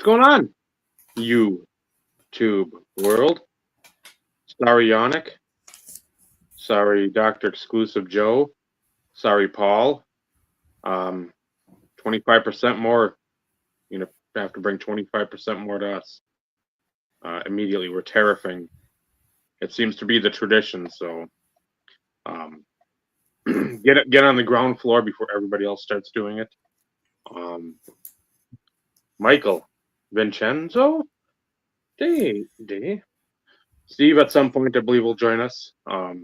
going on, YouTube world? Sorry, Yannick. Sorry, Dr. Exclusive Joe. Sorry, Paul. 25% more. You know, have to bring 25% more to us. Immediately, we're tariffing. It seems to be the tradition, so get on the ground floor before everybody else starts doing it. Michael, Vincenzo, Steve, at some point, I believe, will join us. Got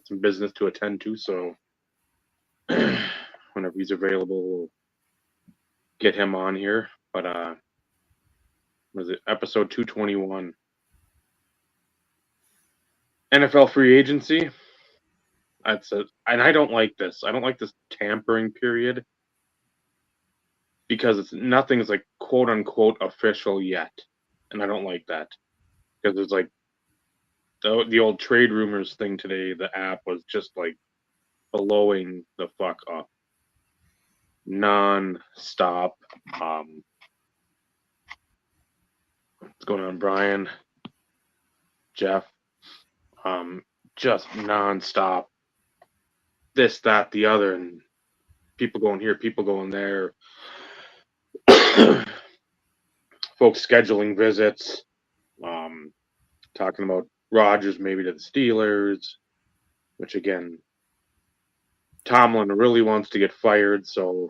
some business to attend to, so whenever he's available, we'll get him on here. But was it episode 221? NFL Free Agency. That's it. And I don't like this. I don't like this tampering period because nothing's like quote unquote official yet, and I don't like that because there's like the old trade rumors thing today. The app was just like blowing the fuck up, non-stop. What's going on, Brian? Jeff? Just non-stop. This, that, the other, and people going here, people going there. Folks scheduling visits. Talking about Rodgers maybe to the Steelers, which again, Tomlin really wants to get fired, so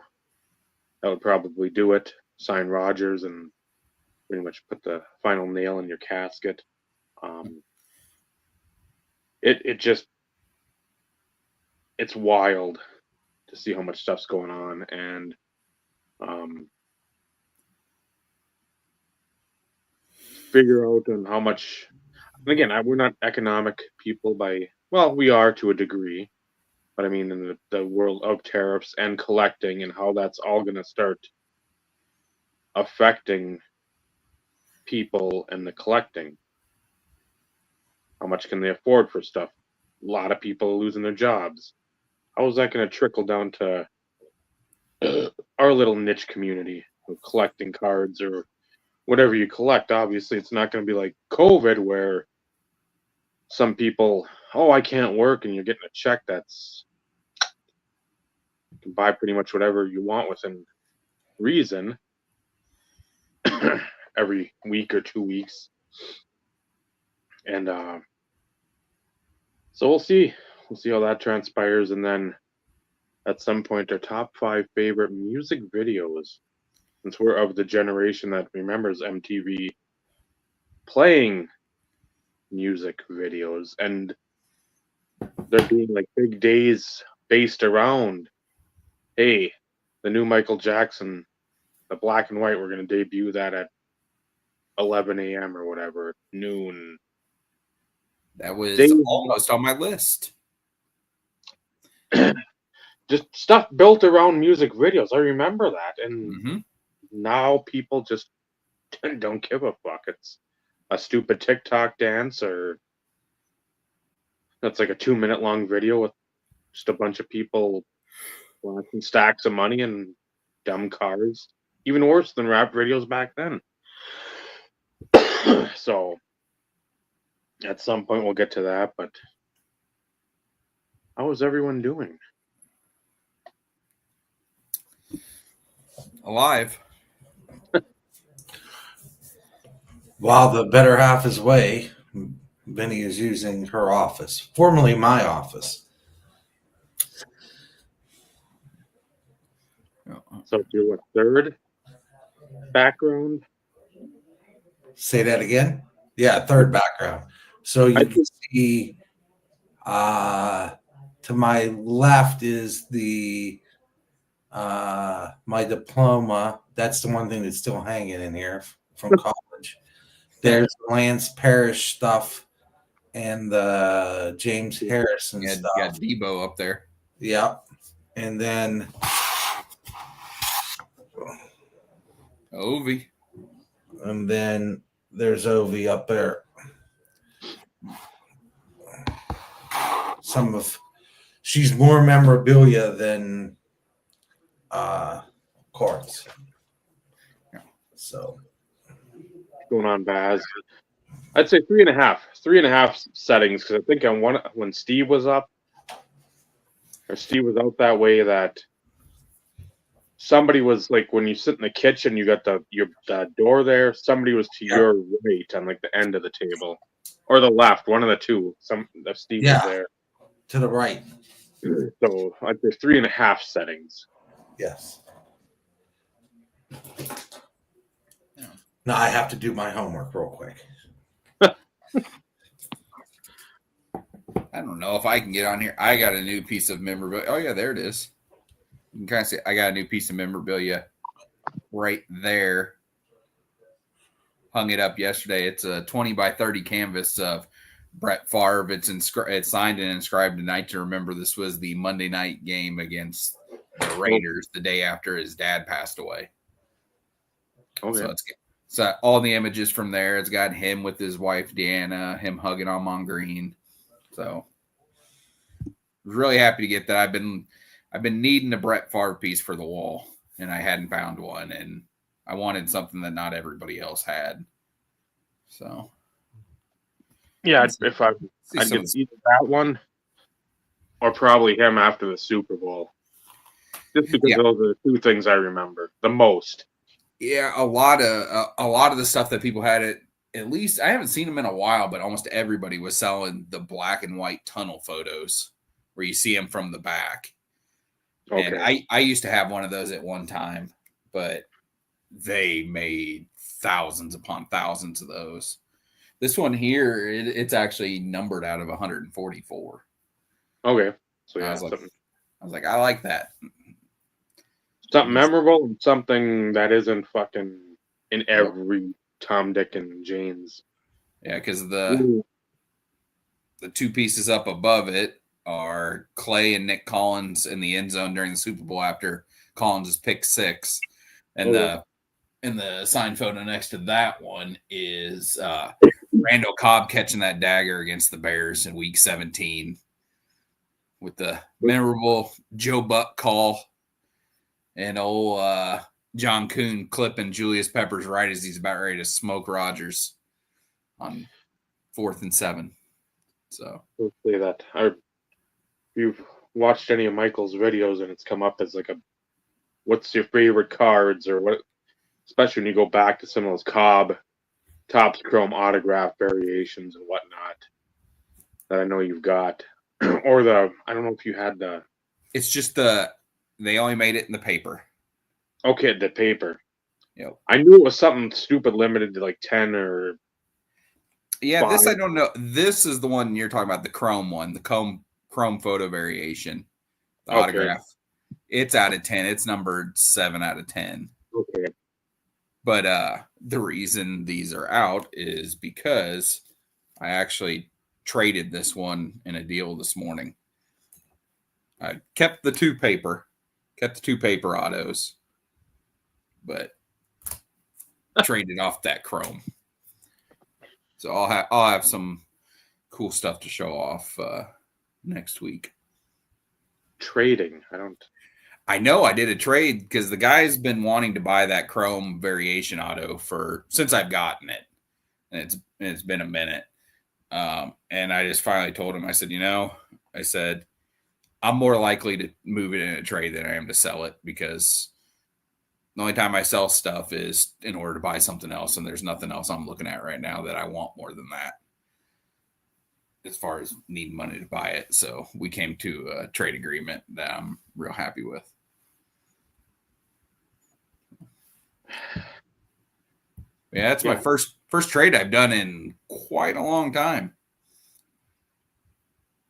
that would probably do it. Sign Rodgers and pretty much put the final nail in your casket. It's wild to see how much stuff's going on, and figure out on how much. And again, we're not economic people we are to a degree, but I mean in the world of tariffs and collecting and how that's all going to start affecting people and the collecting. How much can they afford for stuff? A lot of people are losing their jobs. How is that going to trickle down to our little niche community of collecting cards or whatever you collect? Obviously, it's not going to be like COVID where some people, I can't work, and you're getting a check that's you can buy pretty much whatever you want within reason every week or 2 weeks. And so we'll see how that transpires. And then at some point, our top 5 favorite music videos, since we're of the generation that remembers MTV playing music videos, and there being like big days based around, hey, the new Michael Jackson, the black and white, we're going to debut that at 11 a.m. or whatever, noon. That was almost on my list. Just stuff built around music videos. I remember that. And now people just don't give a fuck. It's a stupid TikTok dance, or that's like a 2-minute long video with just a bunch of people flashing stacks of money and dumb cars. Even worse than rap videos back then. So at some point we'll get to that, but how is everyone doing? Alive. While the better half is away, Benny is using her office, formerly my office. So you're what, third background? Say that again? Yeah, third background. So you can see to my left is the my diploma. That's the one thing that's still hanging in here from college. There's Lance Parrish stuff and the James Harrison stuff. Got Debo up there. Yep. And then Ovi. And then there's Ovi up there. She's more memorabilia than cards. So going on, Baz? I'd say 3.5. 3.5 settings, because I think on one when Steve was up, or Steve was out that way, that somebody was like, when you sit in the kitchen, you got the door there. Somebody was to your right on like the end of the table, or the left, one of the two. Steve was there to the right. So I'd say 3.5 settings. Yes. Now I have to do my homework real quick. I don't know if I can get on here. I got a new piece of memorabilia. Oh, yeah, there it is. You can kind of see I got a new piece of memorabilia right there. Hung it up yesterday. It's a 20 by 30 canvas of Brett Favre. It's signed and inscribed tonight to remember this was the Monday night game against the Raiders the day after his dad passed away. Okay. So all the images from there. It's got him with his wife Deanna, him hugging on Green. So really happy to get that. I've been needing a Brett Favre piece for the wall, and I hadn't found one, and I wanted something that not everybody else had. So yeah, I'd get either that one or probably him after the Super Bowl. Just because those are the two things I remember the most. Yeah, a lot of the stuff that people had at least I haven't seen them in a while, but almost everybody was selling the black and white tunnel photos where you see them from the back. Okay. And I used to have one of those at one time, but they made thousands upon thousands of those. This one here, it's actually numbered out of 144. Okay. So yeah, I was like, I like that. Something memorable and something that isn't fucking in every Tom, Dick, and Jane's. Yeah, because the two pieces up above it are Clay and Nick Collins in the end zone during the Super Bowl after Collins' pick 6. And the signed photo next to that one is Randall Cobb catching that dagger against the Bears in Week 17 with the memorable Joe Buck call and old John Kuhn clipping Julius Peppers right as he's about ready to smoke Rodgers on 4th and 7. So let's say that. If you've watched any of Michael's videos and it's come up as like what's your favorite cards or what, especially when you go back to some of those Cobb Topps Chrome autograph variations and whatnot that I know you've got. Or I don't know if you had it's just they only made it in the paper. Okay, the paper. Yep. I knew it was something stupid limited to like 10 or. Yeah, 5. This I don't know. This is the one you're talking about, the Chrome one, the Chrome photo variation, the autograph. It's out of 10. It's numbered 7 out of 10. Okay. But the reason these are out is because I actually traded this one in a deal this morning. I kept the two paper autos, but traded off that Chrome. So I'll have some cool stuff to show off next week. Trading, I know I did a trade because the guy's been wanting to buy that Chrome variation auto since I've gotten it, and it's been a minute. And I just finally told him, I said, I'm more likely to move it in a trade than I am to sell it, because the only time I sell stuff is in order to buy something else, and there's nothing else I'm looking at right now that I want more than that as far as needing money to buy it. So we came to a trade agreement that I'm real happy with. Yeah, that's my first trade I've done in quite a long time.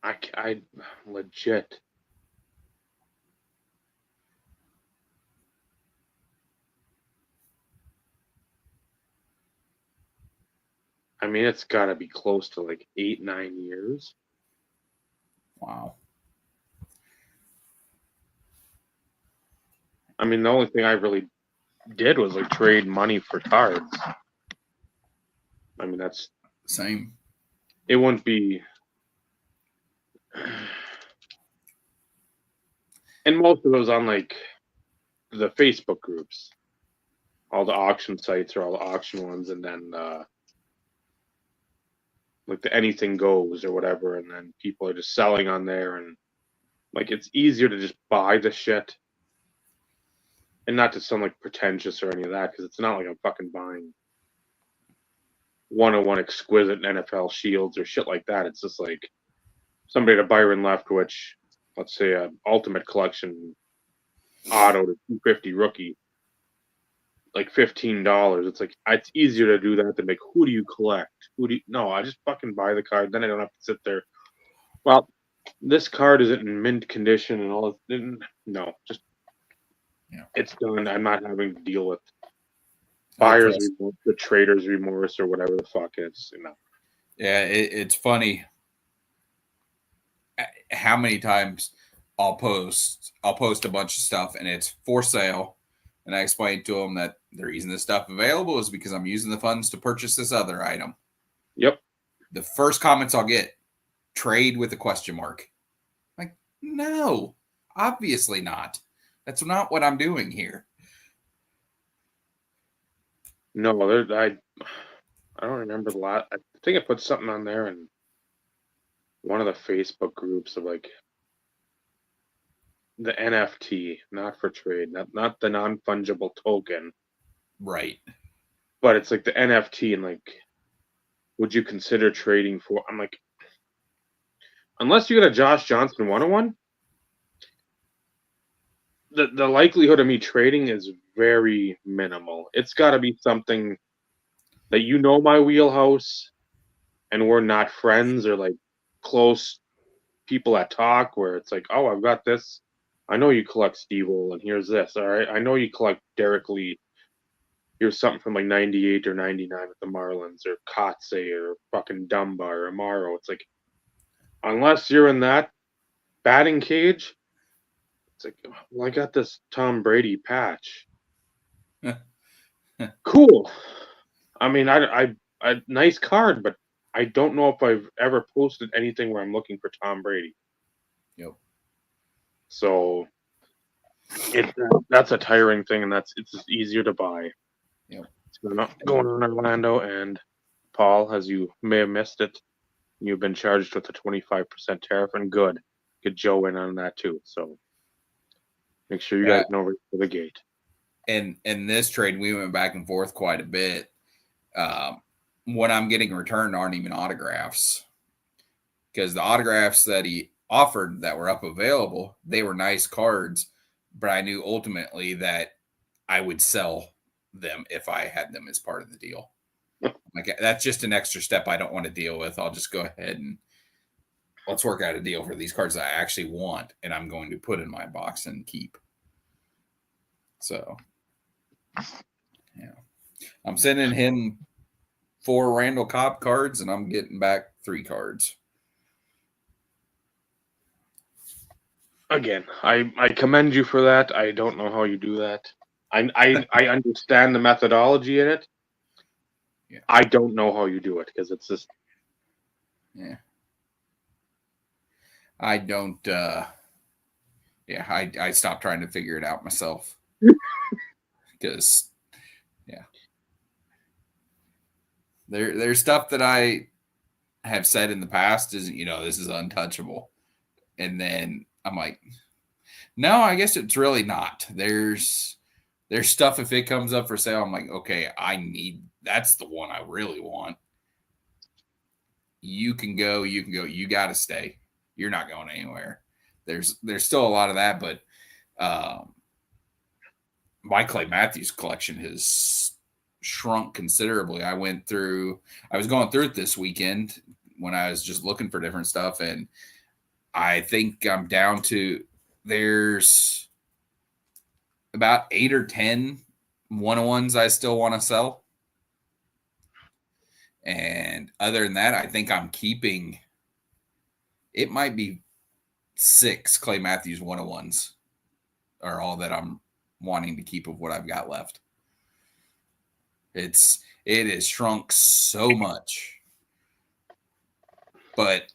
I legit. I mean, it's got to be close to like 8-9 years. Wow. I mean, the only thing I really did was like trade money for cards. I mean, that's same. It wouldn't be. And most of those on like the Facebook groups. all the auction sites or all the auction ones, and then like the anything goes or whatever, and then people are just selling on there, and like it's easier to just buy the shit, and not to sound like pretentious or any of that, because it's not like I'm fucking buying 101 exquisite NFL shields or shit like that. It's just like somebody at a Byron Leftwich, let's say a Ultimate Collection auto to 250 rookie, like $15. It's like it's easier to do that than like, who do you collect? No, I just fucking buy the card, then I don't have to sit there. Well, this card isn't in mint condition and all. No, just it's done. I'm not having to deal with buyer's remorse, the trader's remorse, or whatever the fuck it's. Yeah, it's funny how many times I'll post a bunch of stuff and it's for sale, and I explain to them that the reason this stuff available is because I'm using the funds to purchase this other item. Yep. The first comments I'll get, trade with a question mark. Like, no, obviously not. That's not what I'm doing here. No, I don't remember the lot. I think I put something on there in one of the Facebook groups of like the NFT, not for trade, not the non-fungible token. Right. But it's like the NFT, and like, would you consider trading for? I'm like, unless you get a Josh Johnson 101, the likelihood of me trading is very minimal. It's got to be something that my wheelhouse, and we're not friends or like close people that talk, where it's like, oh, I've got this. I know you collect Steve-O, and here's this. All right, I know you collect Derek Lee. Here's something from like 98 or 99 with the Marlins, or Kotze, or fucking Dunbar, or Amaro. It's like, unless you're in that batting cage, it's like, well, I got this Tom Brady patch. Cool. I mean, I nice card, but I don't know if I've ever posted anything where I'm looking for Tom Brady. Yep. So that's a tiring thing, and it's just easier to buy. Yep. So I'm not going in Orlando, and Paul, as you may have missed it, you've been charged with a 25% tariff, and good. Get Joe in on that too. So make sure you guys know right to the gate. And in this trade, we went back and forth quite a bit. What I'm getting returned aren't even autographs, because the autographs that he offered that were up available, they were nice cards, but I knew ultimately that I would sell them if I had them as part of the deal. Like, that's just an extra step I don't want to deal with. I'll just go ahead and let's work out a deal for these cards that I actually want, and I'm going to put in my box and keep. So, yeah, I'm sending him 4 Randall Cobb cards, and I'm getting back 3 cards. Again, I commend you for that. I don't know how you do that. I understand the methodology in it. Yeah. I don't know how you do it, because it's just. Yeah. I don't. I stopped trying to figure it out myself. Because, yeah. There's stuff that I have said in the past is, this is untouchable. And then I'm like, no, I guess it's really not. There's stuff, if it comes up for sale, I'm like, okay, that's the one I really want. You can go, you got to stay. You're not going anywhere. There's still a lot of that, but my Clay Matthews collection has shrunk considerably. I was going through it this weekend when I was just looking for different stuff, and I think I'm down to, there's about 8 or 10 101s I still want to sell. And other than that, I think I'm keeping, it might be 6 Clay Matthews 101s are all that I'm wanting to keep of what I've got left. It has shrunk so much, but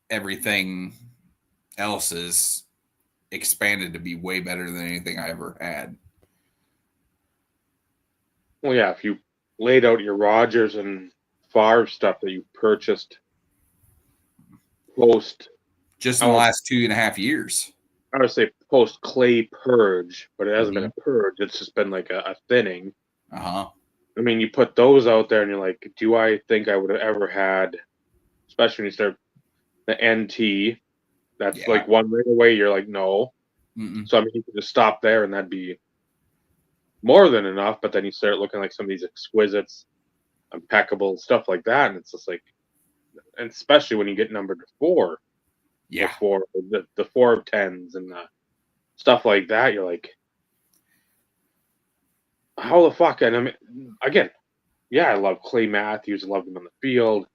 everything else is expanded to be way better than anything I ever had. Well, yeah, if you laid out your Rogers and Favre stuff that you purchased post, Just in the last 2.5 years. I would say post Clay purge, but it hasn't been Mm-hmm. a purge. It's just been like a thinning. Uh-huh. I mean, you put those out there and you're like, do I think I would have ever had, especially when you start the NT, that's like one right away, you're like, no. Mm-mm. So, I mean, you could just stop there and that'd be more than enough, but then you start looking like some of these exquisites, impeccable, stuff like that, and it's just like, and especially when you get numbered to 4. Yeah. The 4 of 10s and the stuff like that, you're like, how the fuck? And I mean, again, yeah, I love Clay Matthews. I loved him on the field.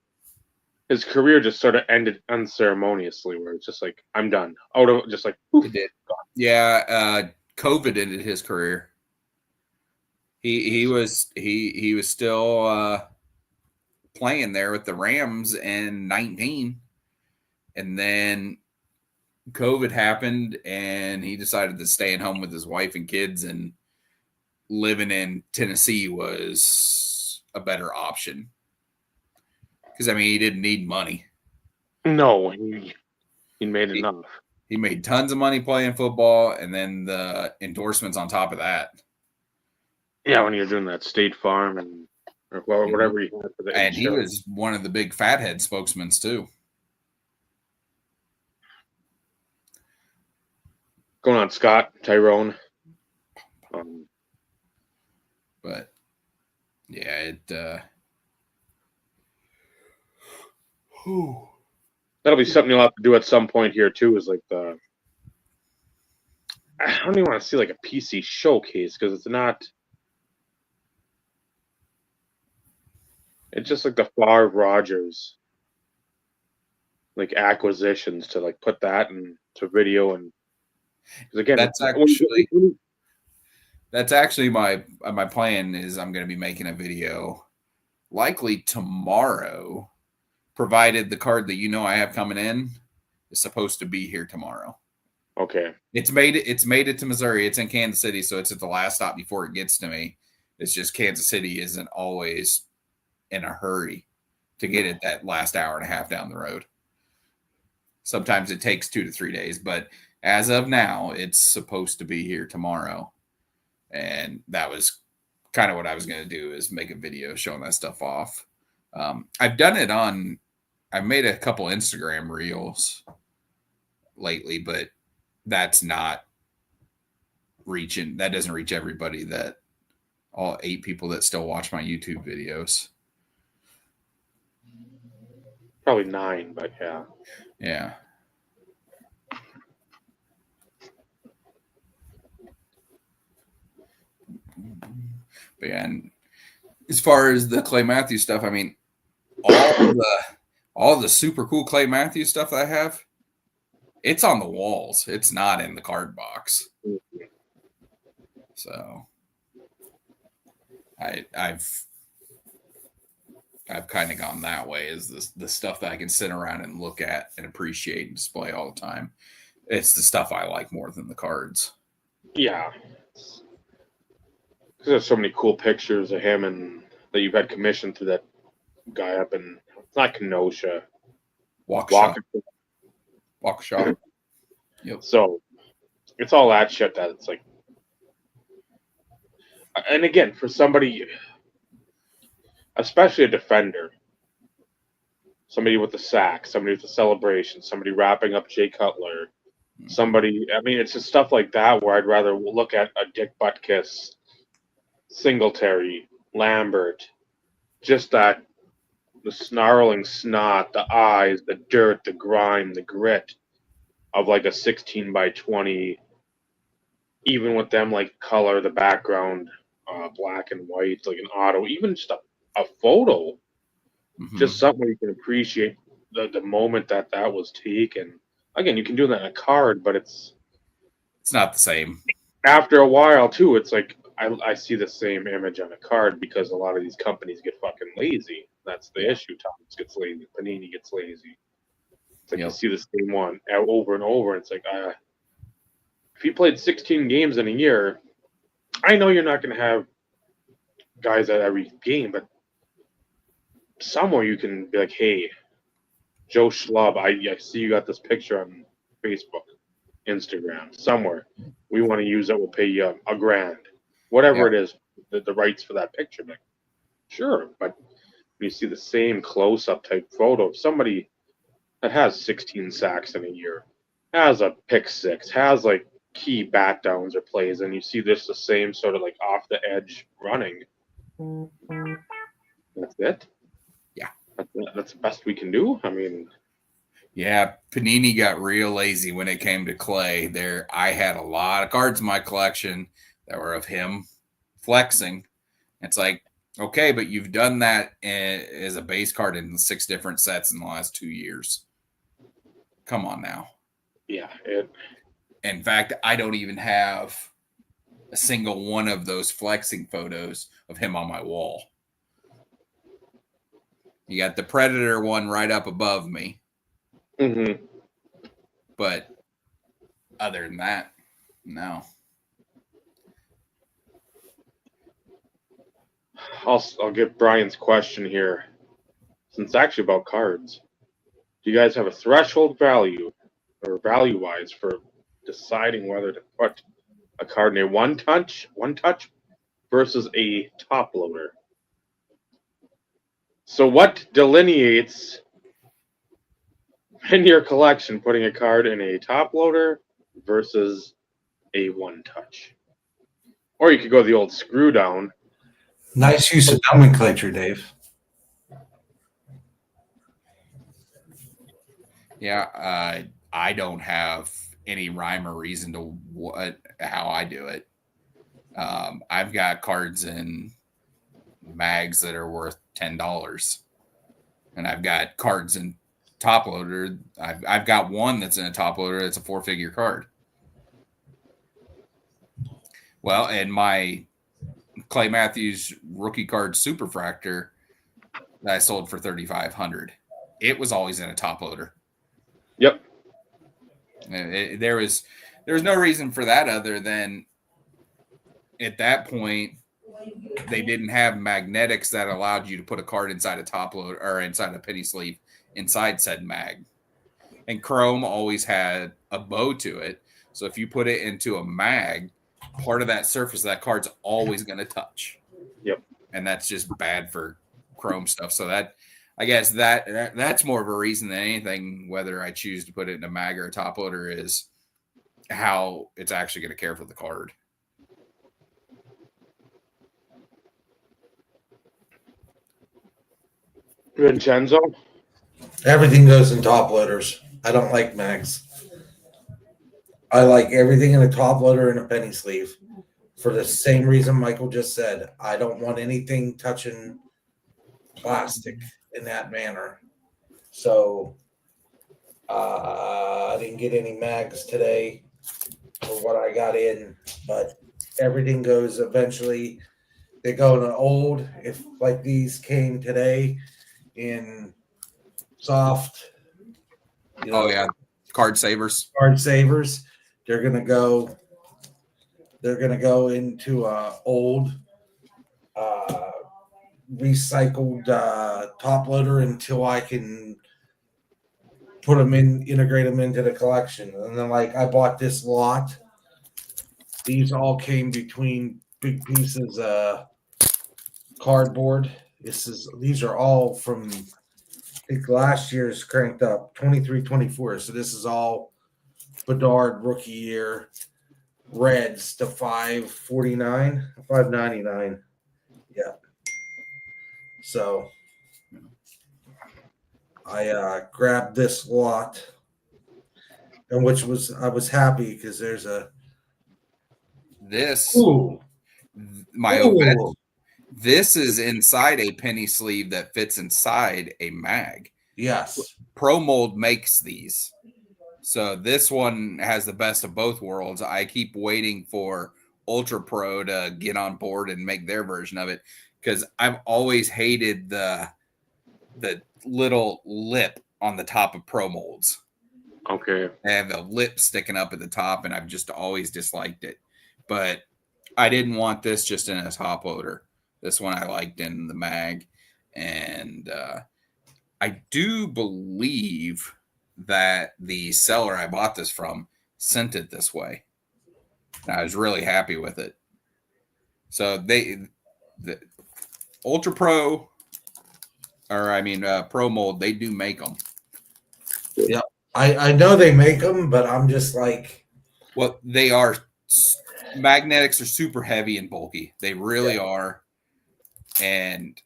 His career just sort of ended unceremoniously, where it's just like, I'm done. Out of just like, poof, It did. Yeah, COVID ended his career. He was still playing there with the Rams in 19, and then COVID happened, and he decided that staying home with his wife and kids and living in Tennessee was a better option. Because I mean, he didn't need money. No, he made enough. He made tons of money playing football, and then the endorsements on top of that. Yeah, when you're doing that State Farm and or whatever he had for the And he insurance. was one of the big fathead spokesmen too. Going on, Scott, Tyrone. But yeah, it that'll be something you'll have to do at some point here too. Is like I don't even want to see like a PC showcase because it's not. It's just like the Favre Rogers, like acquisitions to like put that into video and because again, that's actually my plan is I'm going to be making a video likely tomorrow, provided the card that I have coming in is supposed to be here tomorrow. Okay. It's made it to Missouri. It's in Kansas City, so it's at the last stop before it gets to me. It's just Kansas City isn't always in a hurry to get it that last hour and a half down the road. Sometimes it takes 2 to 3 days, but as of now, it's supposed to be here tomorrow. And that was kind of what I was going to do, is make a video showing that stuff off. I've done it I've made a couple Instagram reels lately, but that's not reaching. That doesn't reach everybody, that all 8 people that still watch my YouTube videos. Probably 9, but yeah. Yeah. But yeah, and as far as the Clay Matthews stuff, I mean, all the super cool Clay Matthews stuff that I have, it's on the walls. It's not in the card box. So I've kind of gone that way, is the stuff that I can sit around and look at and appreciate and display all the time. It's the stuff I like more than the cards. Yeah. Because there's so many cool pictures of him and that you've had commissioned through that guy up in, it's not Kenosha. Waukesha. Yep. So it's all that shit that it's like, and again, for somebody, especially a defender, somebody with a sack, somebody with a celebration, somebody wrapping up Jay Cutler, somebody, I mean, it's just stuff like that where I'd rather look at a Dick Butkus, Singletary, Lambert, just that, the snarling snot, the eyes, the dirt, the grime, the grit of like a 16 by 20, even with them like color, the background, black and white, like an auto, even just a photo, just something you can appreciate the moment that was taken. Again, you can do that in a card, but it's not the same. After a while, too, it's like I see the same image on a card because a lot of these companies get fucking lazy. That's the issue. Thomas gets lazy. Panini gets lazy. It's like you see the same one over and over. And it's like, if you played 16 games in a year, I know you're not going to have guys at every game, but somewhere you can be like, hey, Joe Schlub, I see you got this picture on Facebook, Instagram, somewhere. We want to use it. We'll pay you $1,000, whatever it is, the rights for that picture. Like, sure, but when you see the same close-up type photo of somebody that has 16 sacks in a year, has a pick six, has like key bat downs or plays, and you see this the same sort of like off the edge running. That's it. Yeah, that's the best we can do. I mean, yeah, Panini got real lazy when it came to Clay. There, I had a lot of cards in my collection that were of him flexing. It's like, okay, but you've done that as a base card in 6 different sets in the last 2 years. Come on now. Yeah. In fact, I don't even have a single one of those flexing photos of him on my wall. You got the Predator one right up above me. Mm-hmm. But other than that, no. I'll get Brian's question here. Since it's actually about cards, do you guys have a threshold value or value-wise for deciding whether to put a card in a one touch versus a top loader? So what delineates in your collection putting a card in a top loader versus a one touch? Or you could go the old screw down. Nice use of nomenclature, Dave. Yeah, I don't have any rhyme or reason to how I do it. I've got cards in mags that are worth $10, and I've got cards in top loader. I've got one that's in a top loader that's a 4-figure card. Well, and my Clay Matthews rookie card Superfractor that I sold for $3,500. It was always in a top loader. Yep. There was no reason for that other than at that point they didn't have magnetics that allowed you to put a card inside a top loader or inside a penny sleeve inside said mag. And chrome always had a bow to it. So if you put it into a mag, part of that surface of that card's always going to touch. Yep. And that's just bad for chrome stuff. So that, I guess that's more of a reason than anything, whether I choose to put it in a mag or a top loader, is how it's actually going to care for the card. Vincenzo? Everything goes in top loaders. I don't like mags. I like everything in a top loader and a penny sleeve for the same reason Michael just said. I don't want anything touching plastic in that manner. So I didn't get any mags today for what I got in, but everything goes eventually. They go in an old, if like these came today in soft. Oh yeah, card savers. Card savers. They're gonna go into old recycled top loader until I can put them in, integrate them into the collection. And then, like, I bought this lot. These all came between big pieces of cardboard. These are all from, I think, last year's cranked up 23-24. So this is all Bedard rookie year reds to 549, 599. Yeah. So I grabbed this lot, and I was happy because there's my Ovechkin. This is inside a penny sleeve that fits inside a mag. Yes. Pro Mold makes these. So this one has the best of both worlds. I keep waiting for Ultra Pro to get on board and make their version of it, because I've always hated the little lip on the top of Pro Molds. Okay. They have the lip sticking up at the top, and I've just always disliked it. But I didn't want this just in a top loader. This one I liked in the mag. And I do believe that the seller I bought this from sent it this way. And I was really happy with it. So the Ultra Pro, Pro Mold, they do make them. Yeah, I know they make them, but I'm just like, well, they are. Magnetics are super heavy and bulky. They really are. And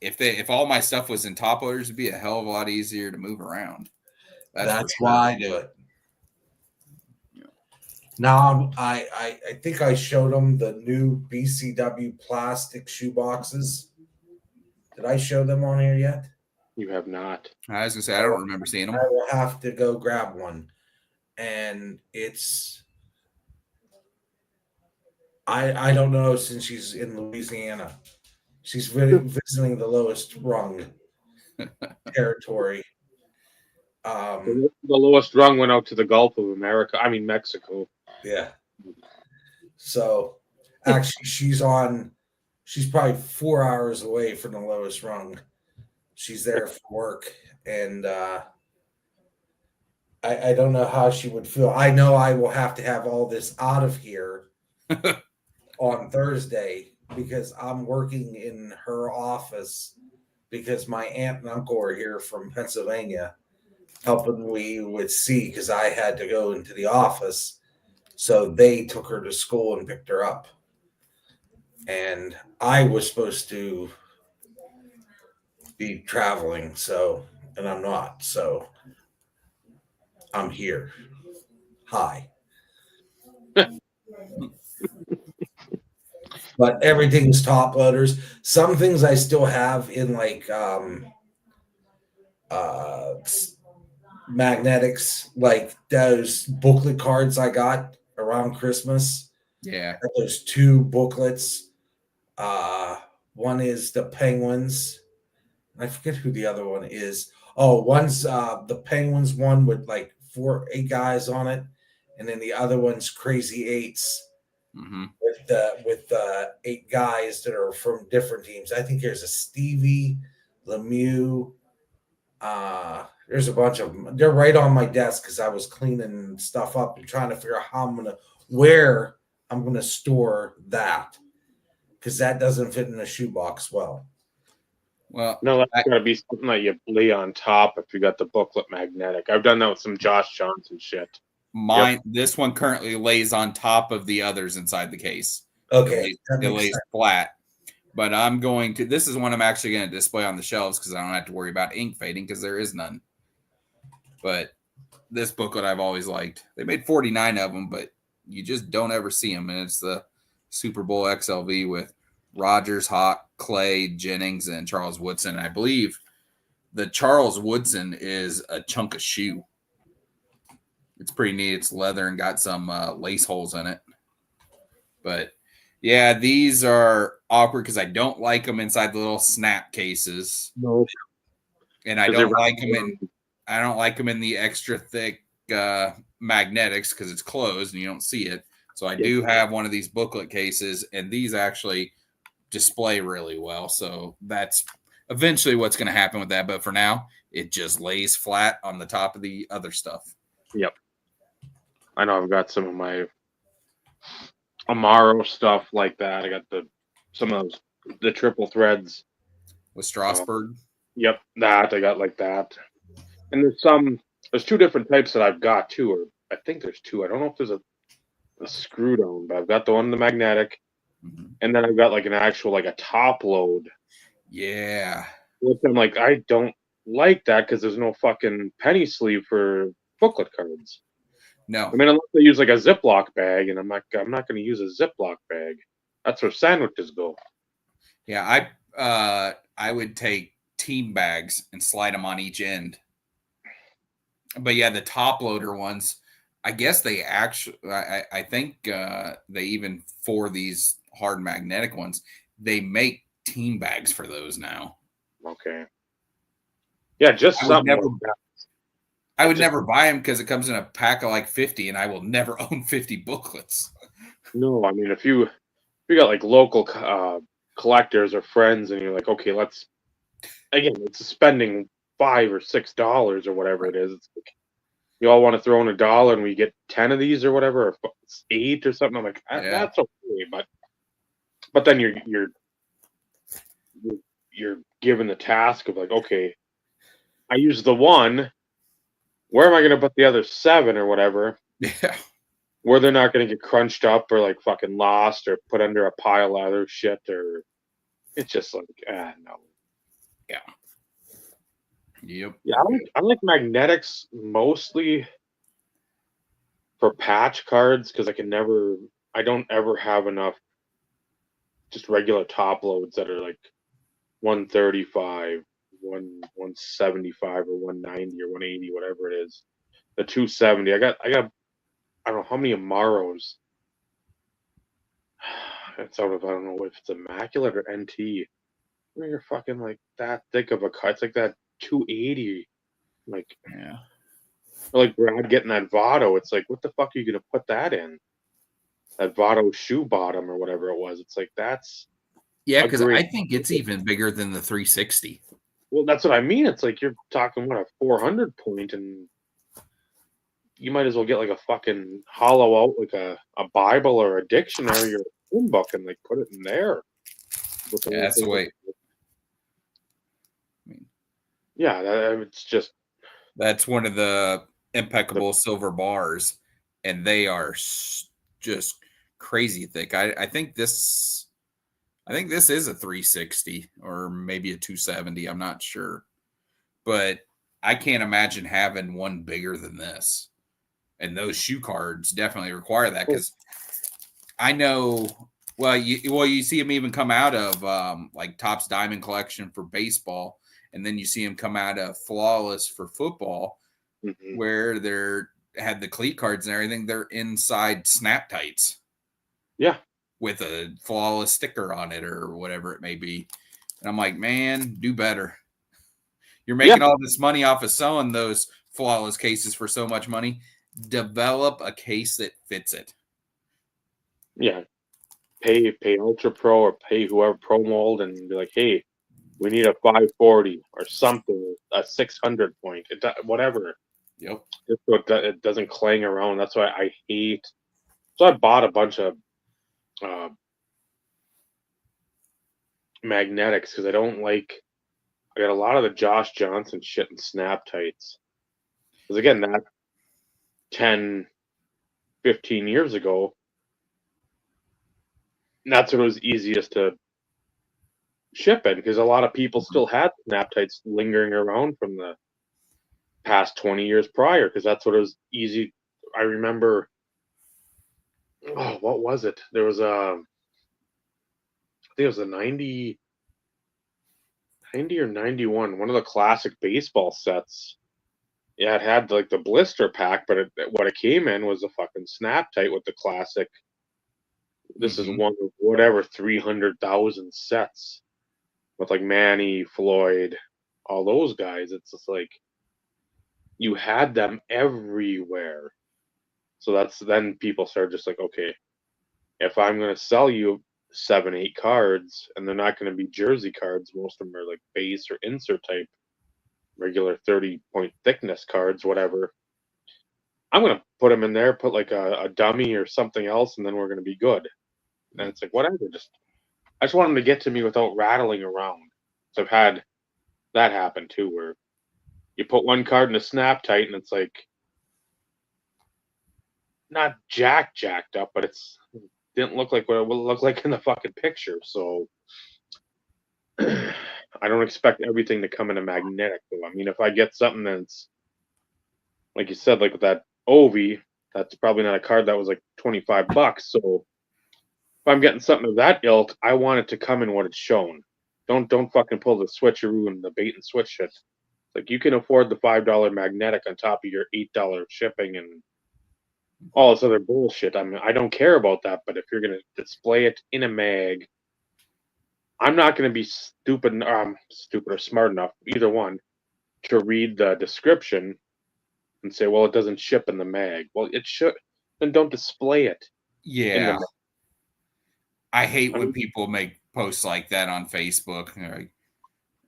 if all my stuff was in top loaders, it'd be a hell of a lot easier to move around. That's why I do it. Yeah. Now I think I showed them the new BCW plastic shoe boxes. Did I show them on here yet? You have not. I was gonna say I don't remember seeing them. I will have to go grab one, and it's. I don't know, since she's in Louisiana. She's visiting the lowest rung territory. The lowest rung went out to the Gulf of Mexico. Yeah. So actually she's probably 4 hours away from the lowest rung. She's there for work, and I don't know how she would feel. I know I will have to have all this out of here on Thursday, because I'm working in her office, because my aunt and uncle are here from Pennsylvania helping me with C, because I had to go into the office. So they took her to school and picked her up. And I was supposed to be traveling, and I'm not. So I'm here. Hi. But everything's top loaders. Some things I still have in magnetics, like those booklet cards I got around Christmas. Yeah. Those 2 booklets. One is the Penguins. I forget who the other one is. Oh, one's the Penguins one with like 8 guys on it, and then the other one's Crazy Eights. Mm-hmm. With 8 guys that are from different teams. I think there's a Stevie, Lemieux. There's a bunch of them. They're right on my desk because I was cleaning stuff up and trying to figure out where I'm gonna store that, because that doesn't fit in a shoebox well. Well, no, that's gotta be something that you lay on top if you got the booklet magnetic. I've done that with some Josh Johnson shit. This one currently lays on top of the others inside the case. Okay. It lays flat. But this is one I'm actually going to display on the shelves, because I don't have to worry about ink fading, because there is none. But this booklet I've always liked. They made 49 of them, but you just don't ever see them. And it's the Super Bowl XLV with Rodgers, Hawk, Clay, Jennings, and Charles Woodson. I believe the Charles Woodson is a chunk of shoe. It's pretty neat. It's leather and got some lace holes in it. But yeah, these are awkward because I don't like them inside the little snap cases. No. And I don't like them in the extra thick magnetics, because it's closed and you don't see it. So I do have one of these booklet cases, and these actually display really well. So that's eventually what's going to happen with that. But for now, it just lays flat on the top of the other stuff. Yep. I know I've got some of my Amaro stuff like that. I got some of the triple threads with Strasbourg. Yep, that I got like that. And there's 2 different types that I've got too, or I think there's 2. I don't know if there's a screw down, but I've got the one, the magnetic, and then I've got like an actual a top load. Yeah. Which I'm like, I don't like that because there's no fucking penny sleeve for booklet cards. No. I mean, unless they use like a Ziploc bag, and I'm not going to use a Ziploc bag. That's where sandwiches go. Yeah, I would take team bags and slide them on each end. But yeah, the top loader ones, I guess they actually, I think they even, for these hard magnetic ones, they make team bags for those now. Okay. Yeah, just something. I would never buy them because it comes in a pack of like 50, and I will never own 50 booklets. No, I mean, if you got like local collectors or friends, and you're like, okay, let's again, it's spending $5 or $6 or whatever it is. It's like, you all want to throw in $1 and we get 10 of these or whatever, or 8 or something. I'm like, Yeah. that's okay, but then you're given the task of like, okay, I use the one. Where am I going to put the other 7 or whatever? Yeah. Where they're not going to get crunched up or like fucking lost or put under a pile of other shit, or it's just like, no. Yeah. Yep. Yeah, I like magnetics mostly for patch cards because I don't ever have enough just regular top loads that are like 135, 175 or 190 or 180, whatever it is. The 270. I got I don't know how many Amaros. It's out of, I don't know if it's immaculate or NT. When you're fucking like that thick of a cut, it's like that 280. Like, Yeah. or like Brad getting that Votto. It's like, what the fuck are you gonna put that in? That Votto shoe bottom or whatever it was. It's like that's Yeah, a because I great. think it's even bigger than the 360. Well, that's what I mean. It's like you're talking what, a 400 point, and you might as well get like a fucking hollow out like a Bible or a dictionary or a phone book and like put it in there. Yeah, that's the way. Yeah, it's just That's one of the impeccable silver bars, and they are just crazy thick. I think this is a 360 or maybe a 270. I'm not sure, but I can't imagine having one bigger than this. And those shoe cards definitely require that because I know. Well, you see them even come out of like Topps Diamond Collection for baseball, and then you see them come out of Flawless for football, where they're had the cleat cards and everything. They're inside snap tights, yeah, with a Flawless sticker on it or whatever it may be. And I'm like, man, do better. You're making all this money off of selling those Flawless cases for so much money. Develop a case that fits it. Yeah. Pay Ultra Pro or pay whoever Pro Mold and be like, hey, we need a 540 or something, a 600 point, whatever. Yep. Just so it doesn't clang around. That's why I hate. So I bought a bunch of magnetics because I don't like. I got a lot of the Josh Johnson shit and snap tights. Because again, that 10, 15 years ago, that's when it was easiest to ship in because a lot of people still had snap tights lingering around from the past 20 years prior because that's what it was easy. I remember, what was it? There was I think it was a 90 or 91, one of the classic baseball sets. Yeah, it had like the blister pack, but what it came in was a fucking snap tight with the classic. This is one of whatever 300,000 sets with like Manny, Floyd, all those guys. It's just like you had them everywhere. So that's then people start just like, okay, if I'm going to sell you 7, 8 cards, and they're not going to be jersey cards, most of them are like base or insert type, regular 30-point thickness cards, whatever. I'm going to put them in there, put like a dummy or something else, and then we're going to be good. And it's like, whatever. I just want them to get to me without rattling around. So I've had that happen too, where you put one card in a snap tight, and it's like not jacked up, but it's didn't look like what it would look like in the fucking picture. So I don't expect everything to come in a magnetic. Though. I mean, if I get something that's like you said, like with that Ovi, that's probably not a card that was like $25. So if I'm getting something of that ilk, I want it to come in what it's shown. Don't fucking pull the switcheroo and the bait and switch shit. Like you can afford the $5 magnetic on top of your $8 shipping and all this other bullshit. I mean, I don't care about that, but if you're gonna display it in a mag, I'm not gonna be stupid or smart enough, either one, to read the description and say, well, it doesn't ship in the mag. Well, it should. Then don't display it. Yeah. I hate when people make posts like that on Facebook.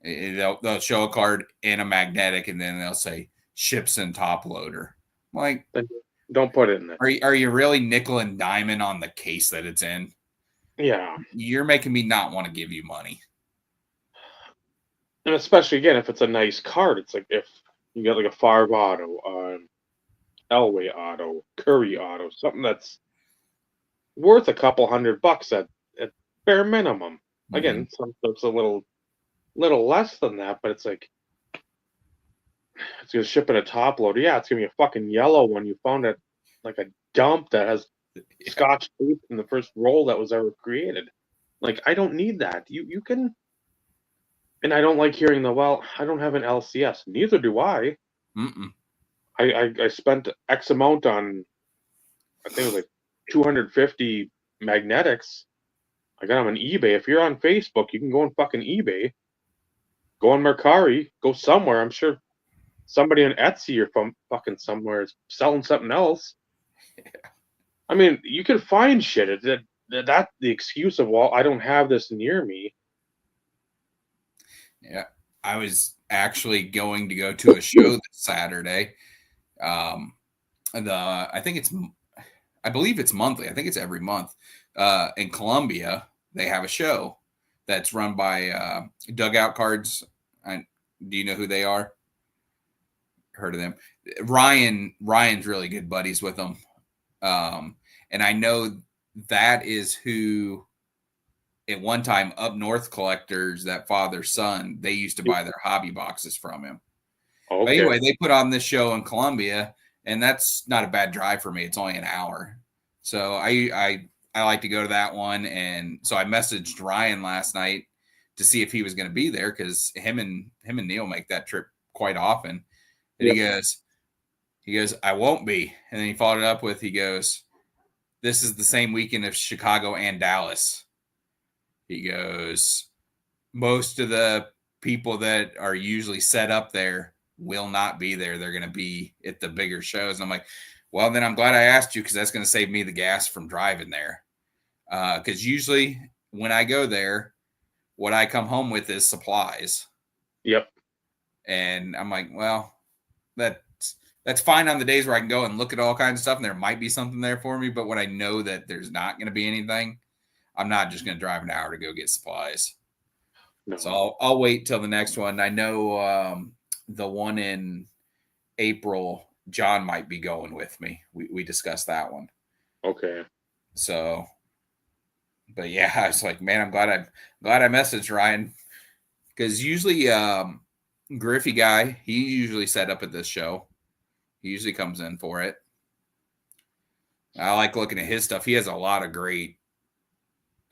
They'll show a card in a magnetic, and then they'll say ships and top loader. Like, Then don't put it in there. are you really nickel and diamond on the case that it's in? Yeah. You're making me not want to give you money. And especially, again, if it's a nice card, it's like if you get like a Favre auto, Elway auto, Curry auto, something that's worth a couple $100 at bare minimum. Again, some it's a little less than that, but it's like it's gonna ship in a top load. Yeah, it's gonna be a fucking yellow one you found at like a dump that has Scotch tape in the first roll that was ever created. Like, I don't need that. You can. And I don't like hearing I don't have an LCS. Neither do I. Mm-mm. I spent X amount on, I think it was like 250 magnetics. I got them on eBay. If you're on Facebook, you can go on fucking eBay, go on Mercari, go somewhere. I'm sure somebody on Etsy or from fucking somewhere is selling something else. Yeah. I mean, you can find shit. That's the excuse of, well, I don't have this near me. Yeah, I was actually going to go to a show this Saturday. I believe it's monthly. I think it's every month. In Columbia, they have a show that's run by Dugout Cards. Do you know who they are? Heard of them? Ryan's really good buddies with them. And I know that is who at one time Up North Collectors, that father-son, they used to buy their hobby boxes from him. Okay. But anyway, they put on this show in Columbia, and that's not a bad drive for me. It's only an hour. So I like to go to that one. And so I messaged Ryan last night to see if he was going to be there, because him and Neil make that trip quite often. And yep. He goes, I won't be. And then he followed it up with, he goes, this is the same weekend of Chicago and Dallas. He goes, most of the people that are usually set up there will not be there. They're going to be at the bigger shows. And I'm like, well, then I'm glad I asked you, because that's going to save me the gas from driving there. Because usually when I go there, what I come home with is supplies. Yep. And I'm like, well, that's fine on the days where I can go and look at all kinds of stuff, and there might be something there for me. But when I know that there's not going to be anything, I'm not just going to drive an hour to go get supplies. No. So I'll wait till the next one. I know the one in April, John might be going with me. We discussed that one. Okay. So, but yeah, I was like, man, I'm glad I messaged Ryan, because usually Griffey guy, he usually set up at this show. He usually comes in for it. I like looking at his stuff. He has a lot of great.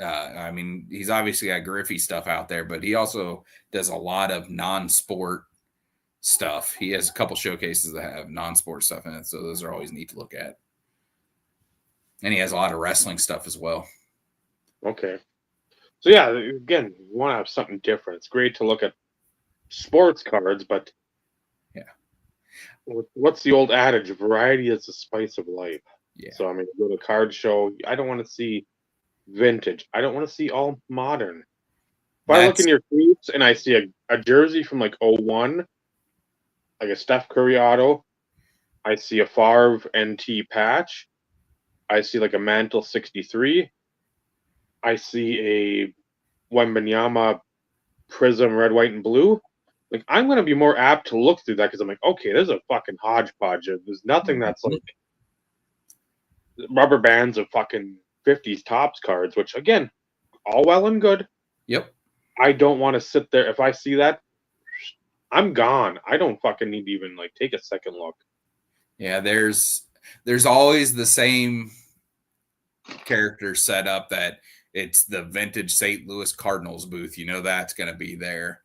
I mean, he's obviously got Griffey stuff out there, but he also does a lot of non-sport stuff. He has a couple showcases that have non-sport stuff in it, so those are always neat to look at. And he has a lot of wrestling stuff as well. Okay. So yeah, again, you want to have something different. It's great to look at sports cards, but yeah, what's the old adage? Variety is the spice of life. Yeah. So I mean, go to a card show. I don't want to see vintage. I don't want to see all modern. If I look in your cleats and I see a jersey from like 01, like a Steph Curry auto, I see a Favre NT patch, I see like a Mantle 63, I see a Wembanyama Prism red, white, and blue. Like, I'm going to be more apt to look through that, because I'm like, okay, there's a fucking hodgepodge. There's nothing that's like rubber bands of fucking 50s Topps cards, which, again, all well and good. Yep. I don't want to sit there. If I see that, I'm gone. I don't fucking need to even like take a second look. Yeah, there's always the same character set up, that it's the vintage St. Louis Cardinals booth. You know that's going to be there.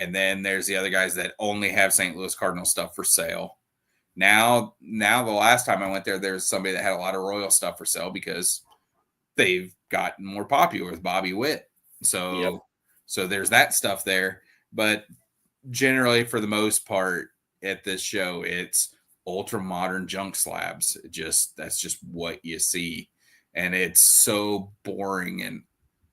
And then there's the other guys that only have St. Louis Cardinals stuff for sale. Now the last time I went there was somebody that had a lot of Royal stuff for sale, because they've gotten more popular with Bobby Witt. So, yep. So there's that stuff there. But generally, for the most part, at this show, it's ultra modern junk slabs. That's just what you see. And it's so boring and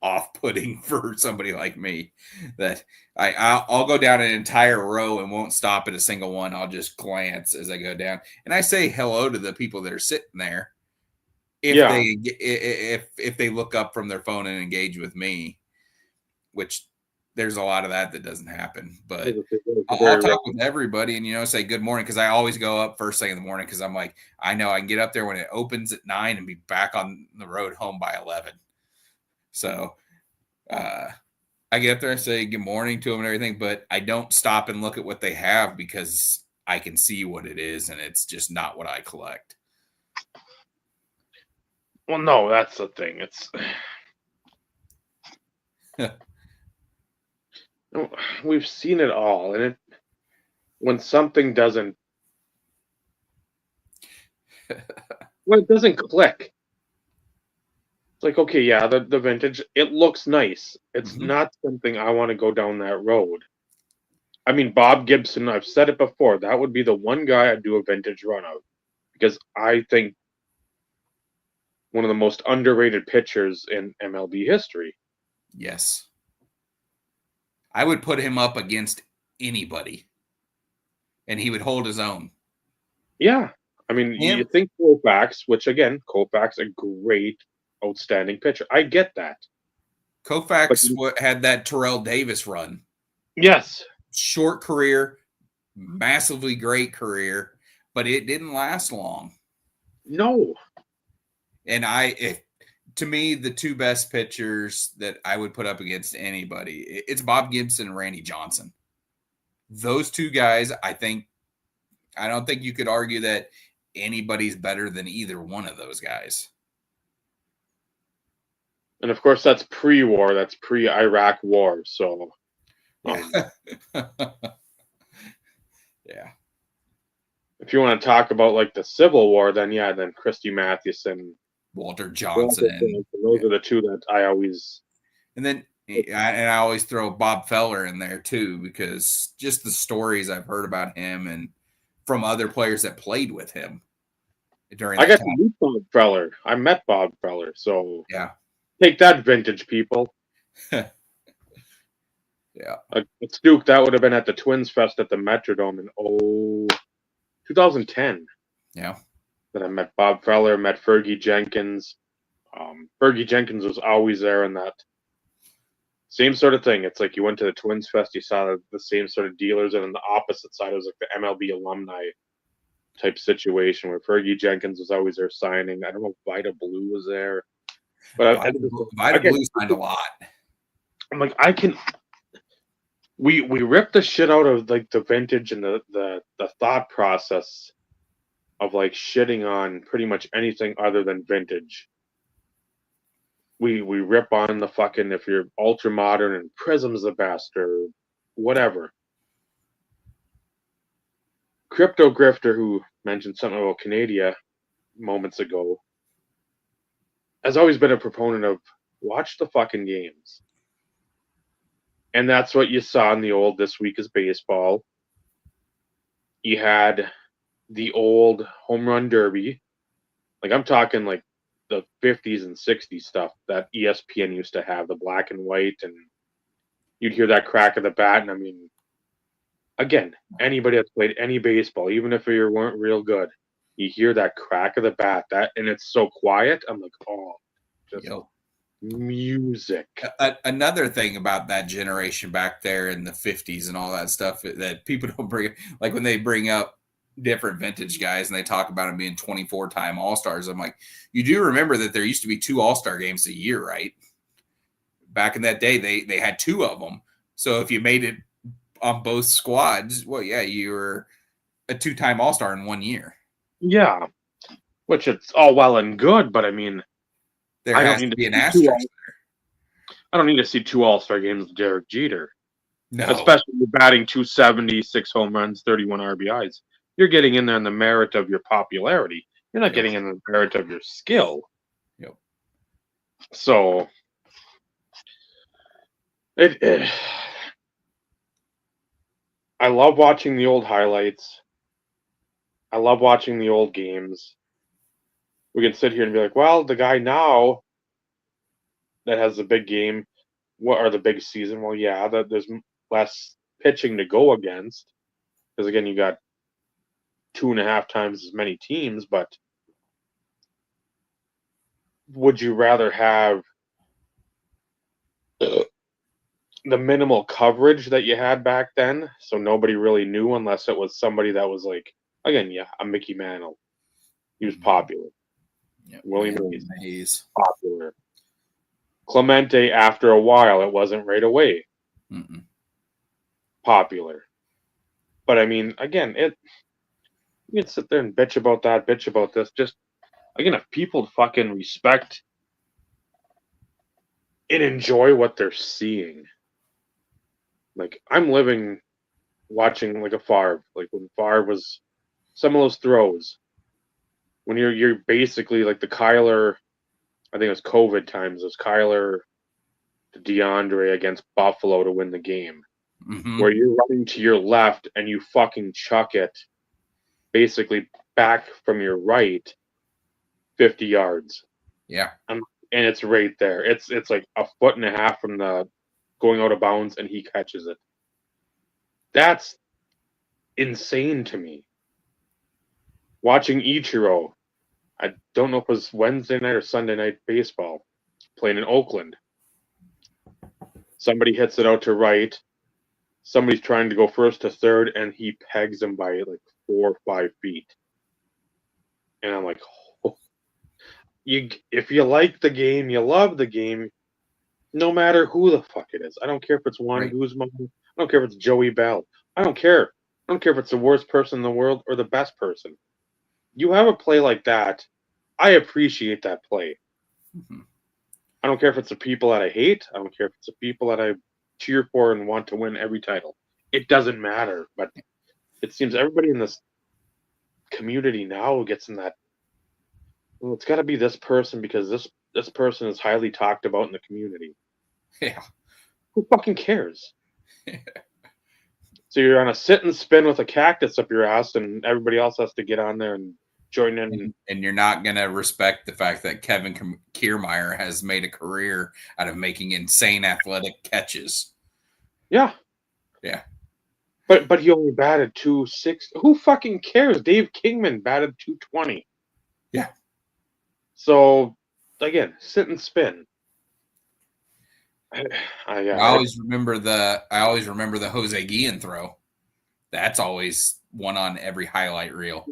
off-putting for somebody like me that I'll go down an entire row and won't stop at a single one. I'll just glance as I go down, and I say hello to the people that are sitting there. If they look up from their phone and engage with me, which there's a lot of that doesn't happen, but I'll talk with everybody and, say good morning. Cause I always go up first thing in the morning. Cause I'm like, I know I can get up there when it opens at 9 and be back on the road home by 11. So, I get up there and say good morning to them and everything, but I don't stop and look at what they have because I can see what it is. And it's just not what I collect. Well, no, that's the thing. It's we've seen it all, and when something doesn't it doesn't click. It's like, okay, yeah, the vintage, it looks nice. It's not something I want to go down that road. I mean, Bob Gibson, I've said it before, that would be the one guy I'd do a vintage run of, because I think one of the most underrated pitchers in MLB history. Yes. I would put him up against anybody, and he would hold his own. Yeah. I mean, you think Koufax, which, again, Koufax, a great, outstanding pitcher. I get that. Koufax had that Terrell Davis run. Yes. Short career, massively great career, but it didn't last long. No. And to me, the two best pitchers that I would put up against anybody, it's Bob Gibson and Randy Johnson. Those two guys, I don't think you could argue that anybody's better than either one of those guys. And of course, that's pre-war. That's pre-Iraq war. So, yeah. If you want to talk about like the Civil War, then Christy Mathewson, Walter Johnson. Those are the two that I always. And then I always throw Bob Feller in there too, because just the stories I've heard about him and from other players that played with him during. I got to meet Bob Feller. I met Bob Feller, so yeah. Take that, vintage people. Yeah. Duke, that would have been at the Twins Fest at the Metrodome in 2010. Yeah. That I met Bob Feller, met Fergie Jenkins. Fergie Jenkins was always there in that same sort of thing. It's like you went to the Twins Fest, you saw the same sort of dealers, and on the opposite side, it was like the MLB alumni type situation where Fergie Jenkins was always there signing. I don't know if Vida Blue was there. But Vida Blue signed a lot. I'm like, we ripped the shit out of like the vintage and the thought process of like shitting on pretty much anything other than vintage. We rip on the fucking, if you're ultra modern and Prism's the best or whatever. Crypto Grifter, who mentioned something about Canada moments ago, has always been a proponent of watch the fucking games. And that's what you saw in the old This Week is Baseball. You had the old home run derby. Like I'm talking like the 50s and 60s stuff that ESPN used to have, the black and white, and you'd hear that crack of the bat. And I mean, again, anybody that's played any baseball, even if you weren't real good, you hear that crack of the bat, and it's so quiet. I'm like, oh, just music. Another thing about that generation back there in the 50s and all that stuff that people don't bring, like when they bring up different vintage guys and they talk about them being 24-time All-Stars, I'm like, you do remember that there used to be 2 All-Star games a year, right? Back in that day, they had 2 of them. So if you made it on both squads, well, yeah, you were a 2-time All-Star in 1 year. Yeah, which it's all well and good, but I mean, there has to be an asterisk there. I don't need to see 2 All-Star games with Derek Jeter. No. Especially batting 270, 6 home runs, 31 RBIs. You're getting in there on the merit of your popularity. You're not getting in the merit of your skill. Yep. So, I love watching the old highlights. I love watching the old games. We can sit here and be like, well, the guy now, that has the big game, what are the big season? Well, yeah, that there's less pitching to go against because again, you got 2.5 times as many teams. But would you rather have the minimal coverage that you had back then, so nobody really knew unless it was somebody that was like, again, yeah, I'm Mickey Mantle. He was popular. Yep. William Hayes, popular. Clemente, after a while, it wasn't right away popular. But I mean, again, you can sit there and bitch about that, bitch about this. Just again, if people fucking respect and enjoy what they're seeing, like I'm watching like a Favre, like when Favre was some of those throws, when you're basically like the Kyler, I think it was COVID times, it was Kyler to DeAndre against Buffalo to win the game, where you're running to your left and you fucking chuck it basically back from your right 50 yards. Yeah. And it's right there. It's like a foot and a half from the going out of bounds and he catches it. That's insane to me. Watching Ichiro, I don't know if it was Wednesday night or Sunday night baseball, playing in Oakland. Somebody hits it out to right. Somebody's trying to go first to third, and he pegs him by like 4 or 5 feet. And I'm like, oh. If you like the game, you love the game, no matter who the fuck it is. I don't care if it's Juan Guzman. I don't care if it's Joey Bell. I don't care. I don't care if it's the worst person in the world or the best person. You have a play like that, I appreciate that play. I don't care if it's the people that I hate. I don't care if it's the people that I cheer for and want to win every title. It doesn't matter. But it seems everybody in this community now gets in that, well, it's got to be this person because this person is highly talked about in the community. Yeah. Who fucking cares? So you're on a sit and spin with a cactus up your ass, and everybody else has to get on there and join in. And you're not going to respect the fact that Kevin Kiermaier has made a career out of making insane athletic catches. Yeah. Yeah. But he only batted 260. Who fucking cares? Dave Kingman batted 220. Yeah. So, again, sit and spin. I always remember the Jose Guillen throw. That's always one on every highlight reel.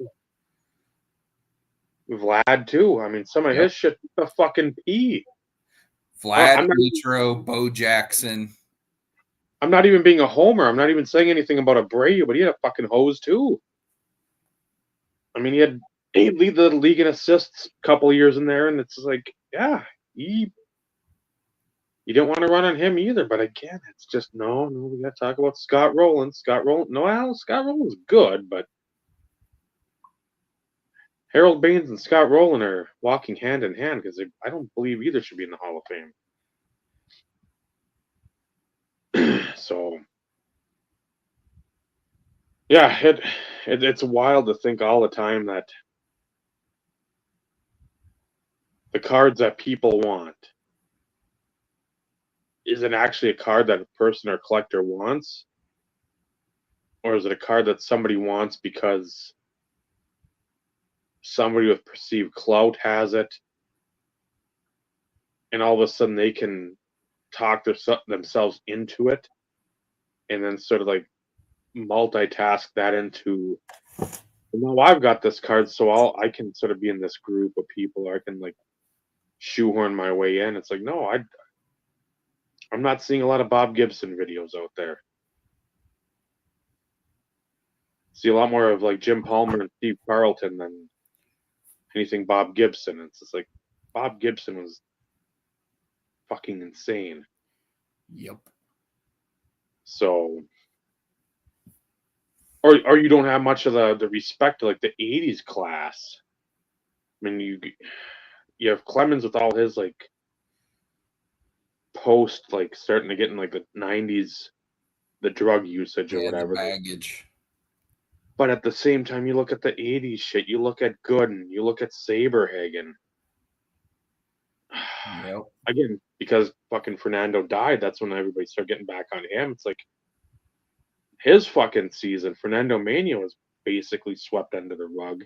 Vlad too. I mean, some of his shit a fucking pee. Vlad, Petro, Bo Jackson. I'm not even being a homer. I'm not even saying anything about Abreu, but he had a fucking hose too. I mean, he'd lead the league in assists a couple of years in there, and it's like, yeah, you didn't want to run on him either. But again, it's just no, we got to talk about Scott Rowland. Scott Rowland's good, but Harold Baines and Scott Rowland are walking hand in hand because I don't believe either should be in the Hall of Fame. So, yeah, it's wild to think all the time that the cards that people want isn't actually a card that a person or collector wants, or is it a card that somebody wants because somebody with perceived clout has it, and all of a sudden they can talk themselves into it, and then sort of like multitask that into, well, I've got this card, so I can sort of be in this group of people, or I can like shoehorn my way in. It's like, no, I'm not seeing a lot of Bob Gibson videos out there. See a lot more of like Jim Palmer and Steve Carlton than anything Bob Gibson. It's just like Bob Gibson was fucking insane. Yep. So, or you don't have much of the respect to like the '80s class. I mean, you have Clemens with all his like post like starting to get in like the '90s, the drug usage or whatever. Baggage. But at the same time, you look at the '80s shit. You look at Gooden. You look at Saberhagen. Yep. again, because fucking Fernando died, that's when everybody started getting back on him. It's like his fucking season, Fernando Mania was basically swept under the rug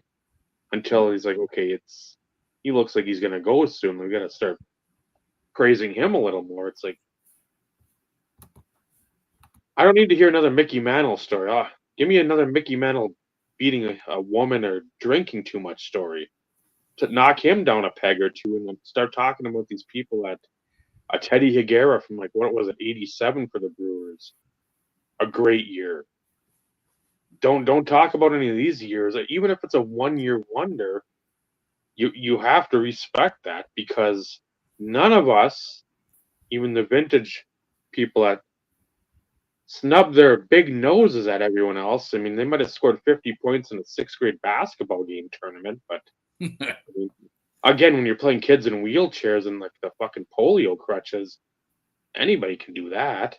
until he's like, okay, he looks like he's gonna go soon. We gotta start praising him a little more. It's like I don't need to hear another Mickey Mantle story. Give me another Mickey Mantle beating a woman or drinking too much story to knock him down a peg or two, and then start talking about these people at a Teddy Higuera from like what was it, 87 for the Brewers, a great year. Don't talk about any of these years, even if it's a 1-year wonder. You have to respect that because none of us, even the vintage people that snub their big noses at everyone else. I mean, they might have scored 50 points in a 6th-grade basketball game tournament, but I mean, again, when you're playing kids in wheelchairs and like the fucking polio crutches, anybody can do that.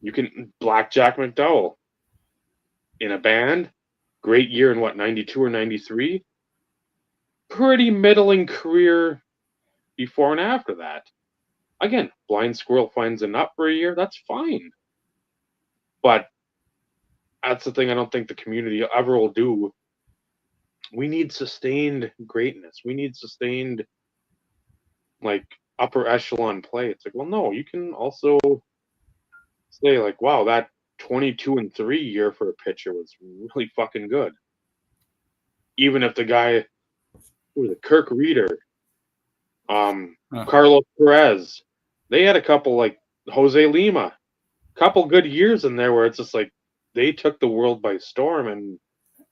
You can Blackjack McDowell in a band, great year in what, 92 or 93? Pretty middling career before and after that. Again, blind squirrel finds a nut for a year, that's fine. But that's the thing I don't think the community ever will do. We need sustained greatness. We need sustained, like, upper echelon play. It's like, well, no, you can also say, like, wow, that 22-3 year for a pitcher was really fucking good. Even if the guy, who was it, Kirk Reeder, Carlos Perez, they had a couple, like Jose Lima, couple good years in there where it's just like they took the world by storm. And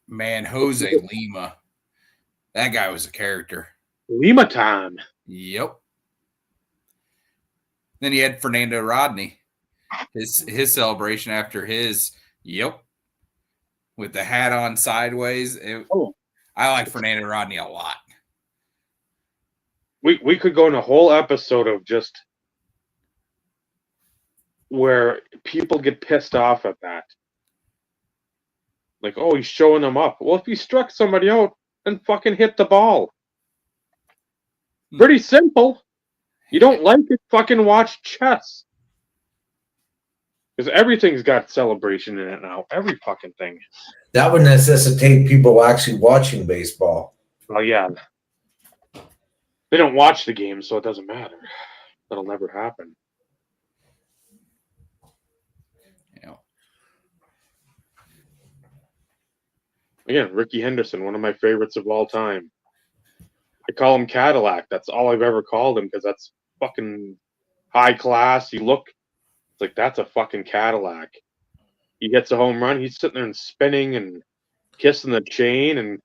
man, Jose Lima, that guy was a character. Lima time. Yep. Then you had Fernando Rodney, his celebration after his with the hat on sideways. I like Fernando Rodney a lot. We could go in a whole episode of just where people get pissed off at that. Like, oh, he's showing them up. Well, if he struck somebody out, then fucking hit the ball. Pretty simple. You don't like it, fucking watch chess. Because everything's got celebration in it now. Every fucking thing. That would necessitate people actually watching baseball. Well, yeah. They don't watch the game, so it doesn't matter. That'll never happen. Yeah. Again, Ricky Henderson, one of my favorites of all time. I call him Cadillac. That's all I've ever called him because that's fucking high class. You look, it's like that's a fucking Cadillac. He gets a home run. He's sitting there and spinning and kissing the chain. And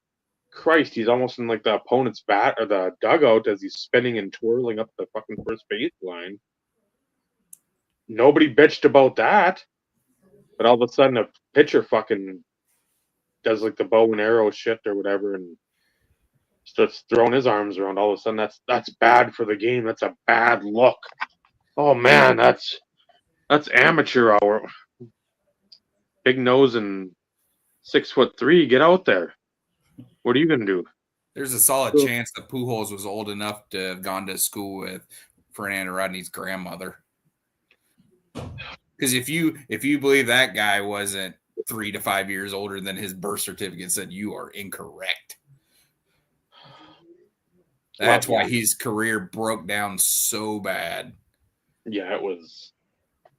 Christ, he's almost in like the opponent's bat or the dugout as he's spinning and twirling up the fucking first base line. Nobody bitched about that. But all of a sudden, a pitcher fucking does like the bow and arrow shit or whatever and starts throwing his arms around. All of a sudden, that's bad for the game. That's a bad look. Oh man, that's amateur hour. Big nose and 6'3". Get out there. What are you gonna do? There's a solid chance that Pujols was old enough to have gone to school with Fernando Rodney's grandmother. Because if you believe that guy wasn't 3 to 5 years older than his birth certificate said, you are incorrect. That's why his career broke down so bad. Yeah, it was.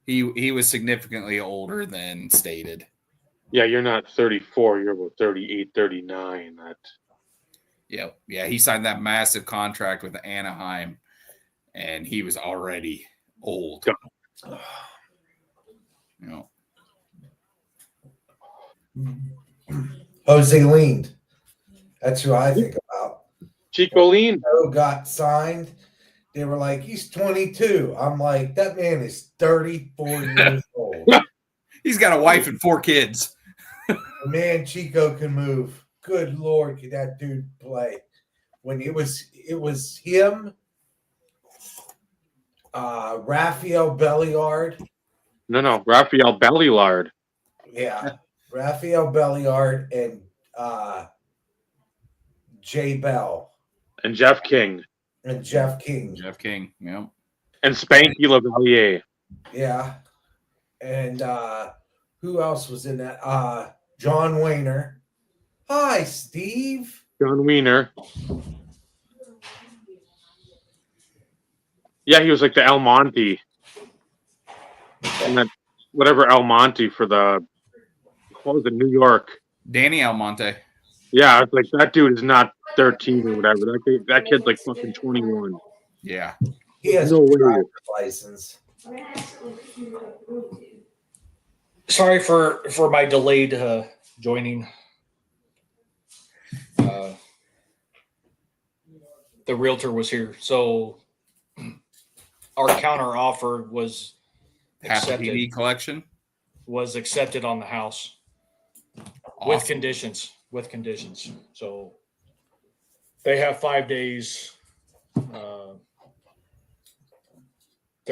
He was significantly older than stated. Yeah, you're not 34. You're about 38, 39. Yeah. He signed that massive contract with Anaheim, and he was already old. Jose Leaned. That's who I think about. Chico Lean got signed. They were like, he's 22. I'm like, that man is 34 years old. He's got a wife and 4 kids. Man, Chico can move. Good Lord, could that dude play? When it was him, Raphael Belliard. No, Raphael Belliard. Yeah, Raphael Belliard and Jay Bell. And Jeff King. And Jeff King. Jeff King, yeah. And Spanky Lavalier. Yeah. And who else was in that? John Wayner. Hi, Steve. John Wiener. Yeah, he was like the Almonte. And then whatever Almonte for the, what was it, New York? Danny Almonte. Yeah, I was like, that dude is not 13 or whatever. That kid's like fucking 21. Yeah. He has No a way. driver's license. Sorry for my delayed joining. The realtor was here, so our counter offer was Half accepted. PD collection. Was accepted on the house with conditions. With conditions. So they have 5 days. They're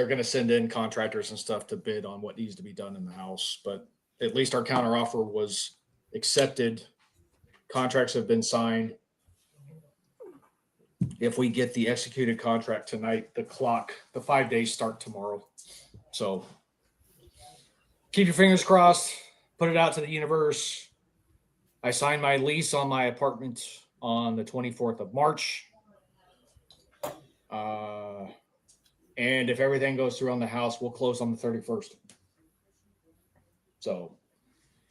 going to send in contractors and stuff to bid on what needs to be done in the house, but at least our counter offer was accepted. Contracts have been signed. If we get the executed contract tonight, the 5 days start tomorrow. So keep your fingers crossed, put it out to the universe. I signed my lease on my apartment on the 24th of March. And if everything goes through on the house, we'll close on the 31st. So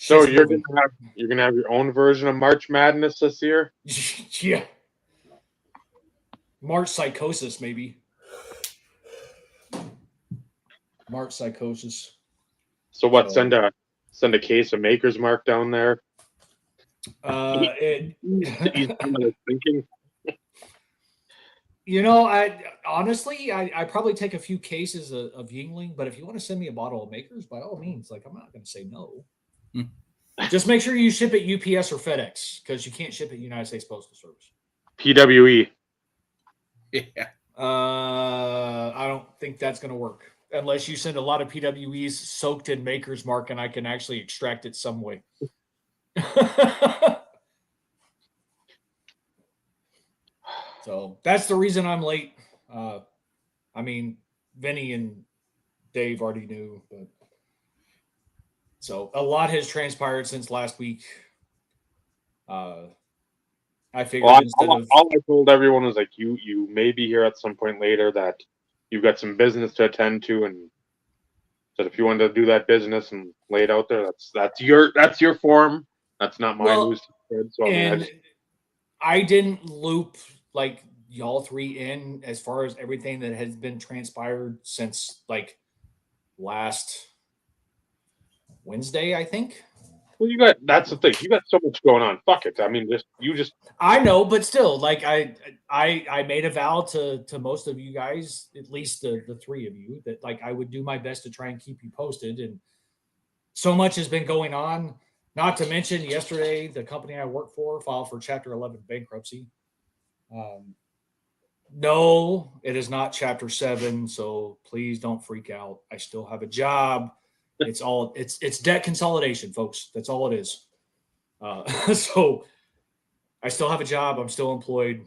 you're gonna have your own version of March Madness this year? Yeah. March psychosis, maybe. March psychosis. So what? Send a case of Maker's Mark down there. It, He's thinking. You know, I honestly probably take a few cases of Yingling, but if you want to send me a bottle of Makers, by all means, like I'm not going to say no. Just make sure you ship it UPS or FedEx because you can't ship it United States Postal Service. PWE. Yeah. I don't think that's going to work unless you send a lot of PWEs soaked in Maker's Mark and I can actually extract it some way. So that's the reason I'm late. I mean, Vinny and Dave already knew, but so a lot has transpired since last week. I figured all I told everyone was like, you may be here at some point later that you've got some business to attend to, and that if you wanted to do that business and lay it out there, that's your forum. That's not my news. So I didn't loop like y'all three in as far as everything that has been transpired since like last Wednesday, I think. Well, that's the thing. You got so much going on. Fuck it. I mean, I know, but still, like I made a vow to most of you guys, at least the three of you, that like I would do my best to try and keep you posted. And so much has been going on. Not to mention, yesterday the company I work for filed for Chapter 11 bankruptcy. No, it is not Chapter 7, so please don't freak out. I still have a job. It's debt consolidation, folks. That's all it is. So I still have a job. I'm still employed,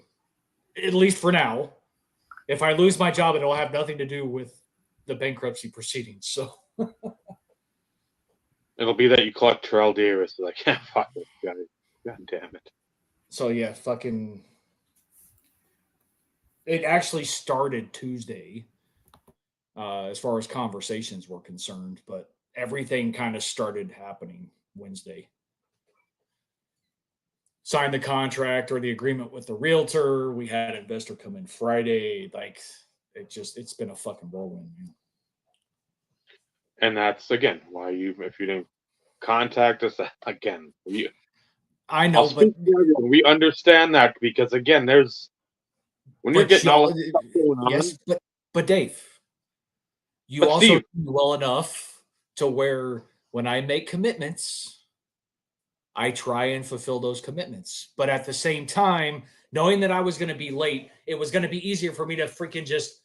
at least for now. If I lose my job, it'll have nothing to do with the bankruptcy proceedings. So it'll be that you collect Terrell Davis. Like, yeah, fuck it, God damn it. So yeah, fucking. It actually started Tuesday, as far as conversations were concerned, but everything kind of started happening Wednesday. Signed the contract or the agreement with the realtor. We had an investor come in Friday. Like it's been a fucking whirlwind, man. And that's again why if you didn't contact us again, I know, but we understand that because again, when you're getting all this stuff going on. Yes, but Dave, you also do well enough to where when I make commitments, I try and fulfill those commitments. But at the same time, knowing that I was going to be late, it was going to be easier for me to freaking just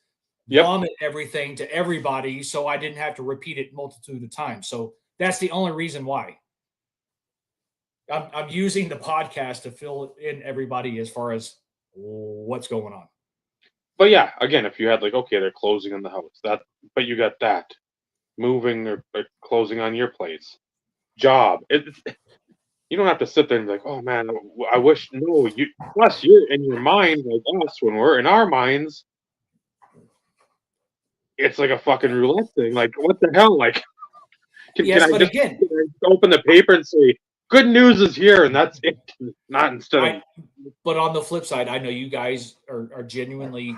vomit everything to everybody so I didn't have to repeat it multitude of times. So that's the only reason why. I'm using the podcast to fill in everybody as far as what's going on. But yeah, again, if you had like, okay, they're closing on the house, but you got that moving or closing on your place, job. You don't have to sit there and be like, oh man, I wish. No, you. Plus, you're in your mind like us when we're in our minds. It's like a fucking roulette thing. Like, what the hell? Like, can I just again, open the paper and say, good news is here, and that's it? Not instead of. But on the flip side, I know you guys are genuinely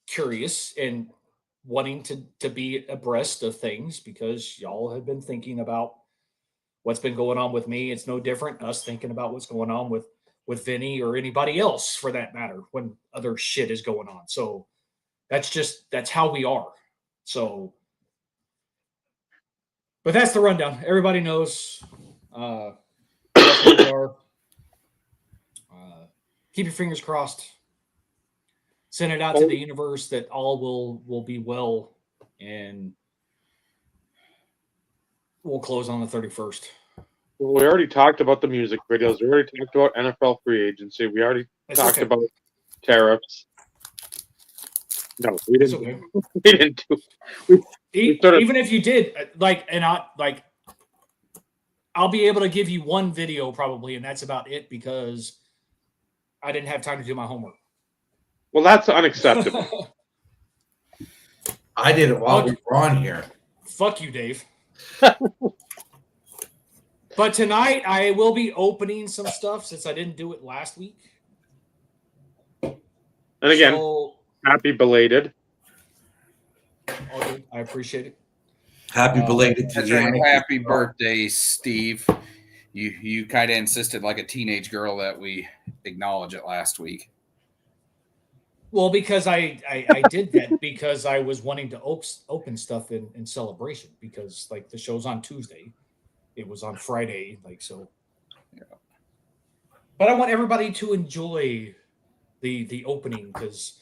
curious and wanting to be abreast of things because y'all have been thinking about what's been going on with me. It's no different us thinking about what's going on with Vinny or anybody else for that matter when other shit is going on. So that's how we are. So, but that's the rundown. Everybody knows where we are. Keep your fingers crossed. Send it out to the universe that all will be well, and we'll close on the 31st. Well, we already talked about the music videos. We already talked about NFL free agency. We already talked about tariffs. No, we didn't. Okay. We didn't do. Even if you did, I'll be able to give you one video probably, and that's about it because I didn't have time to do my homework. Well, that's unacceptable. I did it while we were on here. Fuck you, Dave. But tonight I will be opening some stuff since I didn't do it last week. And again, happy belated. Okay, I appreciate it. Happy belated to you. Happy birthday, Steve. You kind of insisted like a teenage girl that we acknowledge it last week. Well, because I did that because I was wanting to open stuff in celebration because like the show's on Tuesday. It was on Friday, like so. Yeah. But I want everybody to enjoy the opening because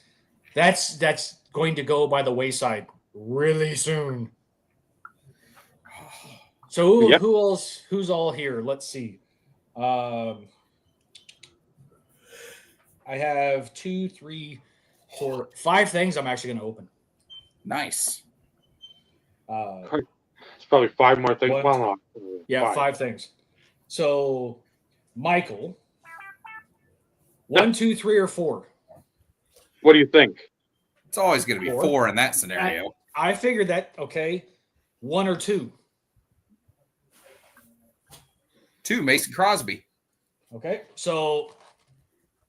that's going to go by the wayside really soon. So who else? Who's all here? Let's see. I have 2, 3, 4, 5 things I'm actually going to open. Nice. It's probably 5 more things. Well, no, 5 things. So, Michael, 1, 2, 3, or 4? What do you think? It's always going to be 4 in that scenario. I figured that. Okay, 1 or 2. 2, Mason Crosby. Okay, so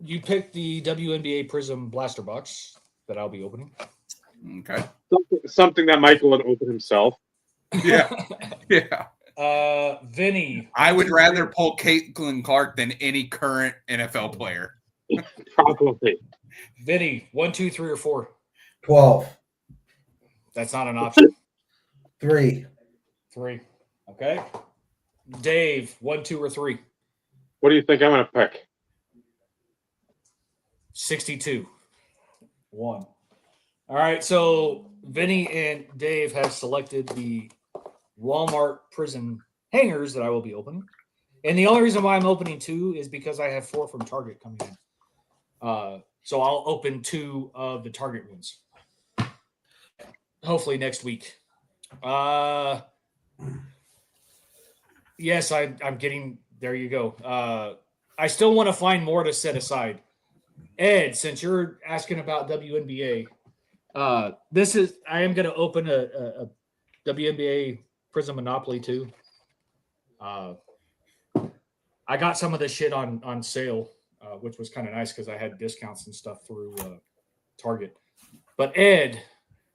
you picked the WNBA Prism Blaster Box that I'll be opening. Okay. Something that Michael would open himself. Yeah. Yeah. Vinny. I would rather pull Caitlin Clark than any current NFL player. Probably. Vinny, 1, 2, 3, or 4? 12. That's not an option. 3. 3. Okay. Dave, 1, 2, or 3? What do you think I'm going to pick? 62. 1. All right, so Vinny and Dave have selected the Walmart Prison hangers that I will be opening. And the only reason why I'm opening 2 is because I have 4 from Target coming in. So I'll open 2 of the Target ones. Hopefully next week. Yes, I'm getting – there you go. I still want to find more to set aside. Ed, since you're asking about WNBA – I am going to open a WNBA Prism Monopoly too. I got some of the shit on sale, which was kind of nice because I had discounts and stuff through Target. But Ed,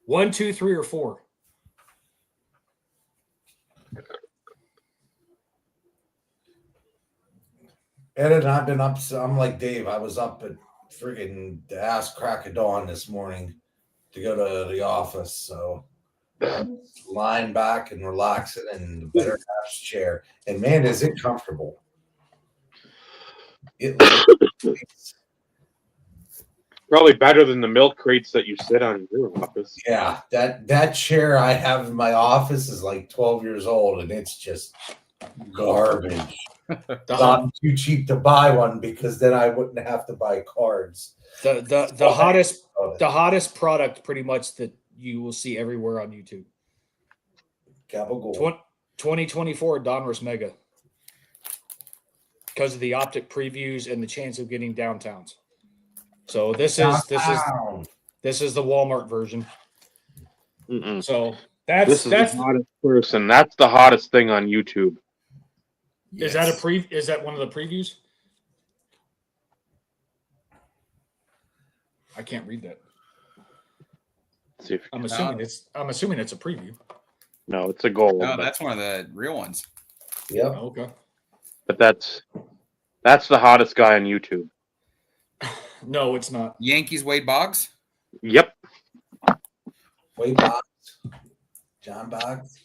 1, 2, 3, or 4? Ed and I've been up. I'm like Dave. I was up at friggin' the ass crack of dawn this morning to go to the office, so I'm lying back and relaxing in the better half's chair. And man, is it comfortable! It's probably better than the milk crates that you sit on in your office. Yeah, that chair I have in my office is like 12 years old, and it's just garbage. I'm too cheap to buy one because then I wouldn't have to buy cards. The hottest product pretty much that you will see everywhere on YouTube. Gabagool. 2024 Donruss Mega. Because of the optic previews and the chance of getting downtowns. So this is the Walmart version. Mm-mm. So that's the hottest person. That's the hottest thing on YouTube. Yes. Is that one of the previews? I can't read that. See if I'm assuming it's a preview. No, it's a gold. No, that's one of the real ones. Yep. Oh, okay. But that's the hottest guy on YouTube. No, it's not. Yankees Wade Boggs? Yep. Wade Boggs. John Boggs.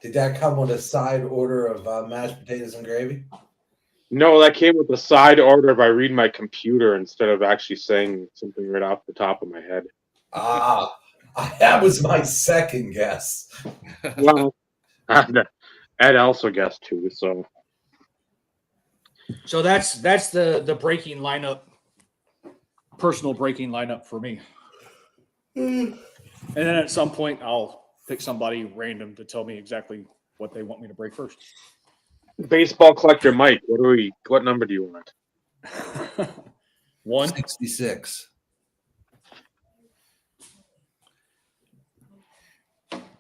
Did that come with a side order of mashed potatoes and gravy? No, that came with a side order if I read my computer instead of actually saying something right off the top of my head. That was my second guess. Well, Ed also guessed too, so. So that's the breaking lineup, personal breaking lineup for me. And then at some point, I'll pick somebody random to tell me exactly what they want me to break first. Baseball collector Mike, what number do you want? 166.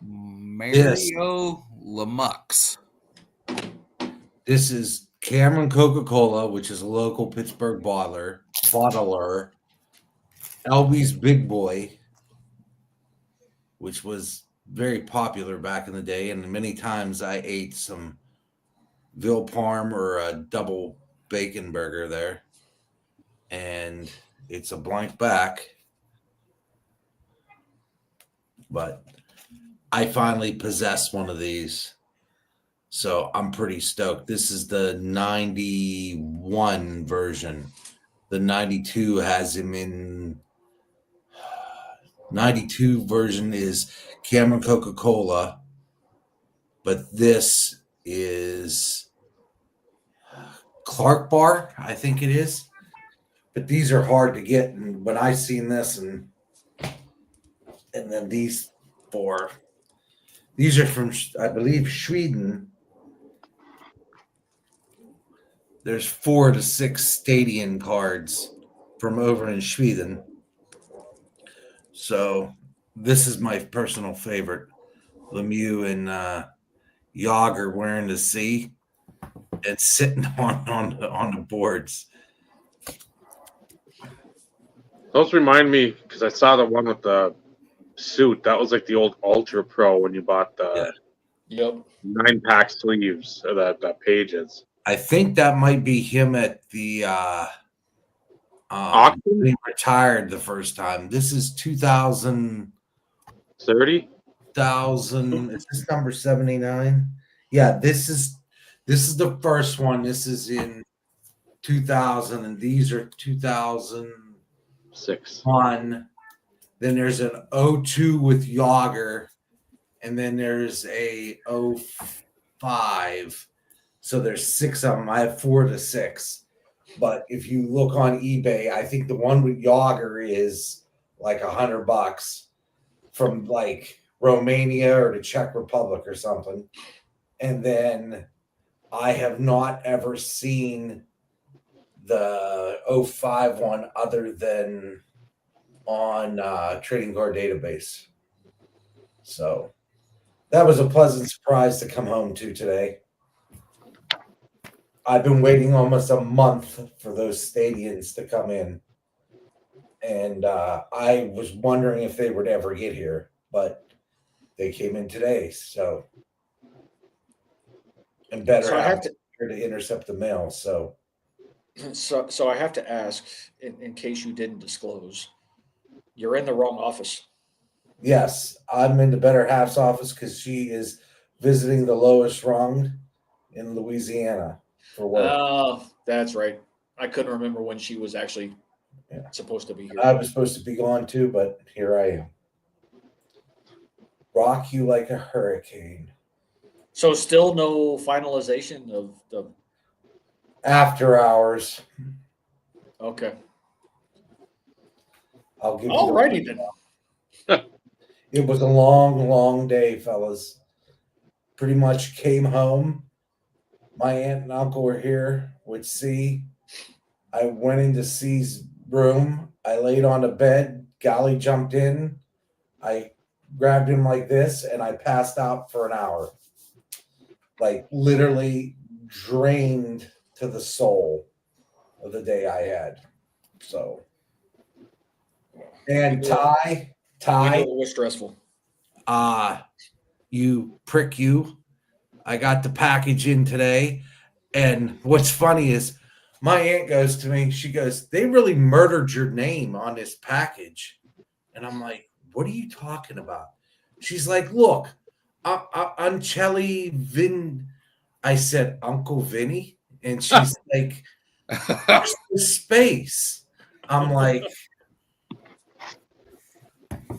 Mario Lamux. This is Cameron Coca-Cola, which is a local Pittsburgh bottler. LB's Big Boy, which was very popular back in the day, and many times I ate some veal parm or a double bacon burger there. And it's a blank back. But I finally possessed one of these. So I'm pretty stoked. This is the 91 version. The 92 has him in 92 version is Cameron Coca-Cola, but this is Clark Bar, I think it is. But these are hard to get, and when I seen this and then these four, these are from, I believe, Sweden. There's 4 to 6 stadium cards from over in Sweden. So this is my personal favorite. Lemieux and Yager wearing the C and sitting on the boards. Those remind me, because I saw the one with the suit. That was like the old Ultra Pro when you bought the 9-pack sleeves or the pages. I think that might be him at the auction. He retired the first time. This is 2030. Is this number 79? Yeah, this is the first one. This is in 2000, and these are 2006. Then there's an 02 with Yager, and then there's a 05. So there's 6 of them. I have 4 to 6. But if you look on eBay, I think the one with Yager is like $100 from like Romania or the Czech Republic or something. And then I have not ever seen the 05 one other than on Trading Card Database. So that was a pleasant surprise to come home to today. I've been waiting almost a month for those stadiums to come in. And I was wondering if they would ever get here, but they came in today. So, and better I have to intercept the mail. So I have to ask, in case you didn't disclose, you're in the wrong office. Yes, I'm in the better half's office because she is visiting the lowest rung in Louisiana for work. Oh, that's right. I couldn't remember when she was actually supposed to be here. I was supposed to be gone too, but here I am. Rock you like a hurricane. So still no finalization of the. After hours. Okay. I'll give you. Alrighty then. It was a long, long day, fellas. Pretty much came home. My aunt and uncle were here with C. I went into C's room. I laid on a bed. Golly jumped in. I grabbed him like this, and I passed out for an hour. Like literally drained to the soul of the day I had. So, and Ty, It was stressful. you prick you. I got the package in today. And what's funny is my aunt goes to me, she goes, they really murdered your name on this package. And I'm like, what are you talking about? She's like, look, Uncelli Vin. I said, Uncle Vinny. And she's like, where's the space? I'm like,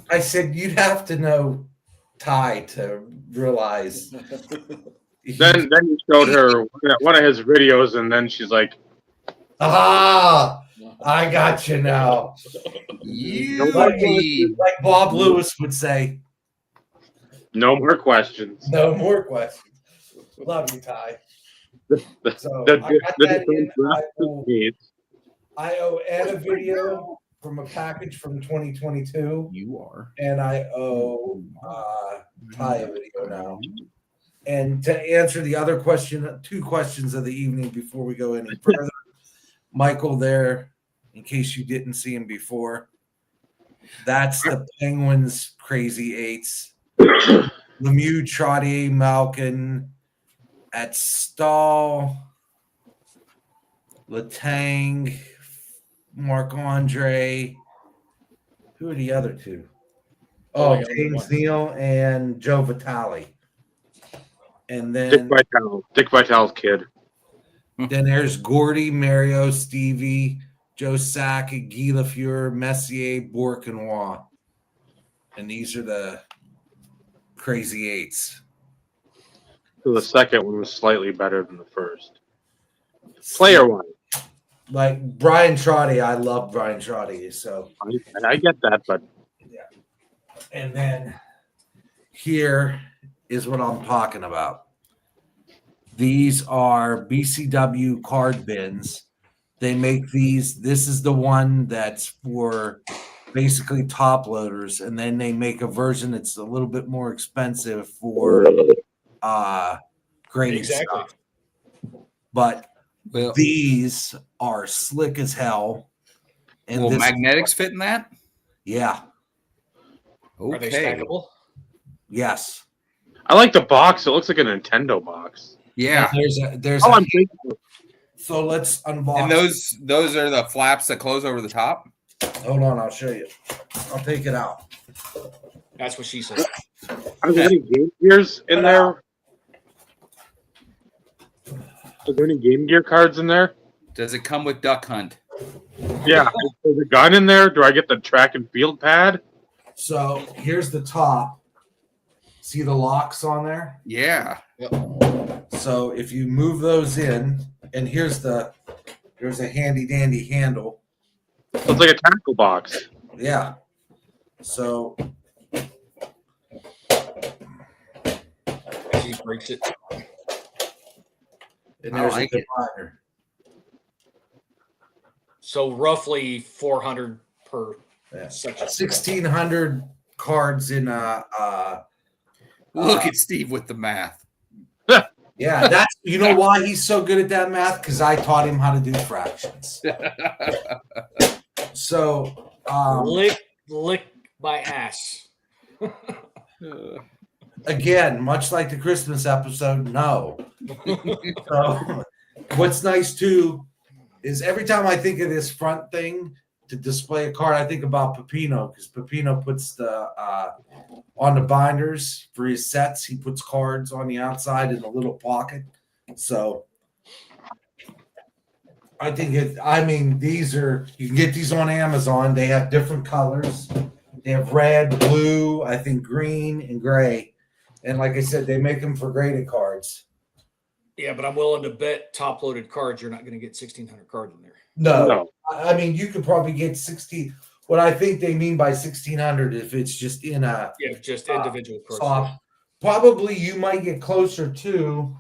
I said, you'd have to know Ty to realize. Then you showed her one of his videos, and then she's like, I got you now. Like Bob Lewis would say, no more questions. no more questions. Love you, Ty. So The I got that in. needs. I owe Ed a video from a package from 2022. You are. And I owe Ty a video now. And to answer the other question, 2 questions of the evening before we go any further, Michael there, in case you didn't see him before, that's the Penguins crazy eights. Lemieux, Trottier, Malkin, at Stahl, Letang, Marc-Andre. Who are the other 2? Oh, James Neal and Joe Vitale. And then Dick Vitale's kid. Then there's Gordy, Mario, Stevie, Joe Sakic, Guy Lafleur, Messier, Bourque, and Roy. And these are the crazy eights. So the second one was slightly better than the first. Player-wise. Like Brian Trottier, I love Brian Trottier. So I get that, but yeah. And then here is what I'm talking about. These are BCW card bins. They make these. This is the one that's for basically top loaders, and then they make a version that's a little bit more expensive for grading stuff. But these are slick as hell. And will magnetics fit in that? Yeah. Okay. Are they stackable? Yes. I like the box. It looks like a Nintendo box. Yeah. There's I'm thinking. So let's unbox. And those are the flaps that close over the top? Hold on, I'll show you. I'll take it out. That's what she said. Are there any Game Gears in there? Are there any Game Gear cards in there? Does it come with Duck Hunt? Yeah. Is there a gun in there? Do I get the track and field pad? So here's the top. See the locks on there? Yeah. So if you move those in, and there's a handy dandy handle. So it's like a tackle box. Yeah. So She breaks it. And there's a divider. So roughly 400 per section. 1,600 cards in Look at Steve with the math. Yeah, that's why he's so good at that math, because I taught him how to do fractions. So lick my ass. Again, much like the Christmas episode, no. So, what's nice too is every time I think of this front thing to display a card, I think about Pepino, because Pepino puts the on the binders for his sets. He puts cards on the outside in a little pocket. So I think these are, you can get these on Amazon. They have different colors. They have red, blue, I think green, and gray. And like I said, they make them for graded cards. Yeah, but I'm willing to bet top-loaded cards you're not going to get 1,600 cards in there. No. I mean, you could probably get 60. What I think they mean by 1,600 if it's just in a just individual soft. Probably you might get closer to.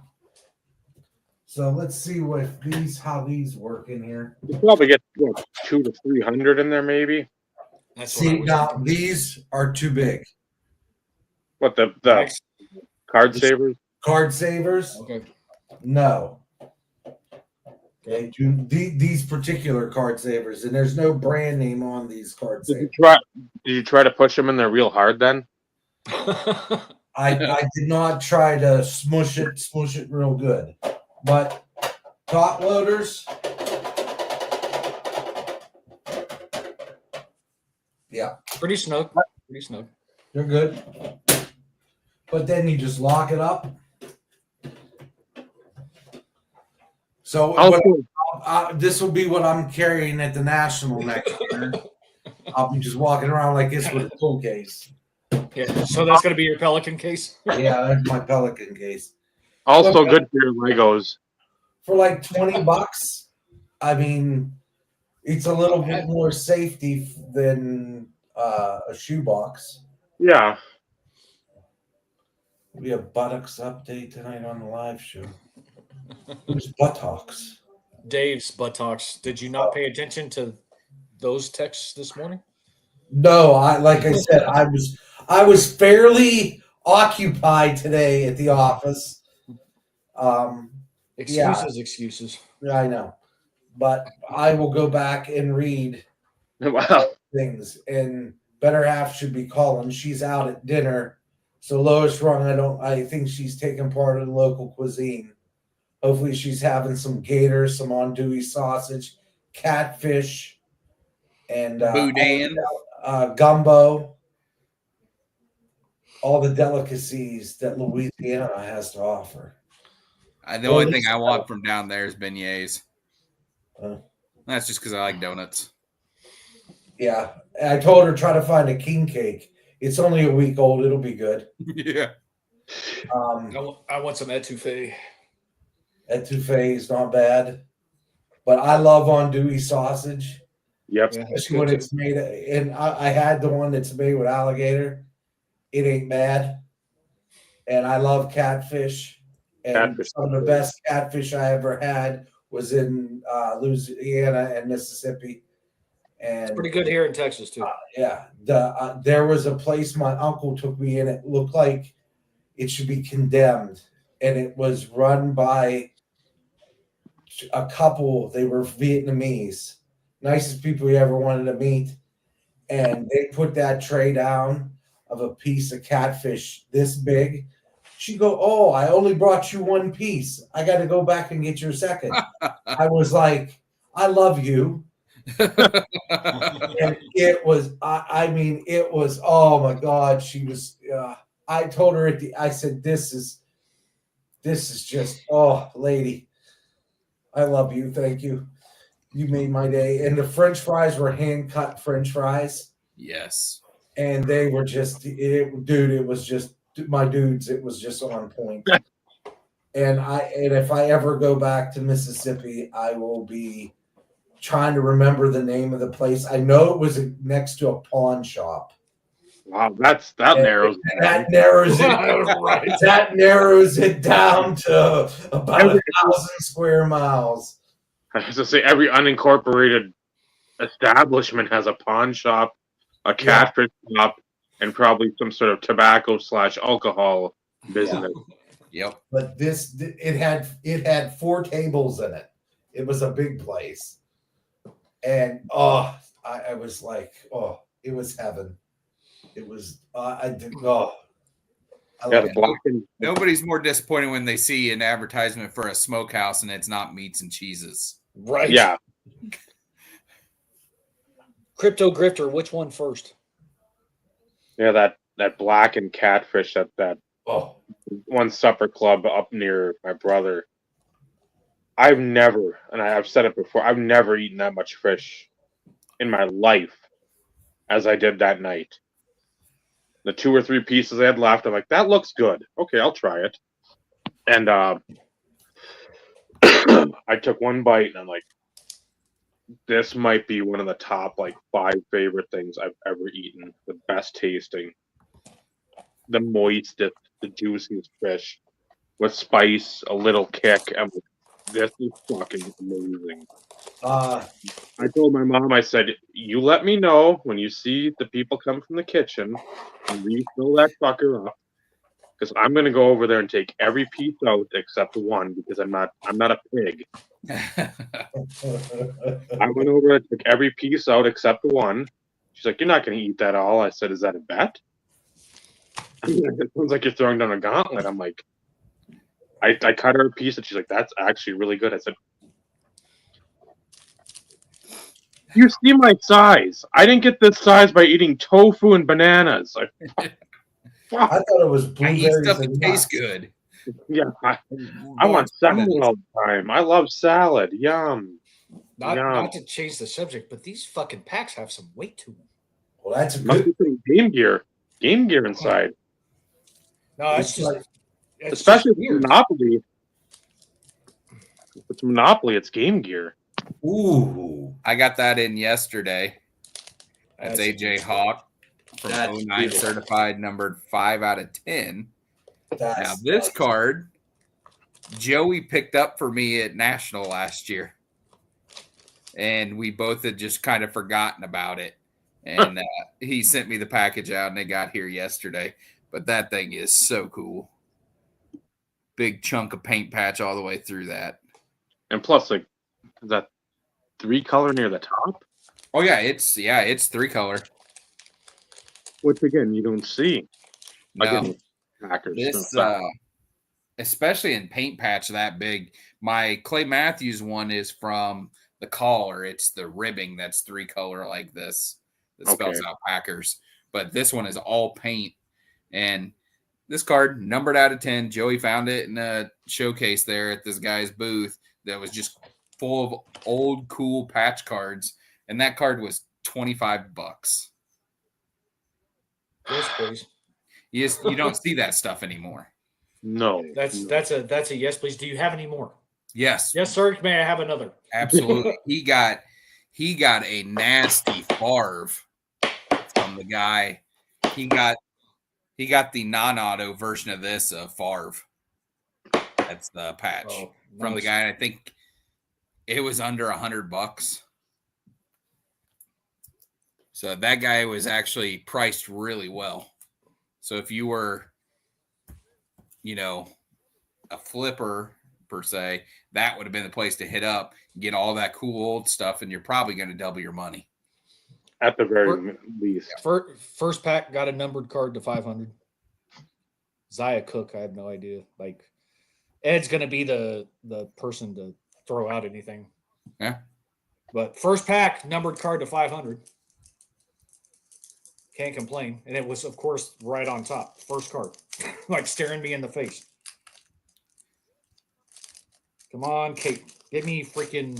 So let's see how these work in here. You probably get 200 to 300 in there, maybe. Now these are too big. What the card savers? Card savers? Okay. No. Okay, these particular card savers, and there's no brand name on these card savers. Did you try to push them in there real hard then? I did not try to smush it real good. But top loaders, yeah. Pretty snug. They're good. But then you just lock it up. So this will be what I'm carrying at the National next year. I'll be just walking around like this with a tool case. Yeah, so that's going to be your Pelican case? Yeah, that's my Pelican case. Also good for your Legos. For like $20, I mean, it's a little bit more safety than a shoebox. Yeah. We have buttocks update tonight on the live show. Who's buttocks? Dave's buttocks. Did you not pay attention to those texts this morning? No, like I said, I was fairly occupied today at the office. Excuses. Yeah, I know. But I will go back and read things. And better half should be calling. She's out at dinner. So Lois Rung, I think she's taking part in local cuisine. Hopefully she's having some gator, some andouille sausage, catfish, and boudin, gumbo. All the delicacies that Louisiana has to offer. The only thing I want from down there is beignets. That's just because I like donuts. Yeah. I told her try to find a king cake. It's only a week old. It'll be good. Yeah. I want some etouffee. Etouffee is not bad. But I love andouille sausage. Yep. Especially when it's made. And I had the one that's made with alligator. It ain't bad. And I love catfish. And some of the best catfish I ever had was in Louisiana and Mississippi. And it's pretty good here in Texas too. Yeah, there was a place my uncle took me in. It looked like it should be condemned, and it was run by a couple. They were Vietnamese, nicest people you ever wanted to meet, and they put that tray down of a piece of catfish this big. She go, "Oh, I only brought you one piece. I got to go back and get your second." I was like, "I love you." And it was, it was, oh my God. She was, I told her I said, this is just, oh, lady, I love you. Thank you. You made my day. And the French fries were hand cut French fries. Yes. And they were just, it was just, my dudes, it was just on point. And if I ever go back to Mississippi, I will be trying to remember the name of the place. I know it was next to a pawn shop. Wow, that narrows it down to about 1,000 square miles. I was to say every unincorporated establishment has a pawn shop, a catfish shop, and probably some sort of tobacco/alcohol business. Yep. But it had 4 tables in it. It was a big place. And I was like, it was heaven. It was Nobody's more disappointed when they see an advertisement for a smokehouse and it's not meats and cheeses. Right. Yeah. Crypto Grifter, which one first? Yeah, that blackened catfish at that one supper club up near my brother. I've never, and I've said it before, I've never eaten that much fish in my life as I did that night. The 2 or 3 pieces I had left, I'm like, that looks good. Okay, I'll try it. And I took one bite, and I'm like, this might be one of the top, 5 favorite things I've ever eaten. The best tasting, the moistest, the juiciest fish with spice, a little kick. I'm like, this is fucking amazing. I told my mom, I said, you let me know when you see the people come from the kitchen and refill that fucker up, because I'm gonna go over there and take every piece out except one, because I'm not a pig. I went over and took every piece out except one. She's like, you're not gonna eat that all. I said, is that a bet? It sounds like you're throwing down a gauntlet. I'm like, I cut her a piece, and she's like, that's actually really good. I said, you see my size. I didn't get this size by eating tofu and bananas. I thought it was I eat blueberries stuff that and tastes nuts. good. Yeah, I want salad all the time. I love salad. Yum. Not to change the subject, but these fucking packs have some weight to them. Well, that's Must good. be some Game Gear inside. No, it's just Especially just with weird. Monopoly. If it's Monopoly, it's Game Gear. Ooh, I got that in yesterday. That's That's AJ Hawk from That's 09 beautiful. certified, numbered 5 out of 10. Now, that's this nice. card, Joey picked up for me at National last year. And we both had just kind of forgotten about it. And he sent me the package out, and it got here yesterday. But that thing is so cool. Big chunk of paint patch all the way through that. And plus, is that 3-color near the top? Oh, yeah, it's 3-color. Which, again, you don't see. No, Packers. this, especially in paint patch that big. My Clay Matthews one is from the collar. It's the ribbing that's 3-color like this that spells out Packers. But this one is all paint. And this card, numbered out of 10, Joey found it in a showcase there at this guy's booth that was just full of old, cool patch cards. And that card was $25. Yes, please. You don't see that stuff anymore. No. That's a yes, please. Do you have any more? Yes. Yes, sir. May I have another? Absolutely. He got a nasty Favre from the guy. He got the non-auto version of this of Favre. That's the patch from the guy. And I think it was under $100. So that guy was actually priced really well. So if you were, a flipper per se, that would have been the place to hit up, get all that cool old stuff, and you're probably going to double your money. At the very least. First pack got a numbered card to 500. Zaya Cook, I have no idea. Ed's going to be the person to throw out anything. Yeah. But first pack, numbered card to 500. Can't complain. And it was, of course, right on top. First card. Staring me in the face. Come on, Kate. Get me freaking,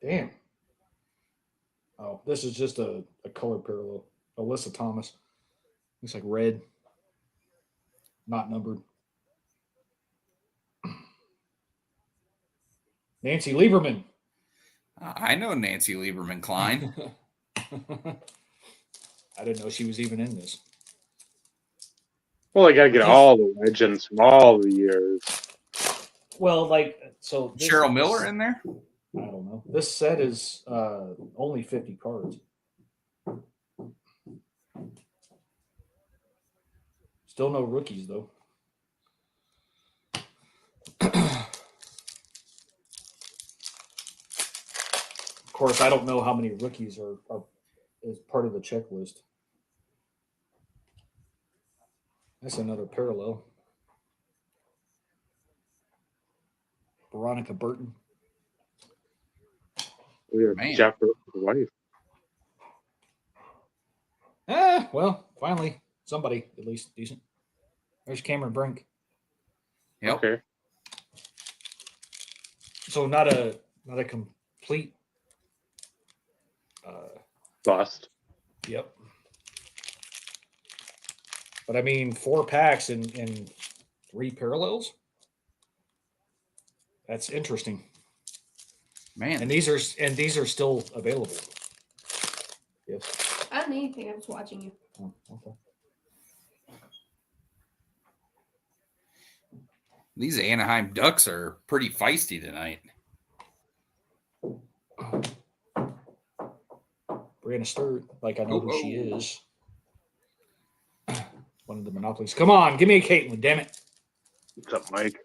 damn. Oh, this is just a color parallel. Alyssa Thomas. Looks like red. Not numbered. Nancy Lieberman. I know Nancy Lieberman Klein. I didn't know she was even in this. Well, I got to get all the legends from all the years. Well, Cheryl Miller in there? I don't know. This set is only 50 cards. Still no rookies, though. Of course, I don't know how many rookies are as part of the checklist. That's another parallel. Veronica Burton. We have Man. Jeff Burton's wife. Well, finally, somebody at least decent. There's Cameron Brink. Yep. Okay. So not a complete Bust. Yep. But I mean, 4 packs and 3 parallels. That's interesting. Man. And these are still available. Yes. I don't need anything. I was watching you. Oh, okay. These Anaheim Ducks are pretty feisty tonight. Brianna Sturt, like I know who she is. One of the monopolies. Come on, give me a Caitlin, damn it. What's up, Mike?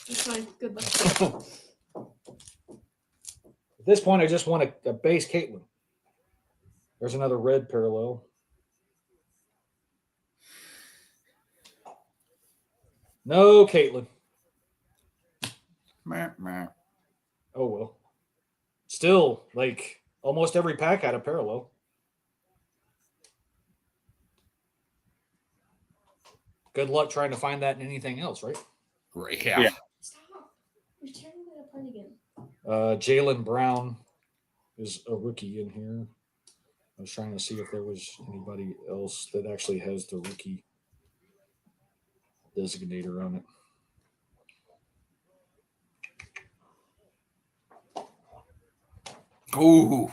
It's fine. Good luck. At this point, I just want a base Caitlin. There's another red parallel. No Caitlin. Meh, meh. Oh well. Still, like almost every pack had a parallel. Good luck trying to find that in anything else, right? Right, yeah. Yeah. Stop. You're tearing it apart again. Jalen Brown is a rookie in here. I was trying to see if there was anybody else that actually has the rookie designator on it. Ooh.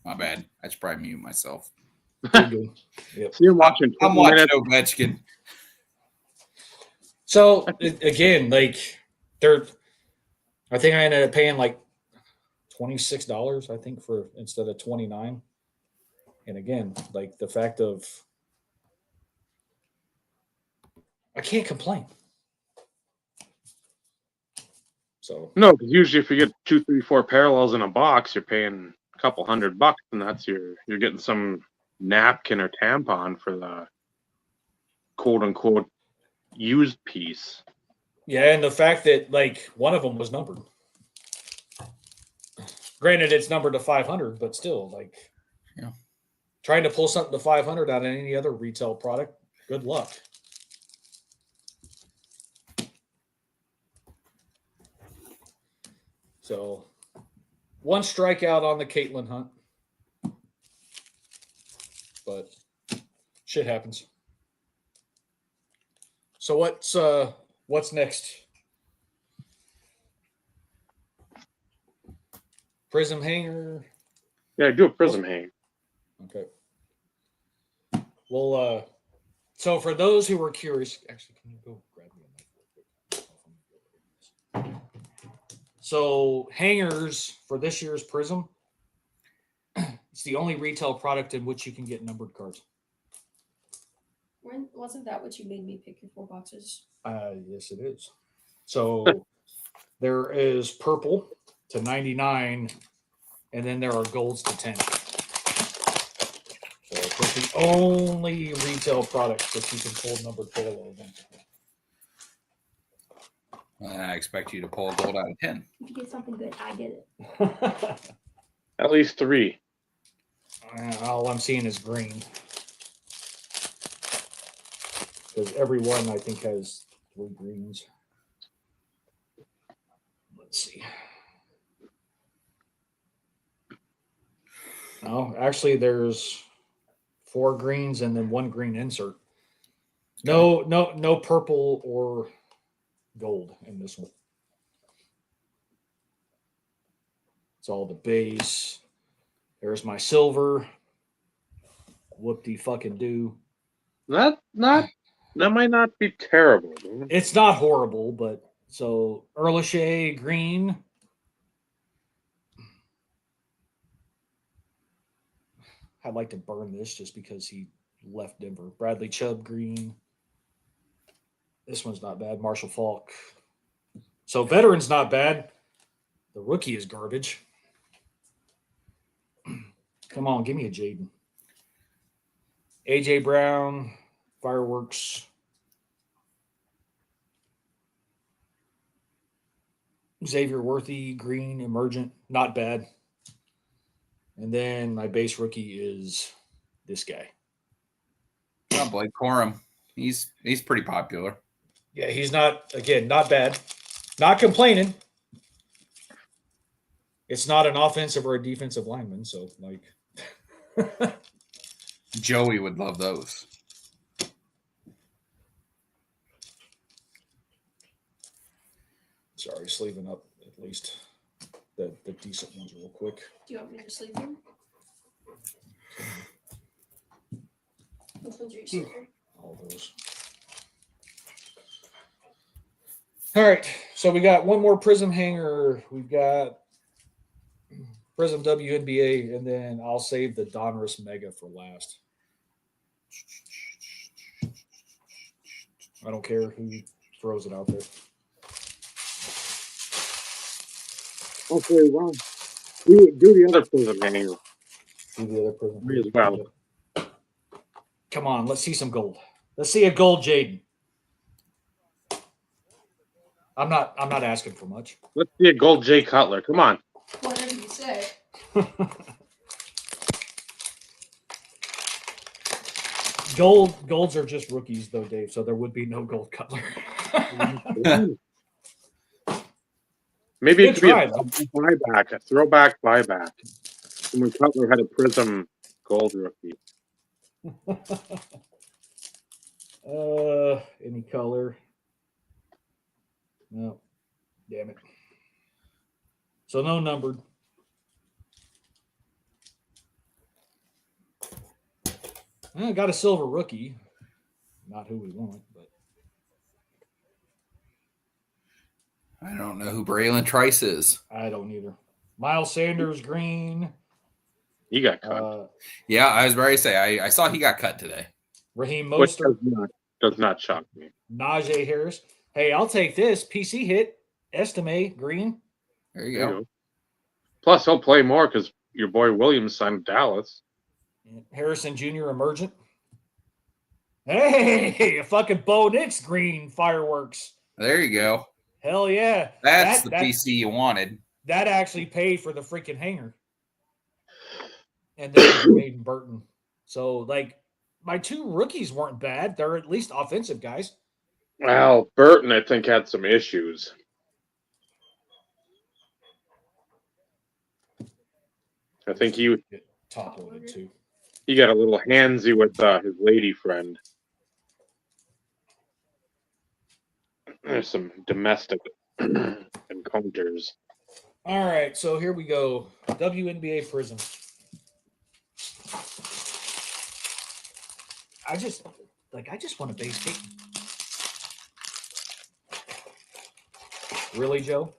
My bad. I should probably mute myself. Pretty good. Yep. So you're watching. I'm 20 watching minutes. Ovechkin. So again, like I think I ended up paying like $26, I think, for instead of $29. And again, like the fact of I can't complain. So No, because usually if you get 2, 3, 4 parallels in a box, you're paying a couple $100, and that's you're getting some napkin or tampon for the quote unquote used piece. yeah, and the fact that like one of them was numbered. Granted, it's numbered to 500, but still, like, Yeah. Trying to pull something to 500 out of any other retail product. Good luck. So, one strikeout on the Caitlin hunt, but shit happens. So what's next? Prism hanger. Yeah, do a prism hang. Okay. Well, so for those who were curious, actually, can you go grab me a knife real quick? So hangers for this year's Prism, it's the only retail product in which you can get numbered cards. Wasn't that what you made me pick your 4 boxes? Yes, it is. So there is purple to 99, and then there are golds to 10. So it's the only retail product that you can pull numbered parallels in. I expect you to pull a gold out of 10. If you get something good, I get it. At least 3. All I'm seeing is green. Because every one, I think, has 3 greens. Let's see. No, actually, there's 4 greens and then 1 green insert. No purple or gold in this one. It's all the base. There's my silver. Whoop-de-fucking-do. That might not be terrible. It's not horrible, but so Erlache green. I'd like to burn this just because he left Denver. Bradley Chubb green. This one's not bad. Marshall Falk. So veteran's not bad. The rookie is garbage. Come on, give me a Jaden. AJ Brown, fireworks. Xavier Worthy, green, emergent, not bad. And then my base rookie is this guy. Oh, Blake Corum. He's pretty popular. Yeah, he's not bad. Not complaining. It's not an offensive or a defensive lineman, so like Joey would love those. sorry, sleeving up at least the decent ones real quick. Do you want me to sleeve them? Which ones are you sleeving? All those. All right, so we got one more Prism hanger. We've got Prism WNBA, and then I'll save the Donruss Mega for last. I don't care who throws it out there. Okay, well, do the other Prism hanger. Do the other Prism. Me as well. Come on, let's see some gold. Let's see a gold Jaden. I'm not asking for much. Let's see a gold Jay Cutler. Come on. Whatever you say. Golds are just rookies though, Dave, so there would be no gold Cutler. Maybe it Good could try, be a buyback, a throwback buyback. When Cutler had a Prism gold rookie. Any color. No. Damn it. So no numbered. I got a silver rookie. Not who we want, but I don't know who Braylon Trice is. I don't either. Miles Sanders green. He got cut. Yeah, I was ready to say I saw he got cut today. Raheem Which Mostert. does not shock me. Najee Harris. Hey, I'll take this. PC hit. Estimate green. There you There go. you go. Plus, he'll play more because your boy Williams signed Dallas. Harrison Jr. emergent. Hey, a fucking Bo Nix green fireworks. There you go. Hell yeah. That's the PC you wanted. That actually paid for the freaking hanger. And then Jermaine Burton. So, like, my two rookies weren't bad. They're at least offensive guys. Well, Burton, I think, had some issues. I think he Top loaded too. got a little handsy with his lady friend. There's some domestic encounters. All right, so here we go. WNBA Prism. I just want a base Peyton. Really, Joe?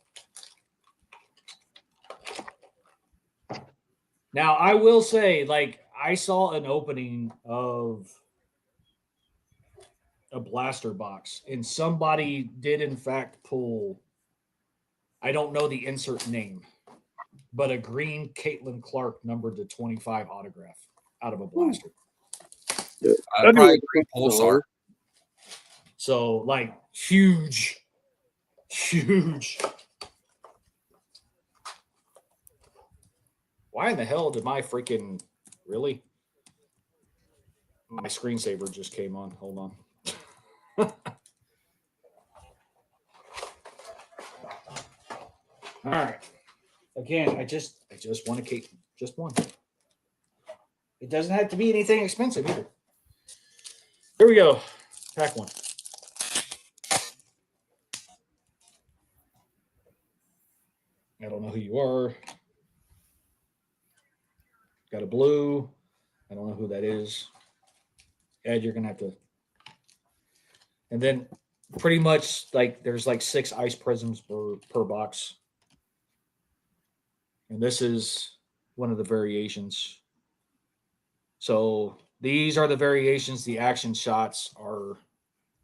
Now, I will say, like, I saw an opening of a blaster box, and somebody did, in fact, pull, I don't know the insert name, but a green Caitlin Clark numbered to 25 autograph out of a blaster. Probably green Pulsar. So, like, huge. Why in the hell did my freaking really? My screensaver just came on. Hold on. All right. Again, I just want a cake. Just one. It doesn't have to be anything expensive either. Here we go. Pack one. I don't know who you are. Got a blue. I don't know who that is. Ed, you're going to have to. And then pretty much like there's like 6 ice prisms per box. And this is one of the variations. So these are the variations. The action shots are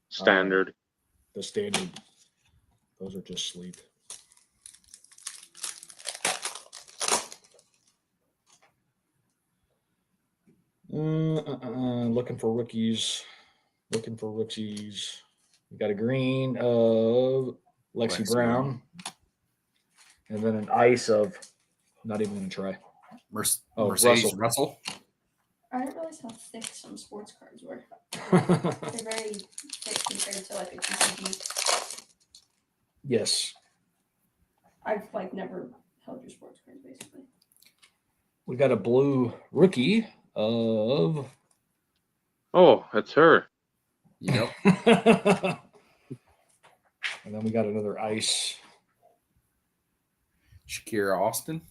Standard. the standard. Those are just sleep. Looking for rookies. We got a green of Lexi Brown. And then an ice of, not even going to try. Mercedes Russell. I didn't realize how thick some sports cards were. They're very thick compared to like a TCG. Yes. I've like never held your sports cards basically. We got a blue rookie of. Oh, that's her. Yep. And then we got another ice. Shakira Austin.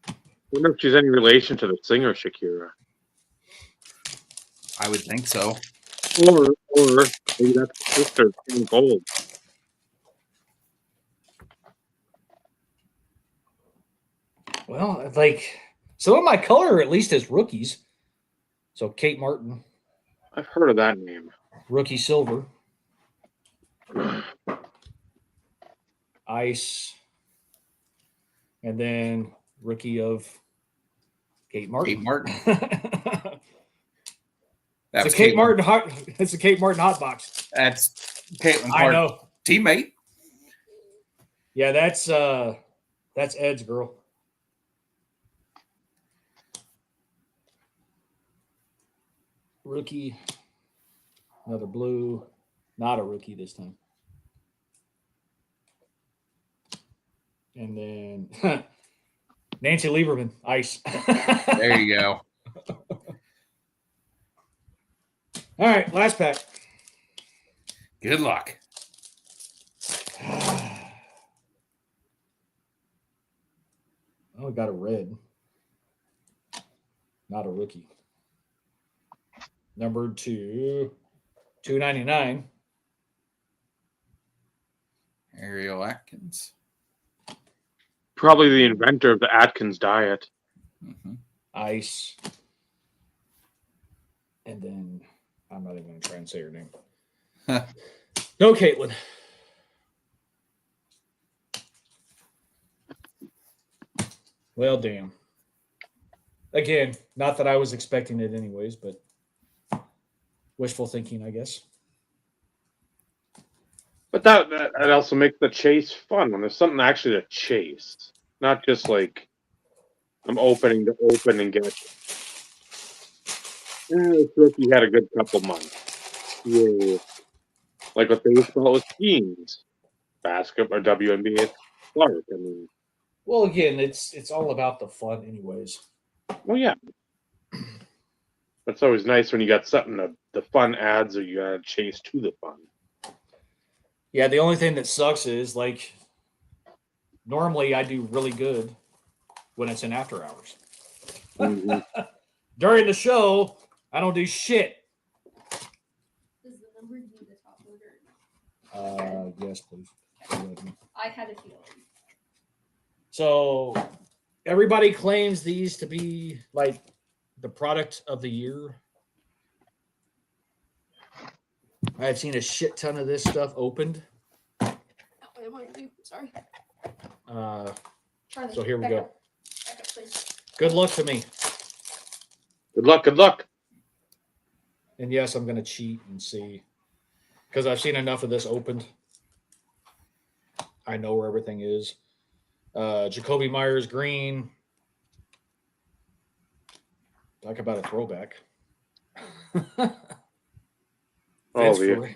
I wonder if she's any relation to the singer Shakira. I would think so. Or maybe that's the sister, Pink Gold. Well, like some of my color at least is rookies. So Kate Martin, I've heard of that name. rookie silver, ice, and then rookie of Kate Martin. Kate Martin. It's a Kate Martin hot. It's a Kate Martin hot box. That's Caitlin I Clark, know. teammate. Yeah, that's Ed's girl. Rookie, another blue, not a rookie this time. And then Nancy Lieberman, ice. There you go. All right, last pack. Good luck. Oh, we got a red. Not a rookie. Number 299. Ariel Atkins. Probably the inventor of the Atkins diet. Mm-hmm. Ice. And then I'm not even going to try and say her name. No, Caitlin. Well, damn. Again, not that I was expecting it anyways, but wishful thinking, I guess. But that also makes the chase fun when there's something actually to chase. Not just like I'm opening to open and get. This rookie had a good couple months. Yeah. Like with baseball with teams. Basketball or WNBA. Clark. I mean, Well, again, it's all about the fun anyways. well, yeah. That's always nice when you got something the fun adds or you gotta chase to the fun. Yeah, the only thing that sucks is like normally I do really good when it's in after hours. Mm-hmm. During the show, I don't do shit. Does the number do the top order? Yes, please. I had a feeling. So everybody claims these to be like the product of the year. I've seen a shit ton of this stuff opened. Oh, it might be. Sorry. Try this. So here we Back go. up. Back up, please. Good luck to me. Good luck. Good luck. And yes, I'm going to cheat and see because I've seen enough of this opened. I know where everything is. Jacoby Myers green. Talk about a throwback. Oh, the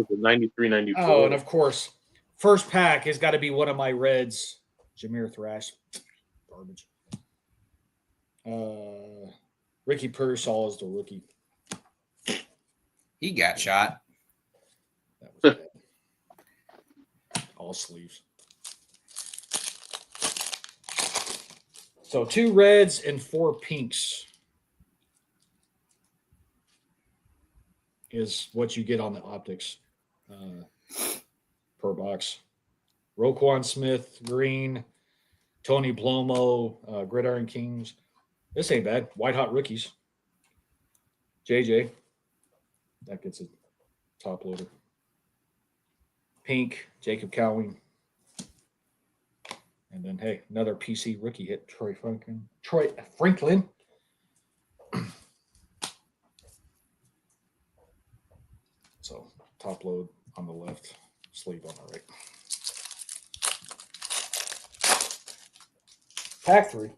93, 94. Oh, and of course, first pack has got to be one of my Reds. Jameer Thrash. Garbage. Ricky Pearsall is the rookie. He got shot. That was bad. All sleeves. So 2 reds and 4 pinks is what you get on the optics per box. Roquan Smith, green. Tony Plomo, Gridiron Kings. This ain't bad. White hot rookies. JJ. That gets a top loader. Pink, Jacob Cowing. And then, hey, another PC rookie hit, Troy Franklin. So, top load on the left, sleeve on the right. Pack 3.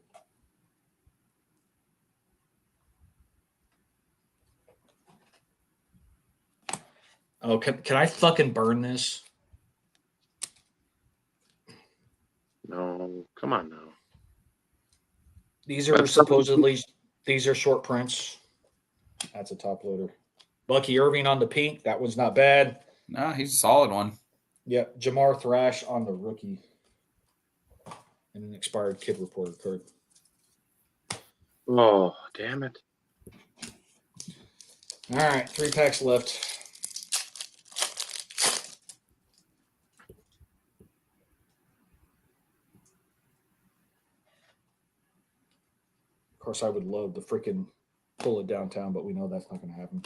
Oh, can I fucking burn this? No, come on now. These are supposedly these are short prints. That's a top loader. Bucky Irving on the pink. That one's not bad. No, he's a solid one. Yep. Jamar Thrash on the rookie. And an expired kid reporter card. Oh, damn it. All right, 3 packs left. Of course, I would love to freaking pull it downtown, but we know that's not going to happen.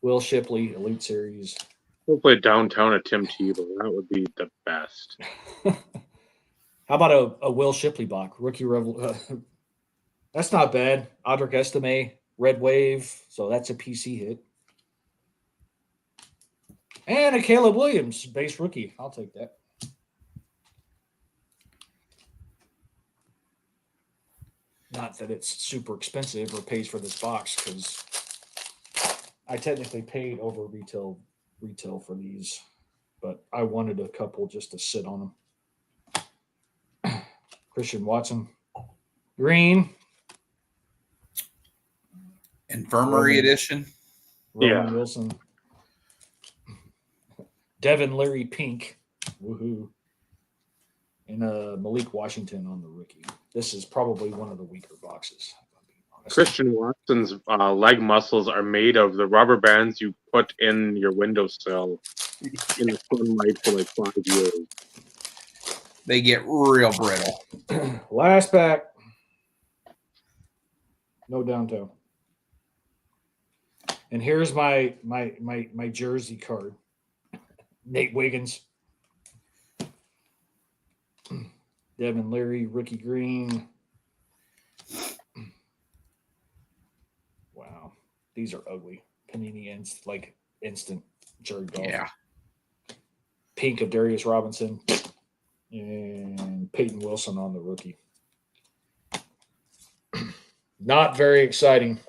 Will Shipley, Elite Series. Hopefully downtown at Tim Tebow. That would be the best. How about a Will Shipley box? Rookie that's not bad. Audric Estime, Red Wave. So that's a PC hit. And a Caleb Williams, base rookie. I'll take that. Not that it's super expensive or pays for this box, because I technically paid over retail for these, but I wanted a couple just to sit on them. Christian Watson, green. Infirmary edition. Roman Yeah. Wilson. Devin Leary, pink. Woohoo. And Malik Washington on the rookie. This is probably one of the weaker boxes. Christian Watson's leg muscles are made of the rubber bands you put in your windowsill in the sunlight for like 5 years. They get real brittle. Last pack. No downtown. And here's my jersey card. Nate Wiggins. Devin Leary, rookie green. Wow. These are ugly. Panini like instant Jared Goff. Yeah. Pink of Darius Robinson. And Peyton Wilson on the rookie. Not very exciting.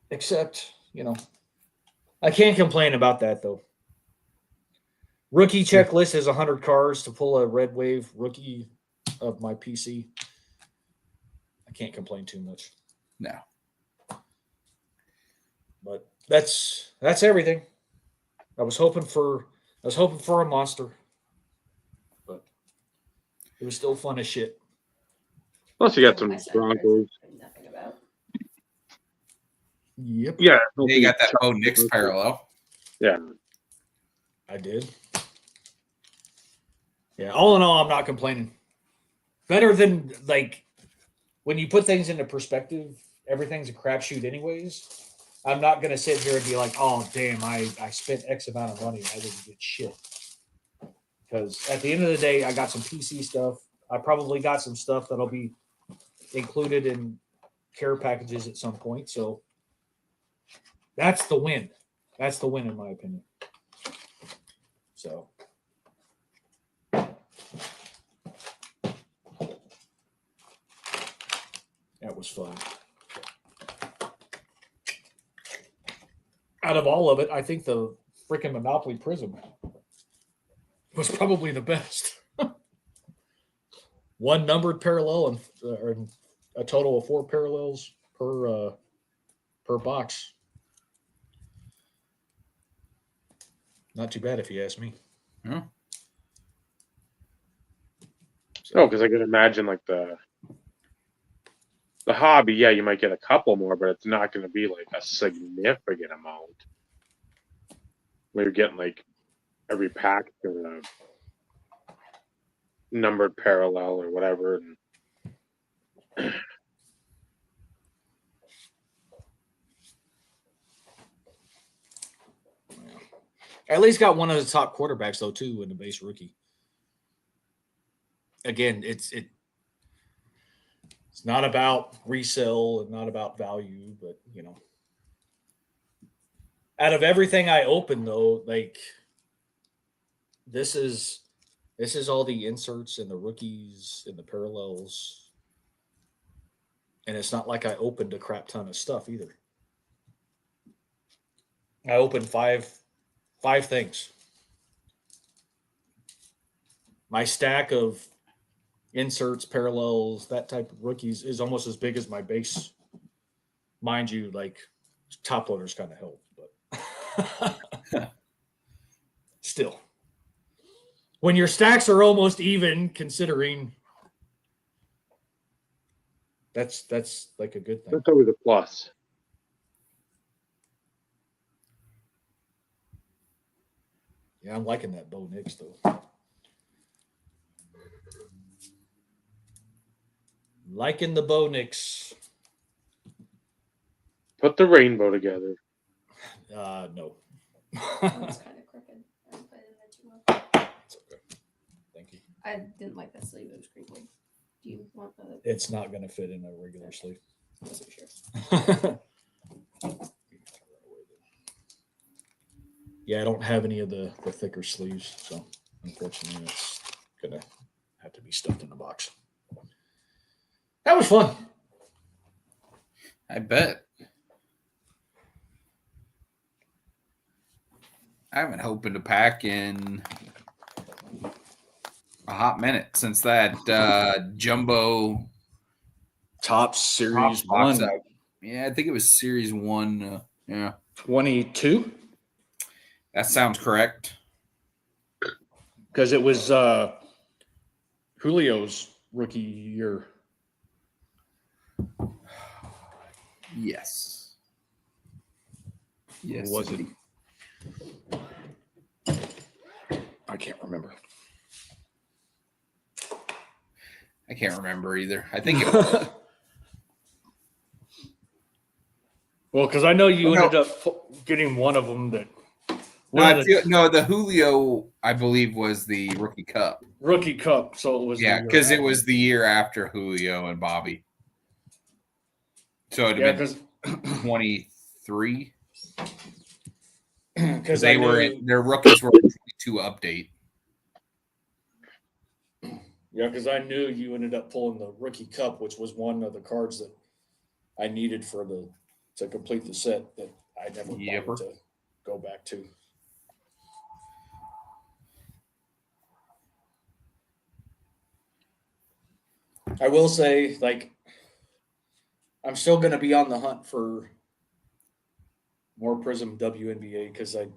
Except, I can't complain about that, though. Rookie checklist is 100 cards to pull a Red Wave rookie of my PC. I can't complain too much. No. But that's everything. I was hoping for a monster, but it was still fun as shit. Plus, you got some Broncos. Nothing about. Yep. Yeah. You got that Bo Nix parallel. Yeah. I did. Yeah, all in all, I'm not complaining. Better than, when you put things into perspective, everything's a crapshoot anyways. I'm not going to sit here and be like, oh, damn, I spent X amount of money and I didn't get shit. Because at the end of the day, I got some PC stuff. I probably got some stuff that'll be included in care packages at some point. So that's the win. That's the win, in my opinion. So. That was fun. Out of all of it, I think the freaking Monopoly Prism was probably the best. One numbered parallel and a total of 4 parallels per box. Not too bad if you ask me. Yeah. Oh, because I can imagine the hobby, yeah, you might get a couple more, but it's not going to be like a significant amount. Where you're getting every pack a numbered parallel or whatever. And At least got one of the top quarterbacks though too in the base rookie. Again, it's not about resale and not about value, but out of everything I opened though, this is all the inserts and the rookies and the parallels. And it's not like I opened a crap ton of stuff either. I opened five things. My stack of inserts, parallels, that type of rookies is almost as big as my base. Mind you, like top loaders kind of help, but still. When your stacks are almost even, considering that's like a good thing. That's always a plus. Yeah, I'm liking that Bo Nix though. Liking the Bo Nix. Put the rainbow together. No. It's kind of crooked. I put it in there too much. It's okay. Thank you. I didn't like that sleeve. It was crinkly. Do you want the? It's not going to fit in a regular sleeve. I wasn't sure. Yeah, I don't have any of the thicker sleeves, so unfortunately it's going to have to be stuffed in a box. That was fun. I bet. I've been hoping to pack in a hot minute since that jumbo Top Series box 1. out. Yeah, I think it was Series 1. Yeah. 22? That sounds correct. Because it was Julio's rookie year. Yes. Yes. Or was it? I can't remember. I can't remember either. I think it was. Well, because I know you ended up getting one of them that. The Julio, I believe, was the Rookie Cup. Rookie Cup, so it was. Yeah, because it was the year after Julio and Bobby. So it would have been 23. Because their rookies were 22 update. Yeah, because I knew you ended up pulling the Rookie Cup, which was one of the cards that I needed to complete the set that I never bothered to go back to. I will say, like, I'm still going to be on the hunt for more Prism WNBA because I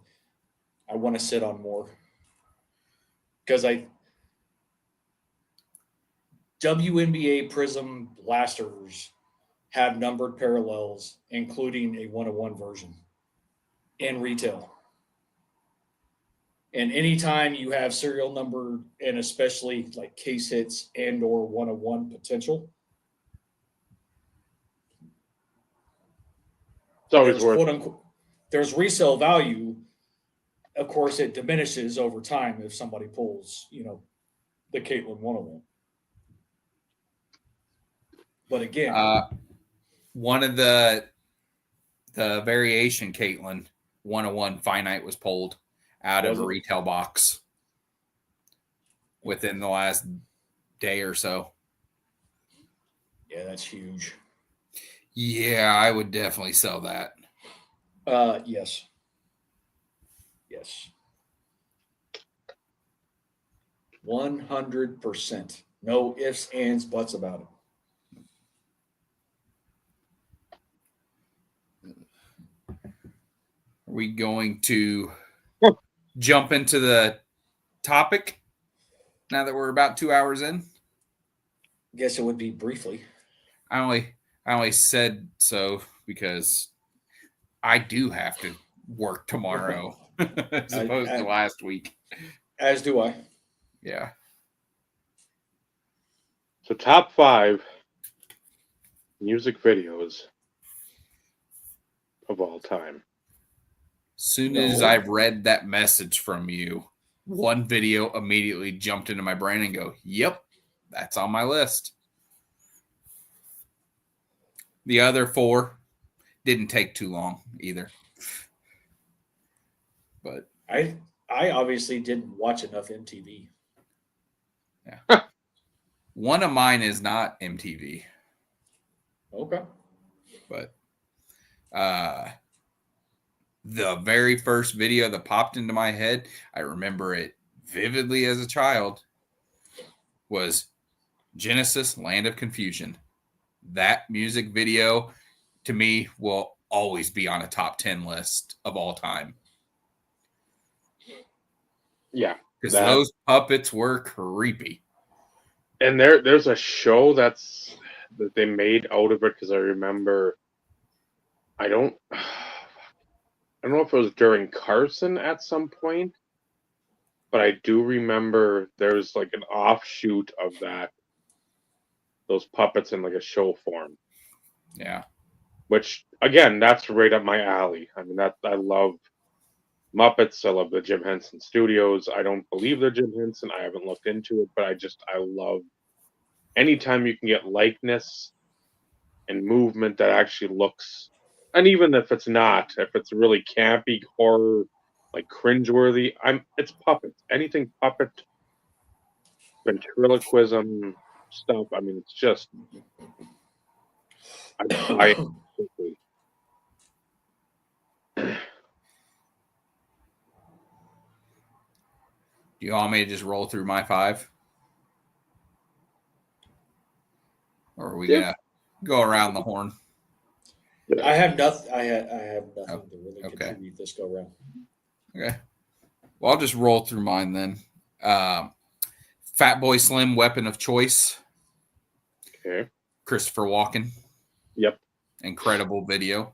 want to sit on more. Because WNBA Prism blasters have numbered parallels, including a 101 version in retail. And anytime you have serial number and especially like case hits and or 101 potential, it's always worth there's resale value. Of course, it diminishes over time if somebody pulls, the Caitlin 101. But again, one of the variation Caitlin 101 finite was pulled out of a retail box within the last day or so. Yeah, that's huge. Yeah, I would definitely sell that. Yes. Yes. 100%. No ifs, ands, buts about it. Are we going to jump into the topic now that we're about 2 hours in? I guess it would be briefly. I only said so because I do have to work tomorrow as opposed to last week. As do I. Yeah. So top 5 music videos of all time. Soon as I've read that message from you, one video immediately jumped into my brain and go, yep, that's on my list. The other 4 didn't take too long either. But I obviously didn't watch enough MTV. Yeah. One of mine is not MTV. Okay. But the very first video that popped into my head, I remember it vividly as a child, was Genesis Land of Confusion. That music video, to me, will always be on a top 10 list of all time. Yeah. Because those puppets were creepy. And there's a show that they made out of it, because I remember, I don't know if it was during Carson at some point, but I do remember there's like an offshoot of that, those puppets in like a show form. Yeah. Which, again, that's right up my alley. I mean, I love Muppets. I love the Jim Henson Studios. I don't believe they're Jim Henson. I haven't looked into it, but I love anytime you can get likeness and movement that actually looks, and even if it's not, if it's really campy horror, like cringeworthy, it's puppets. Anything puppet, ventriloquism stuff. I mean, it's just, I buy it quickly. Do you want me to just roll through my 5? Or are we gonna go around the horn? I have nothing. I have nothing to really contribute this go around. Okay. Well, I'll just roll through mine then. Fatboy Slim, Weapon of Choice. Okay. Christopher Walken. Yep. Incredible video.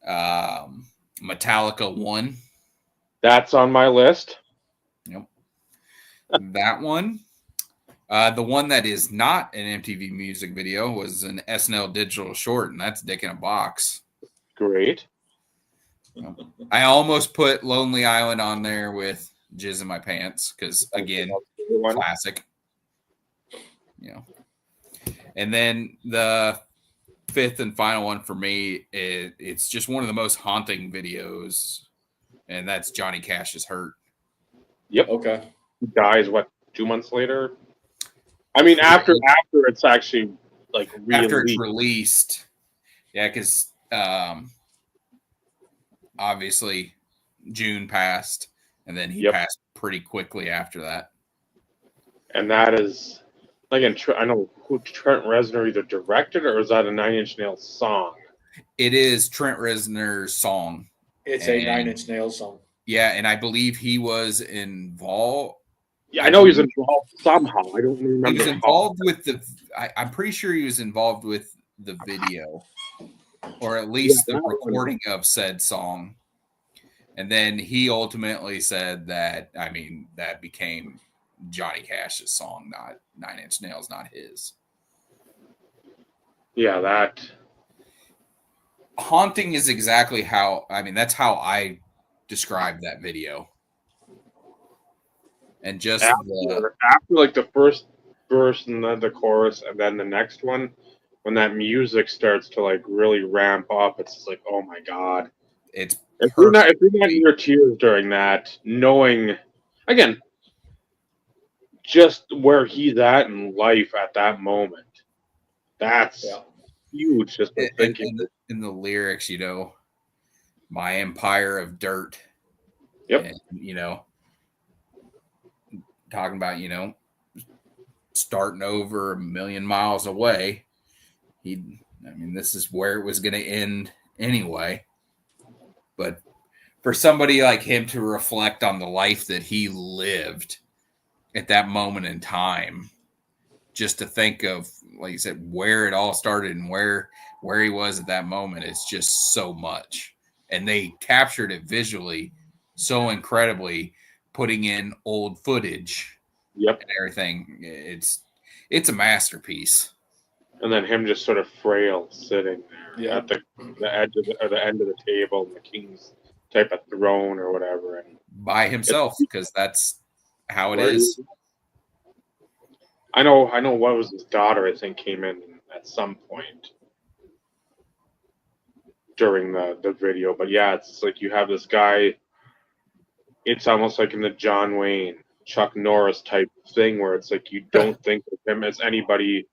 Metallica 1. That's on my list. Yep. That one. The one that is not an MTV music video was an SNL digital short, and that's Dick in a Box. Great. I almost put Lonely Island on there with Jizz in My Pants because, again, classic. And then the 5th and final one for me, it's just one of the most haunting videos, and that's Johnny Cash's Hurt. Yep. Okay. He dies, 2 months later? I mean, after it's actually like after it's released. Yeah, because obviously June passed, and then he passed pretty quickly after that. And that is, again, I know who Trent Reznor either directed, or is that a Nine Inch Nails song? It is Trent Reznor's song. It's a Nine Inch Nails song. Yeah, and I believe he was involved. Yeah, I know he's involved somehow. I don't remember. He was involved with I'm pretty sure he was involved with the video, or at least the recording of said song. And then he ultimately said that, that became Johnny Cash's song, not Nine Inch Nails, not his. Yeah, that haunting is exactly how, that's how I describe that video. And just after like the first verse and then the chorus and then the next one, when that music starts to like really ramp up, it's just like, oh my God. It's if you're not in your tears during that, knowing again just where he's at in life at that moment, that's huge. Just thinking in the lyrics, my empire of dirt. Yep. And, talking about, starting over a million miles away. This is where it was going to end anyway. But for somebody like him to reflect on the life that he lived at that moment in time, just to think of, like you said, where it all started and where he was at that moment, it's just so much. And they captured it visually so incredibly, putting in old footage and everything. It's a masterpiece. And then him just sort of frail sitting there at the edge of the end of the table, the king's type of throne or whatever, and by himself, because that's how it is. I know what was his daughter, I think, came in at some point during the video. But yeah, it's like you have this guy, it's almost like in the John Wayne, Chuck Norris type thing where it's like you don't think of him as anybody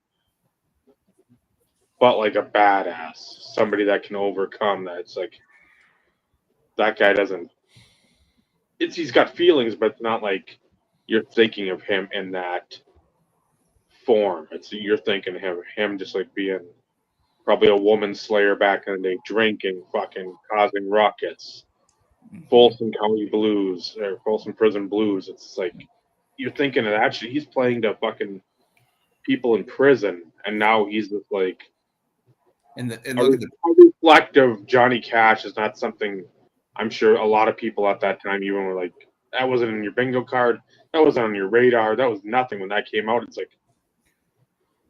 but like a badass, somebody that can overcome that. It's like that guy doesn't. He's got feelings, but it's not like you're thinking of him in that form. You're thinking of him just like being probably a woman slayer back in the day, drinking, fucking causing ruckus. Folsom County Blues or Folsom Prison Blues. It's like you're thinking of that shit. He's playing to fucking people in prison, and now he's just like. And A look at the reflective Johnny Cash is not something I'm sure a lot of people at that time even were like, that wasn't in your bingo card, that wasn't on your radar, that was nothing when that came out. It's like,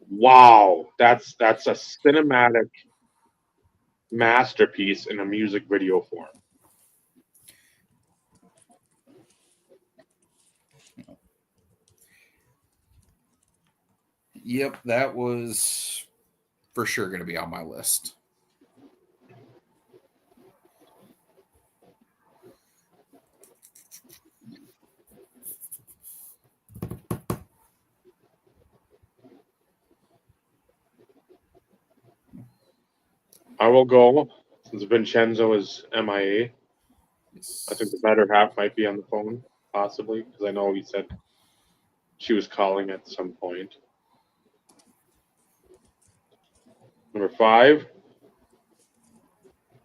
wow, that's a cinematic masterpiece in a music video form. Yep, that was for sure going to be on my list. I will go since Vincenzo is MIA. I think the better half might be on the phone, possibly, because I know he said she was calling at some point. Number 5,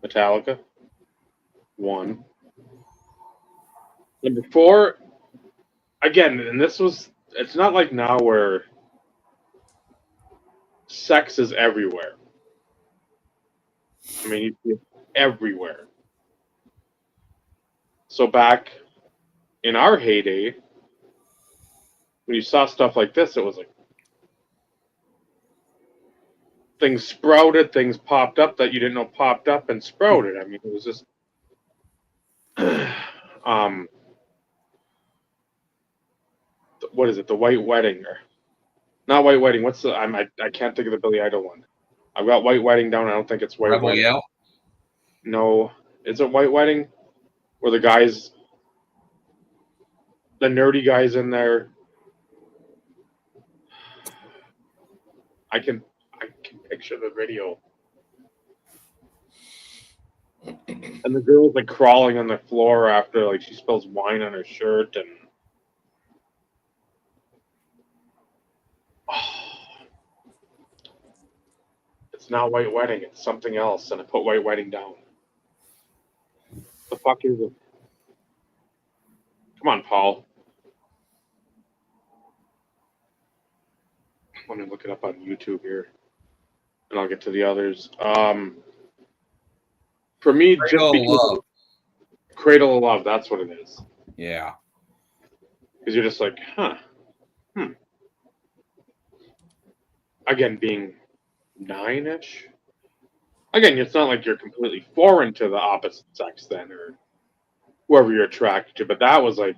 Metallica. 1. Number 4, again, and it's not like now where sex is everywhere. I mean, you see it everywhere. So back in our heyday, when you saw stuff like this, it was like things sprouted, things popped up that you didn't know popped up and sprouted. I mean, it was just what is it? The White Wedding, or not White Wedding? What's the? I can't think of the Billy Idol one. I've got White Wedding down. I don't think it's White Rebel Wedding. Yell? No, is it White Wedding? Where the guys, the nerdy guys in there. I can picture the video. And the girl's like crawling on the floor after like she spills wine on her shirt and it's not White Wedding, it's something else, and I put White Wedding down. The fuck is it? Come on, Paul. Let me look it up on YouTube here. And I'll get to the others. For me, Cradle just of because Love. Cradle of Love, that's what it is. Yeah. Because you're just like, Again, being 9-ish. Again, it's not like you're completely foreign to the opposite sex then, or whoever you're attracted to. But that was like,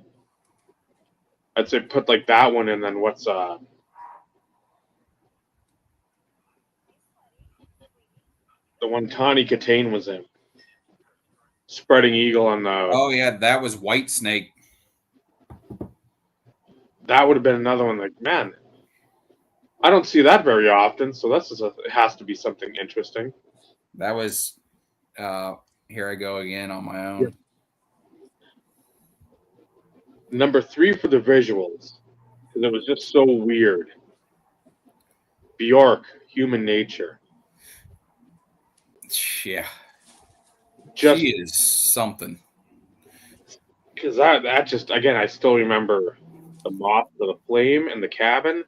I'd say put like that one, and then what's the one Tawny Katane was in? Spreading Eagle on the. Oh yeah, that was White Snake. That would have been another one. Like, man, I don't see that very often, so it has to be something interesting. That was Here I Go Again on My Own. Number 3 for the visuals, because it was just so weird. Bjork, Human Nature. Yeah. Just She is something. because that just, again, I still remember the moth to the flame in the cabin.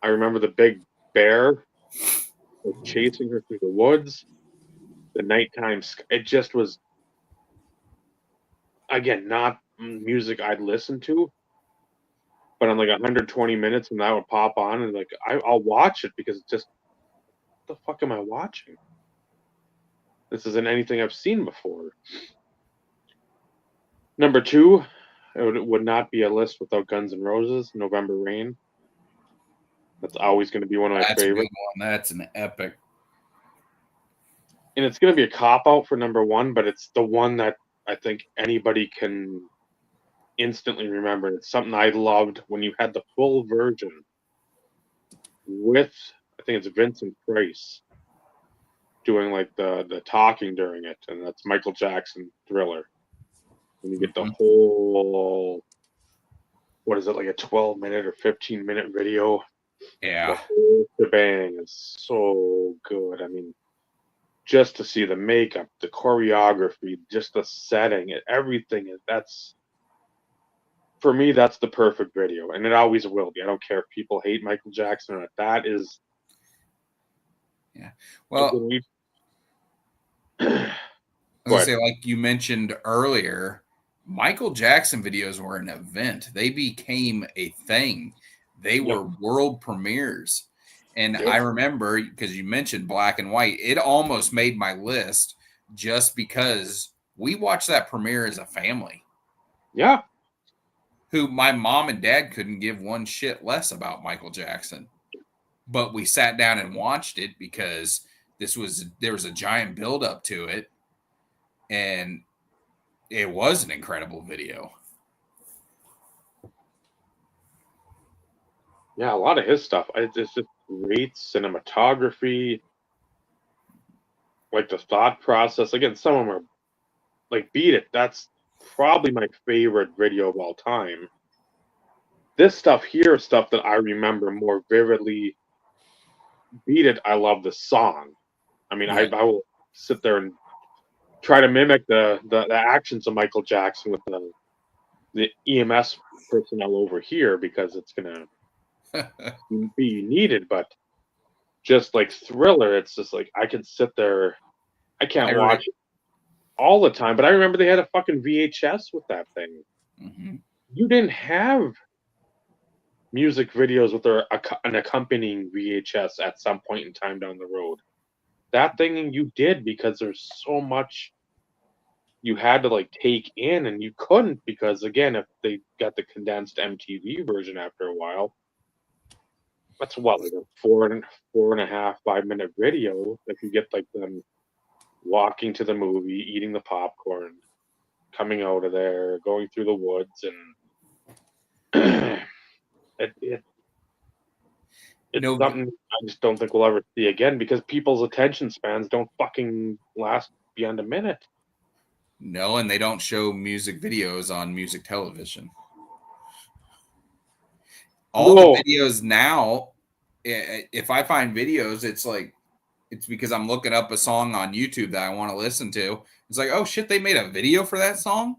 I remember the big bear chasing her through the woods. The nighttime, it just was, again, not music I'd listen to, but on like 120 minutes and that would pop on and like I'll watch it because it's just, what the fuck am I watching? This isn't anything I've seen before. Number 2, it would not be a list without Guns N' Roses, November Rain. That's always going to be one of my That's a good favorites. one. That's an epic. And it's going to be a cop-out for number 1, but it's the one that I think anybody can instantly remember. It's something I loved when you had the full version with, I think it's Vincent Price doing like the talking during it, and that's Michael Jackson, Thriller. when you get the whole, what is it, like a 12-minute or 15-minute video? Yeah. The whole shebang is so good. I mean, just to see the makeup, the choreography, just the setting, everything, that's, for me, that's the perfect video, and it always will be. I don't care if people hate Michael Jackson or not. That is, Yeah. like, Well, when I was gonna say, like you mentioned earlier, Michael Jackson videos were an event. They became a thing. They were world premieres. And I remember, because you mentioned black and white, it almost made my list just because we watched that premiere as a family. Yeah. Who my mom and dad couldn't give one shit less about Michael Jackson. But we sat down and watched it because there was a giant build up to it. And it was an incredible video. Yeah, a lot of his stuff. It's just great cinematography, like the thought process. Again, some of them are like Beat It. That's probably my favorite video of all time. This stuff here is stuff that I remember more vividly. Beat It, I love the song. I mean, I will sit there and try to mimic the actions of Michael Jackson with the EMS personnel over here because it's gonna be needed. But just like Thriller, it's just like I can sit there. I can't watch it all the time, but I remember they had a fucking VHS with that thing. Mm-hmm. You didn't have music videos with an accompanying VHS at some point in time down the road. That thing you did because there's so much you had to like take in, and you couldn't because again, if they got the condensed MTV version after a while, that's what, like a four and a half, 5 minute video. If you get like them walking to the movie, eating the popcorn, coming out of there, going through the woods, and it's something I just don't think we'll ever see again because people's attention spans don't fucking last beyond a minute. No, and they don't show music videos on music television. All the videos now, if I find videos, it's because I'm looking up a song on YouTube that I want to listen to. It's like, oh shit, they made a video for that song?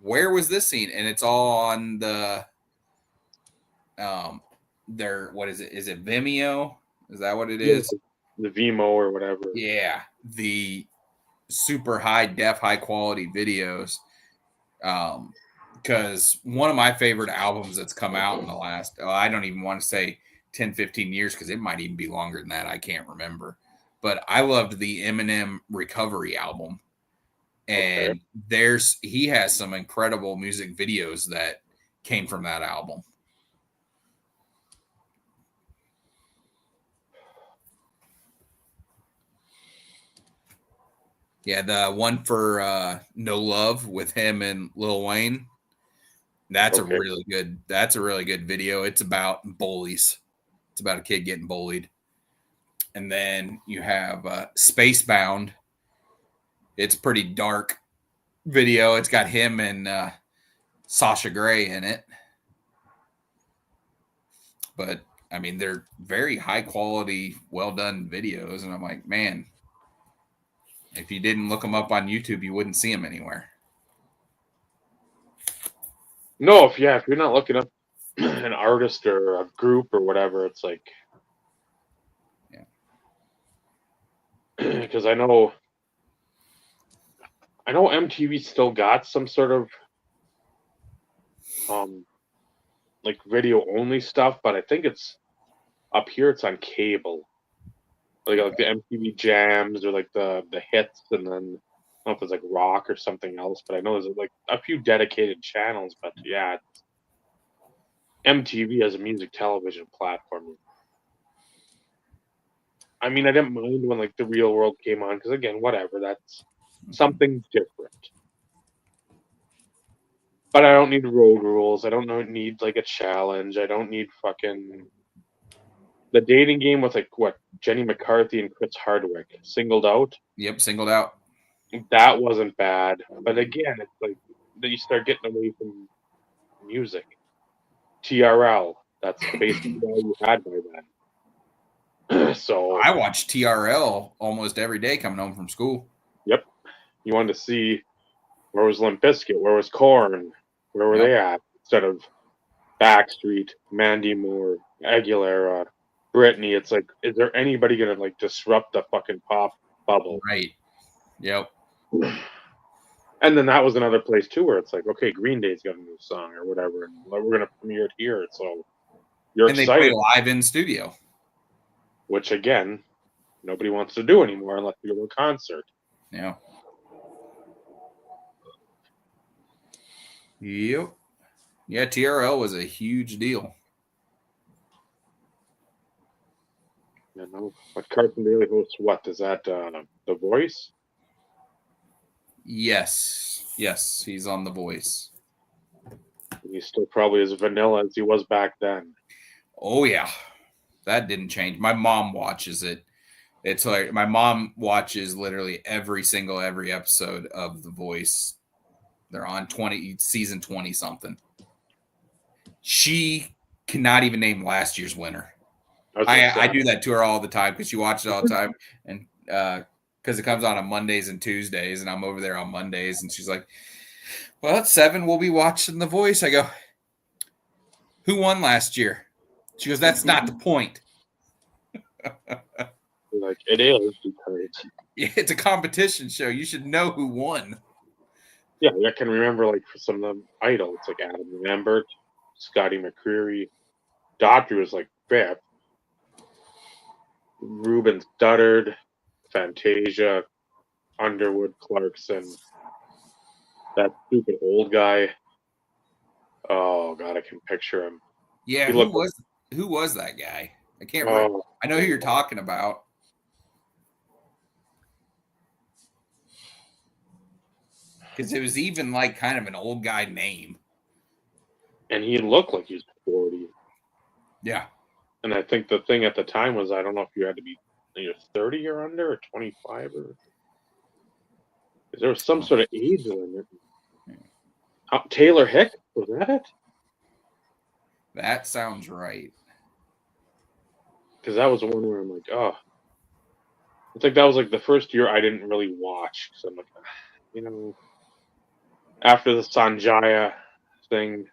Where was this scene? And it's all on the what is it? Is it Vimeo? Is that what it is? The Vimeo or whatever. Yeah, the super high quality videos. Because one of my favorite albums that's come out in the last, I don't even want to say 10, 15 years because it might even be longer than that. I can't remember. But I loved the Eminem Recovery album. And he has some incredible music videos that came from that album. Yeah, the one for No Love with him and Lil Wayne. That's a really good video. It's about bullies. It's about a kid getting bullied. And then you have Spacebound. It's a pretty dark video. It's got him and Sasha Grey in it. But, I mean, they're very high quality, well done videos. And I'm like, man, if you didn't look them up on YouTube, you wouldn't see them anywhere. No, if you're not looking up an artist or a group or whatever, it's like, because I know MTV still got some sort of like video only stuff, but I think it's up here. It's on cable, like the MTV Jams or like the hits, and then I don't know if it's like rock or something else. But I know there's like a few dedicated channels. But yeah, MTV as a music television platform. I mean, I didn't mind when like The Real World came on because again, whatever, that's something different. But I don't need road rules. I don't need like a challenge. I don't need fucking the dating game with like what Jenny McCarthy and Chris Hardwick, Singled Out. Yep, Singled Out. That wasn't bad, but again, it's like then you start getting away from music. TRL, that's basically all you had by then. So, I watch TRL almost every day coming home from school. yep, you wanted to see where was Limp Bizkit, where was Korn, where were they at, instead of Backstreet, Mandy Moore, Aguilera, Britney. It's like, is there anybody gonna like disrupt the fucking pop bubble? Right. Yep. And then that was another place too where it's like, okay, Green Day's got a new song or whatever, and like, we're gonna premiere it here. So you're And they play excited, live in studio. which again, nobody wants to do anymore unless you go to a concert. Yeah. Yep. Yeah, TRL was a huge deal. You know, but Carson Daly hosts what? Is that The Voice? Yes. Yes, he's on The Voice. He's still probably as vanilla as he was back then. Oh, yeah. That didn't change. My mom watches it. It's like my mom watches literally every episode of The Voice. They're on season 20 something. She cannot even name last year's winner. I do that to her all the time because she watches it all the time, and because it comes on Mondays and Tuesdays, and I'm over there on Mondays, and she's like, "Well, at 7 we'll be watching The Voice." I go, "Who won last year?" She goes, "That's not the point." Like, it is because It's a competition show. You should know who won. yeah, I can remember like for some of them idols like Adam Lambert, Scotty McCreery, Daughtry was like fifth, Ruben Studdard, Fantasia, Underwood, Clarkson, that stupid old guy. Oh god, I can picture him. Yeah, He who looked was that guy? I can't remember. Oh, I know who you're talking about. Because it was even like kind of an old guy name. and he looked like he was 40. Yeah. And I think the thing at the time was I don't know if you had to be 30 or under or 25 or there was some sort of age limit. Taylor Hick, was that it? That sounds right. Because that was the one where I'm like, oh. It's like that was like the first year I didn't really watch. Because I'm like, after the Sanjaya thing,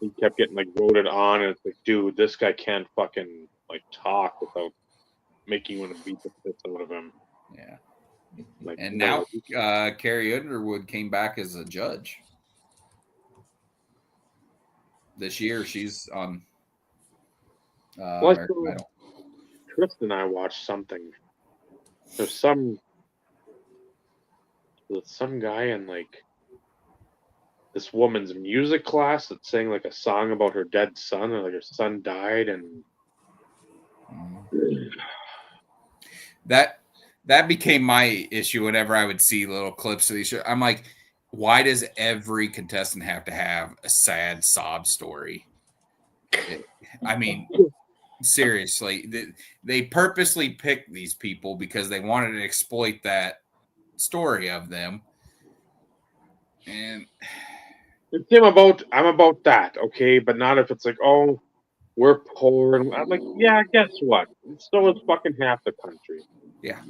he kept getting like voted on, and it's like, dude, this guy can't fucking like talk without making you want to beat the piss out of him. Yeah. Like, And no. now Carrie Underwood came back as a judge. This year she's on American Idol. Tristan and I watched something. There's some guy in like this woman's music class that sang like a song about her dead son, or like her son died, and that became my issue whenever I would see little clips of these shows. I'm like, why does every contestant have to have a sad sob story? I mean, seriously, they purposely picked these people because they wanted to exploit that story of them. And I'm about that, okay, but not if it's like, oh, we're poor, and I'm like, yeah, guess what? So is fucking half the country. Yeah.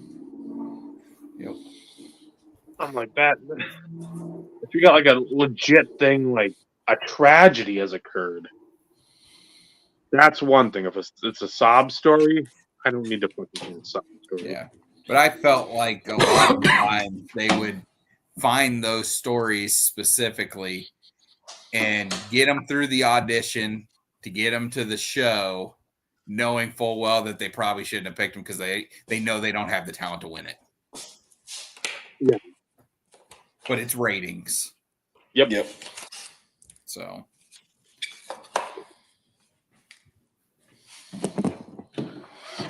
Yep. I'm like that. If you got like a legit thing, like a tragedy has occurred, that's one thing. If it's a sob story, I don't need to put it in a sob story. Yeah, but I felt like a lot of times they would find those stories specifically and get them through the audition to get them to the show, knowing full well that they probably shouldn't have picked them because they know they don't have the talent to win it. Yeah. But it's ratings. Yep. So.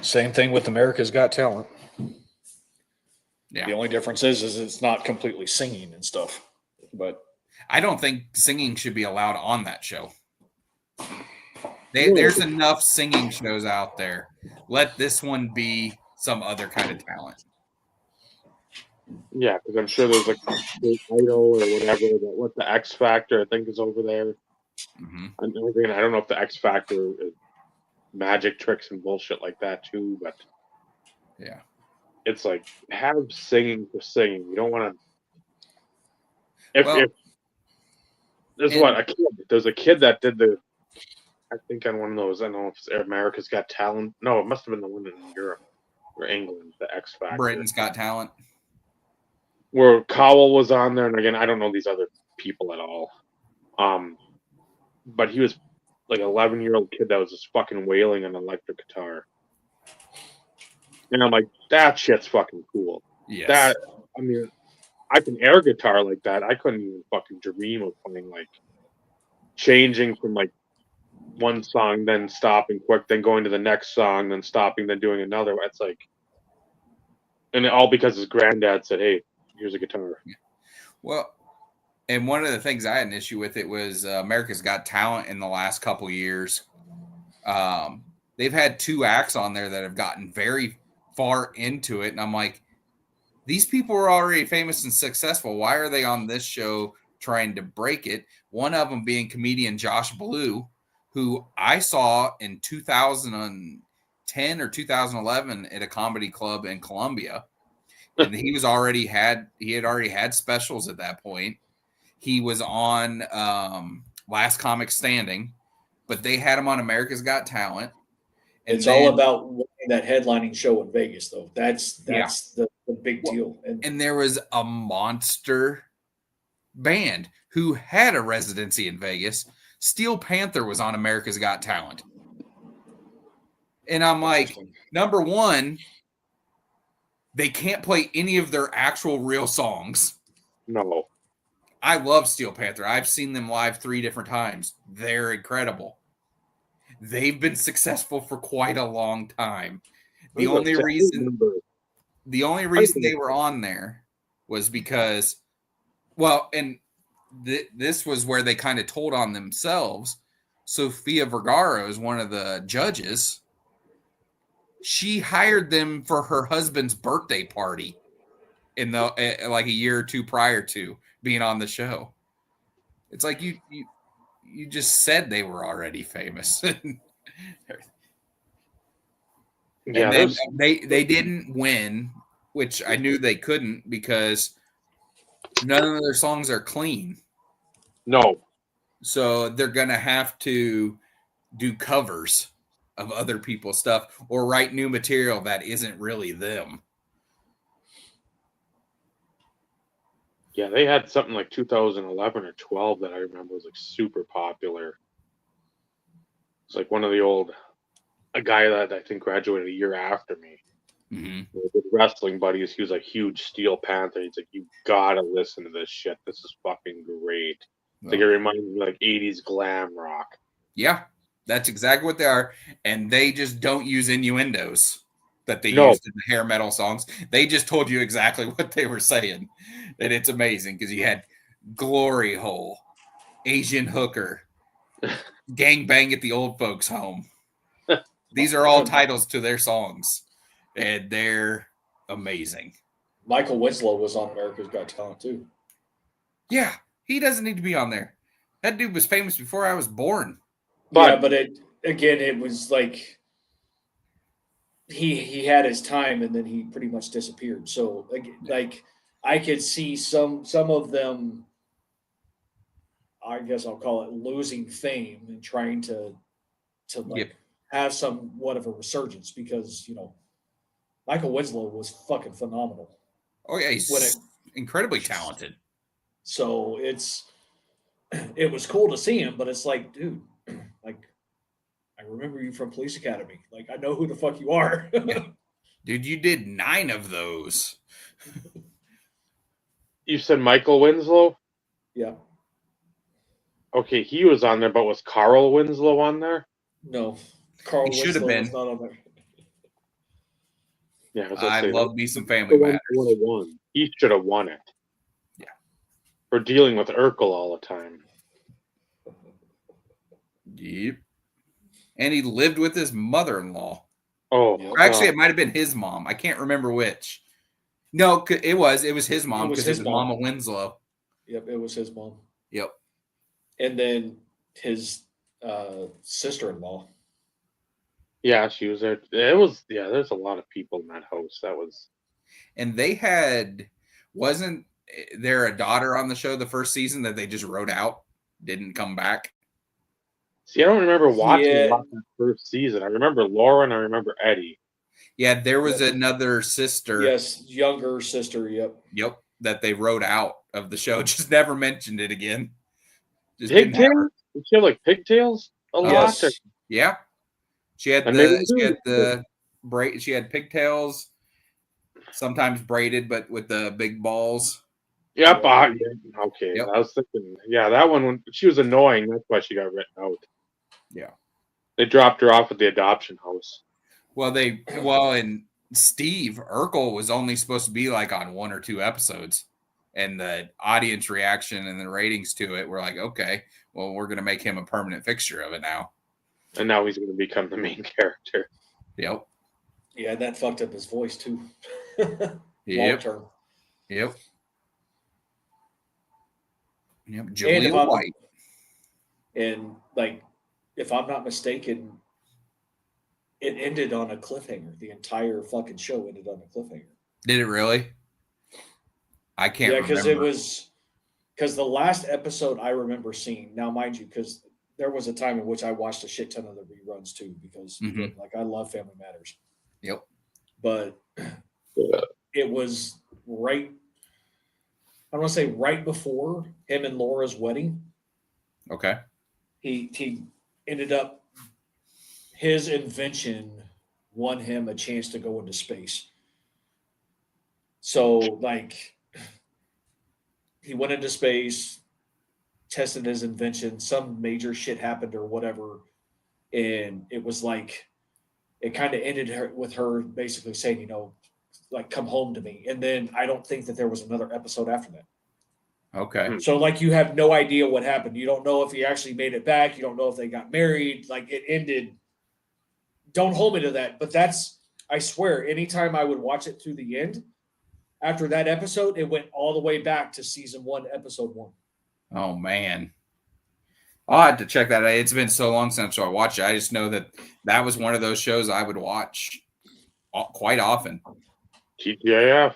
Same thing with America's Got Talent. Yeah. The only difference is it's not completely singing and stuff. But I don't think singing should be allowed on that show. There's enough singing shows out there. Let this one be some other kind of talent. Yeah, because I'm sure there's like a state idol or whatever. What the X Factor I think is over there. Mm-hmm. And again, I don't know if the X Factor is magic tricks and bullshit like that too, but Yeah. it's like have singing for singing. You don't want to. If there's and- a kid. There's a kid that did the. I think on one of those. I don't know if it's America's Got Talent. No, it must have been the one in Europe or England. The X Factor. Britain's Got Talent. Where Cowell was on there, and again, I don't know these other people at all. But he was like an 11-year-old kid that was just fucking wailing an electric guitar, and I'm like, that shit's fucking cool. Yes. That I mean, I can air guitar like that. I couldn't even fucking dream of playing like changing from like one song, then stopping quick, then going to the next song, then stopping, then doing another. It's like, and all because his granddad said, "Hey, here's a guitar." Well, and one of the things I had an issue with it was America's Got Talent in the last couple years. They've had 2 acts on there that have gotten very far into it, and I'm like, these people are already famous and successful. Why are they on this show trying to break it? One of them being comedian Josh Blue, who I saw in 2010 or 2011 at a comedy club in Columbia. And he had already had specials at that point. He was on Last Comic Standing, but they had him on America's Got Talent. And it's all about winning that headlining show in Vegas, though. That's the big deal. And there was a monster band who had a residency in Vegas. Steel Panther was on America's Got Talent. And I'm like, number one, they can't play any of their actual real songs. No. I love Steel Panther. I've seen them live 3 different times. They're incredible. They've been successful for quite a long time. The only reason they were on there was because, well, and this was where they kind of told on themselves. Sofia Vergara is one of the judges. She hired them for her husband's birthday party in the like a year or 2 prior to being on the show. It's like you just said they were already famous. Yeah, and then they didn't win, which I knew they couldn't because none of their songs are clean. No. So they're going to have to do covers of other people's stuff or write new material that isn't really them. Yeah, they had something like 2011 or 12 that I remember was like super popular. It's like one of the a guy that I think graduated a year after me. Mm-hmm. With wrestling buddies, he was like huge Steel Panther. He's like, you gotta listen to this shit. This is fucking great. Like it reminds me of like 80s glam rock. Yeah, that's exactly what they are. And they just don't use innuendos that they used in the hair metal songs. They just told you exactly what they were saying. And it's amazing because you had Glory Hole, Asian Hooker, Gang Bang at the Old Folks Home. These are all titles to their songs. And they're amazing. Michael Winslow was on America's Got Talent too. Yeah, he doesn't need to be on there. That dude was famous before I was born. But it was like he had his time and then he pretty much disappeared. So like I could see some of them, I guess I'll call it losing fame and trying to have somewhat of a resurgence because, Michael Winslow was fucking phenomenal. Oh yeah, he's incredibly talented. So it was cool to see him, but it's like, dude, like I remember you from Police Academy. Like I know who the fuck you are. Yeah. Dude, you did 9 of those. You said Michael Winslow? Yeah. Okay, he was on there, but was Carl Winslow on there? No. Carl should have been. Was not on there. Yeah, I love me some Family Matters. He should have won it. Yeah. For dealing with Urkel all the time. Yep. And he lived with his mother-in-law. Oh. Or actually, it might have been his mom. I can't remember which. No, it was his mom was because his it was mom. Mama Winslow. Yep, it was his mom. Yep. And then his sister-in-law. Yeah, she was there. It was there's a lot of people in that house. That was, And they wasn't there a daughter on the show the first season that they just wrote out, didn't come back? see, I don't remember watching a Yeah. lot that first season. I remember Laura and I remember Eddie. Yeah, there was Yep. another sister. Yes, younger sister. Yep. Yep, that they wrote out of the show. Just never mentioned it again. Just didn't have Pigtails? Did she have like pigtails a lot? Yes. Or- Yeah, she had And maybe the braid. She had pigtails, sometimes braided, but with the big balls. Yep. Yeah. Yeah, okay. Yep. I was thinking, that one, when she was annoying, that's why she got written out. Yeah. They dropped her off at the adoption house. And Steve Urkel was only supposed to be like on 1 or 2 episodes, and the audience reaction and the ratings to it were like, okay, well, we're going to make him a permanent fixture of it now. And now he's going to become the main character. Yep. Yeah, that fucked up his voice too. Long Yep. term. Yep. Yep. Julia White. And like, if I'm not mistaken, it ended on a cliffhanger. The entire fucking show ended on a cliffhanger. Did it really? I can't remember. Because the last episode I remember seeing, now mind you, because there was a time in which I watched a shit ton of the reruns too, because like I love Family Matters. Yep. But it was right, I want to say right before him and Laura's wedding. Okay. He ended up, his invention won him a chance to go into space. So like he went into space, tested his invention, some major shit happened or whatever. And it was like, it kind of ended with her basically saying, like, come home to me. And then I don't think that there was another episode after that. Okay. So like you have no idea what happened. You don't know if he actually made it back. You don't know if they got married. Like it ended. Don't hold me to that. But I swear, anytime I would watch it through the end, after that episode, it went all the way back to season 1, episode 1. Oh man. I'll have to check that out. It's been so long since I watched it. I just know that was one of those shows I would watch quite often. TGIF.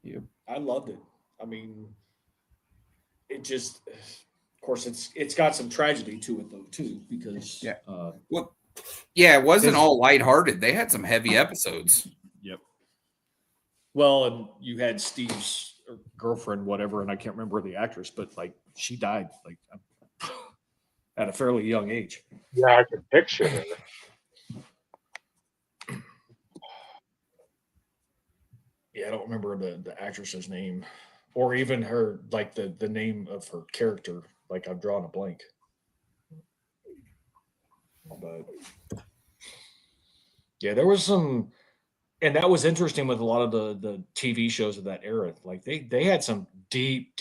Yep. I loved it. I mean, it just, of course, it's got some tragedy to it though too, because it wasn't all lighthearted. They had some heavy episodes. Yep. Well, and you had Steve's girlfriend, whatever, and I can't remember the actress, but like she died like at a fairly young age. Yeah, I can picture her. Yeah, I don't remember the actress's name, or even her, like the name of her character. Like I've drawn a blank. But yeah, there was some, and that was interesting with a lot of the TV shows of that era. Like they had some deep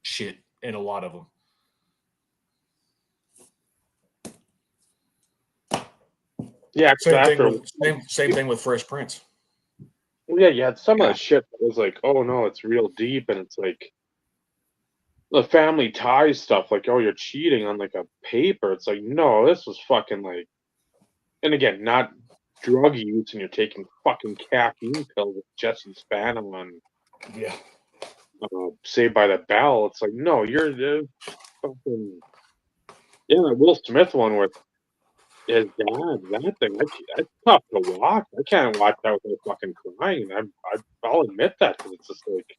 shit in a lot of them. Yeah, Same thing with Fresh Prince. Well, yeah, you had some of the shit that was like, oh no, it's real deep, and it's like the family ties stuff, like, oh, you're cheating on like a paper. It's like, no, this was fucking like, and again, not drug use, and you're taking fucking caffeine pills with Jesse Spano on Saved by the Bell. It's like, no, you're fucking the Will Smith one with his dad. That thing, that's tough to watch. I can't watch that without fucking crying. I'll admit that, because it's just like,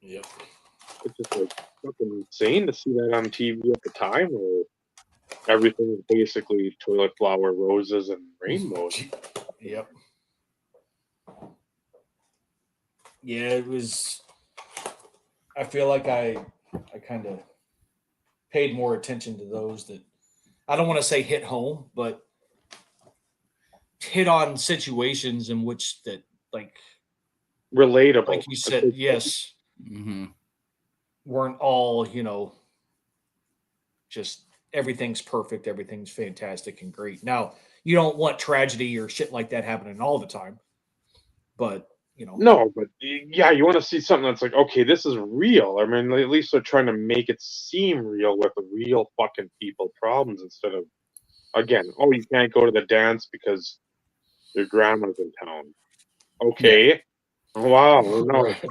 it's just like fucking insane to see that on TV at the time, where everything is basically toilet flower, roses, and rainbows. Yep. Yeah, it was. I feel like I kind of paid more attention to those that, I don't want to say hit home, but hit on situations in which that, like, relatable, like you said, yes, weren't all, just everything's perfect, everything's fantastic and great. Now, you don't want tragedy or shit like that happening all the time, But you know, No, but yeah, you want to see something that's like, okay, this is real. I mean, at least they're trying to make it seem real with real fucking people problems instead of, again, oh, you can't go to the dance because your grandma's in town. Okay. Wow. No. Right.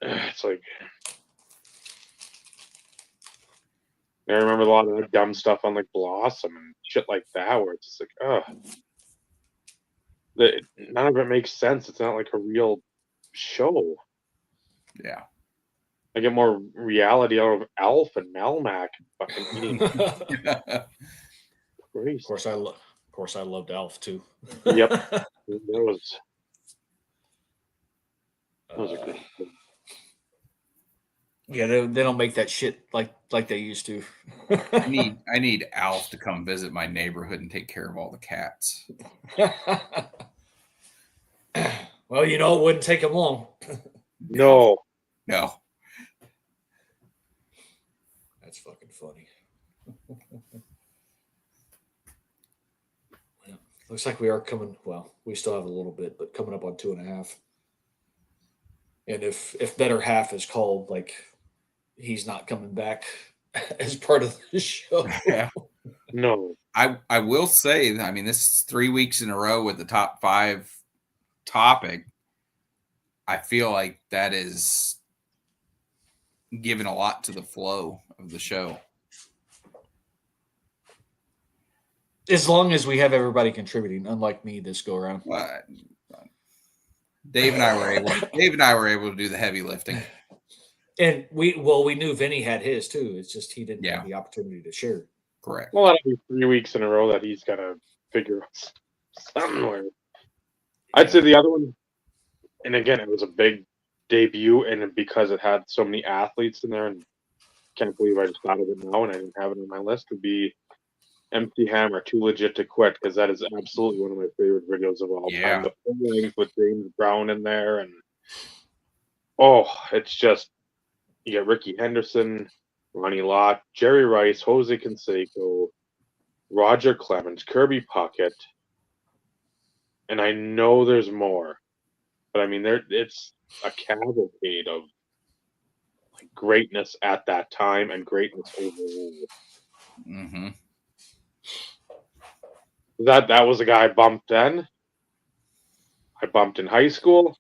It's like, I remember a lot of the dumb stuff on like Blossom and shit like that, where it's just like, none of it makes sense. It's not like a real show. Yeah. I get more reality out of Alf and Melmac fucking eating. Of Christ. course, I loved Alf too. Yep. That was a good thing. Yeah, they don't make that shit like they used to. I need Alf to come visit my neighborhood and take care of all the cats. Well, you know, it wouldn't take him long. No. No. That's fucking funny. Well, looks like we are coming. Well, we still have a little bit, but coming up on 2.5. And if better half is called, like he's not coming back as part of the show. Yeah. No. I will say, I mean, this is 3 weeks in a row with the top 5 topic. I feel like that is giving a lot to the flow of the show. As long as we have everybody contributing, unlike me this go around. Dave and I were able to do the heavy lifting. And we knew Vinny had his too. It's just he didn't have the opportunity to share. Correct. Well, that'll be 3 weeks in a row that he's got to figure out somewhere. I'd say the other one, and again, it was a big debut, and because it had so many athletes in there, and can't believe I just thought of it now and I didn't have it on my list, would be MC Hammer, Too Legit to Quit, because that is absolutely one of my favorite videos of all time. The full length with James Brown in there, and it's just, you get Ricky Henderson, Ronnie Lott, Jerry Rice, Jose Canseco, Roger Clemens, Kirby Puckett, and I know there's more, but I mean, it's a cavalcade of like greatness at that time and greatness overall. Mm-hmm. That was a guy I bumped then. I bumped in high school.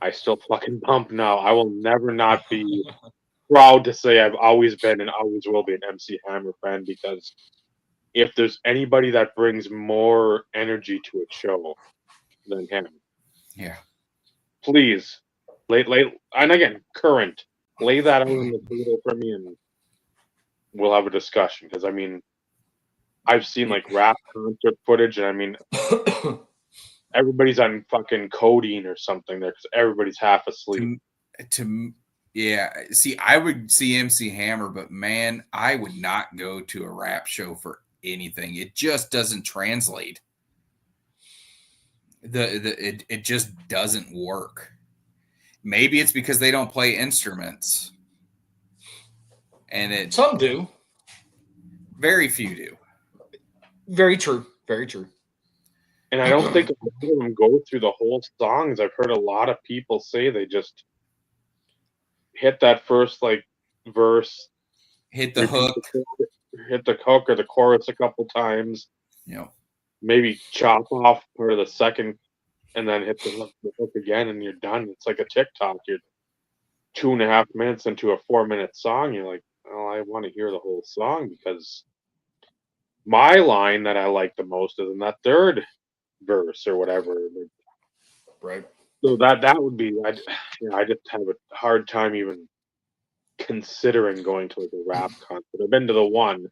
I still fucking bump now. I will never not be proud to say I've always been and always will be an MC Hammer fan, because if there's anybody that brings more energy to a show than him, please lay and again current lay that out on the table for me and we'll have a discussion, because I mean I've seen like rap concert footage and I mean everybody's on fucking codeine or something there because everybody's half asleep. See, I would see MC Hammer, but man, I would not go to a rap show for anything. It just doesn't translate. It just doesn't work. Maybe it's because they don't play instruments, and some do. Very few do. Very true. Very true. And I don't think a lot of them go through the whole songs. I've heard a lot of people say they just hit that first like verse, hit the hook or the chorus a couple times. Maybe chop off part of the second, and then hit the hook again, and you're done. It's like a TikTok. You're 2.5 minutes into a 4-minute song. You're like, oh, I want to hear the whole song, because my line that I like the most is in that third verse or whatever. Right. So that would be, I just have a hard time even considering going to like a rap concert. I've been to the one,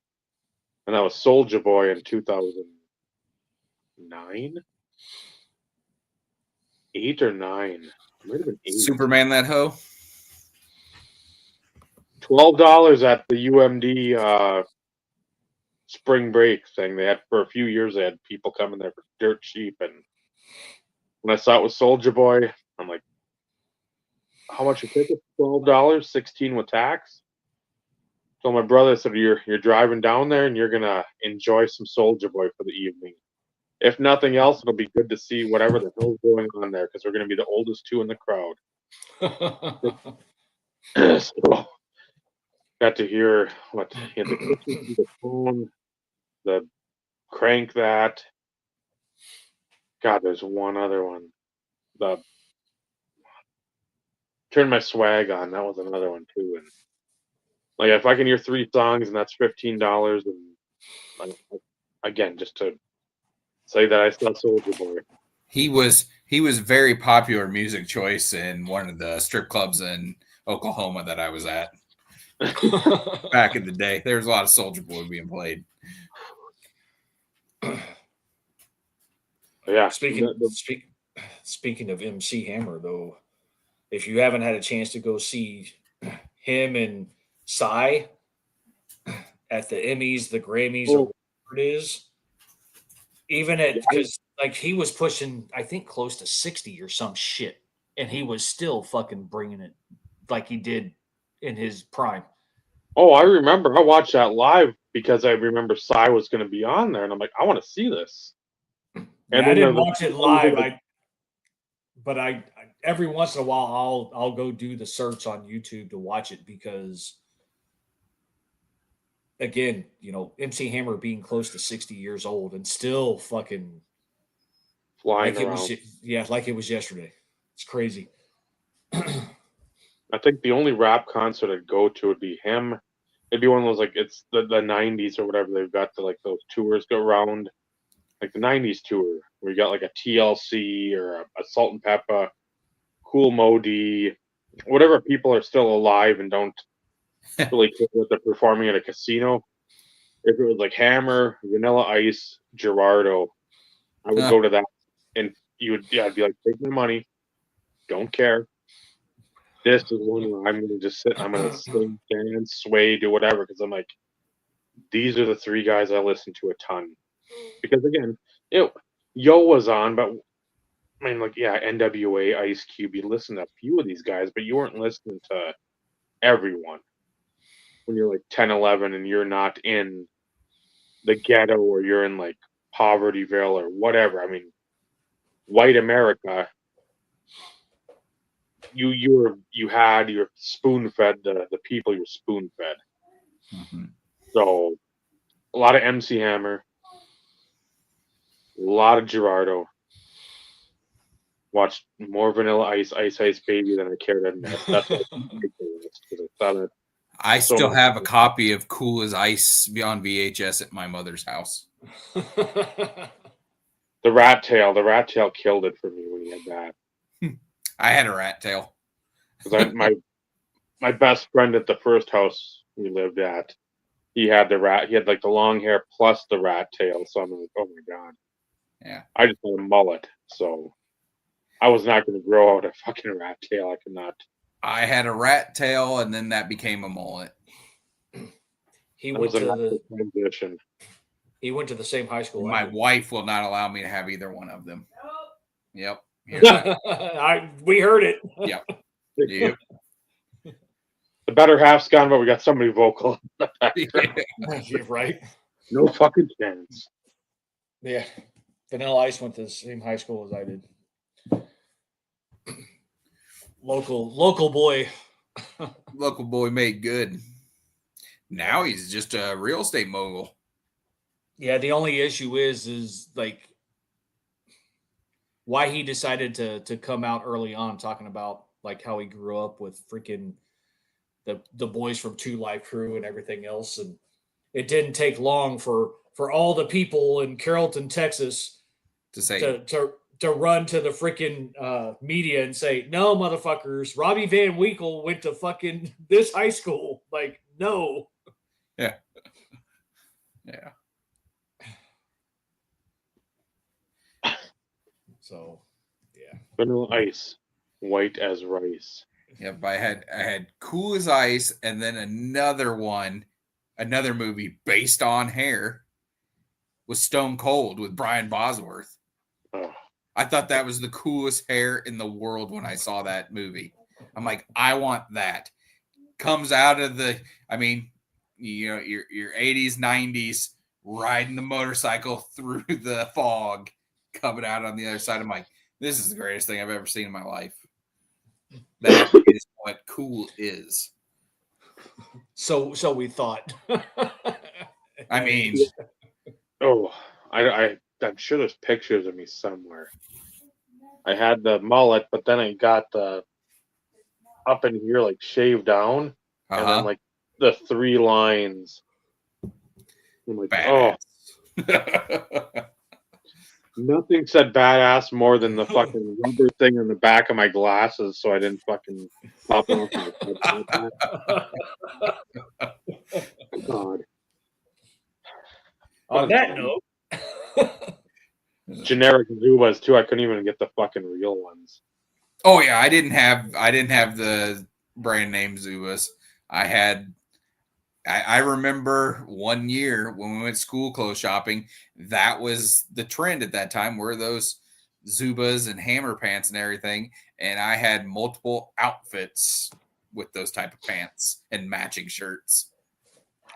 and that was Soulja Boy in 2009, 8 or 9. It might have been 8. Superman that hoe. $12 at the UMD spring break thing. They had for a few years. They had people coming there for dirt cheap, and when I saw it was Soulja Boy, I'm like, how much a ticket? $12, 16 with tax. So my brother said, you're driving down there and you're gonna enjoy some Soulja Boy for the evening. if nothing else, it'll be good to see whatever the hell's going on there because we're going to be the oldest two in the crowd. So, got to hear what he had the kitchen, the phone, the crank that. God, there's one other one. The turn my swag on. That was another one too. And like, if I can hear 3 songs and that's $15, and like, again, just to say that I saw Soldier Boy. He was very popular music choice in one of the strip clubs in Oklahoma that I was at back in the day. There was a lot of Soldier Boy being played. Yeah. Speaking of MC Hammer, though, if you haven't had a chance to go see him and Psy at the Emmys, the Grammys, or whatever it is, even at because like he was pushing, I think, close to 60 or some shit, and he was still fucking bringing it like he did in his prime. Oh, I remember. I watched that live because I remember Psy was going to be on there, and I'm like, I want to see this. And I didn't watch it live. But I every once in a while I'll go do the search on YouTube to watch it because, again, MC Hammer being close to 60 years old and still fucking flying like around. Like it was yesterday. It's crazy. I think the only rap concert I'd go to would be him. It'd be one of those, like, it's the 90s or whatever. They've got those tours go around, like the 90s tour where you got like a TLC or a Salt and Pepper, Cool Modi, whatever people are still alive and don't really care that they're performing at a casino. If it was like Hammer, Vanilla Ice, Gerardo, I would go to that, and I'd be like, take my money, don't care. This is one where I'm gonna just sit, I'm gonna sing, dance, sway, do whatever, because I'm like, these are the 3 guys I listen to a ton. Because again, Yo was on, but I mean, like, yeah, NWA, Ice Cube, you listen to a few of these guys, but you weren't listening to everyone when you're like 10, 11, and you're not in the ghetto or you're in like Povertyville or whatever. I mean, white America, you're spoon fed the people you're spoon fed. Mm-hmm. So a lot of MC Hammer, a lot of Gerardo. Watched more Vanilla Ice, Ice Ice Baby than I care to admit. That's what I still have a copy of Cool as Ice on VHS at my mother's house. The rat tail killed it for me when he had that. I had a rat tail. Because my best friend at the first house we lived at, he had like the long hair plus the rat tail. So I'm like, oh my god. Yeah. I just had a mullet, so I was not going to grow out a fucking rat tail. I could not. I had a rat tail, and then that became a mullet. He went to the same high school. My wife will not allow me to have either one of them. Yep. We heard it. Yep. Yep. The better half's gone, but we got somebody vocal. You're right. No fucking chance. Yeah. Vanilla Ice went to the same high school as I did. Local boy. Local boy made good. Now he's just a real estate mogul. Yeah, the only issue is like why he decided to come out early on talking about like how he grew up with freaking the boys from 2 Live Crew and everything else, and it didn't take long for all the people in Carrollton, Texas, to say to run to the freaking media and say, no, motherfuckers, Robbie Van Winkle went to fucking this high school. Like, no. Yeah. Yeah. So, yeah. Vanilla Ice, white as rice. Yep, I had Cool as Ice, and then another movie based on hair was Stone Cold with Brian Bosworth. Oh. I thought that was the coolest hair in the world when I saw that movie. I'm like, I want that. Comes out of your 80s, 90s riding the motorcycle through the fog, coming out on the other side. I'm like, this is the greatest thing I've ever seen in my life. That is what cool is. So we thought. I mean, I'm sure there's pictures of me somewhere. I had the mullet, but then I got the up in here like shaved down, and then like the 3 lines. I'm like, badass. Nothing said badass more than the fucking rubber thing in the back of my glasses, so I didn't fucking pop off my head. God. On that note, generic Zubas too. I couldn't even get the fucking real ones. Oh yeah, I didn't have the brand name Zubas. I remember one year when we went school clothes shopping, that was the trend at that time, were those Zubas and hammer pants and everything. And I had multiple outfits with those type of pants and matching shirts.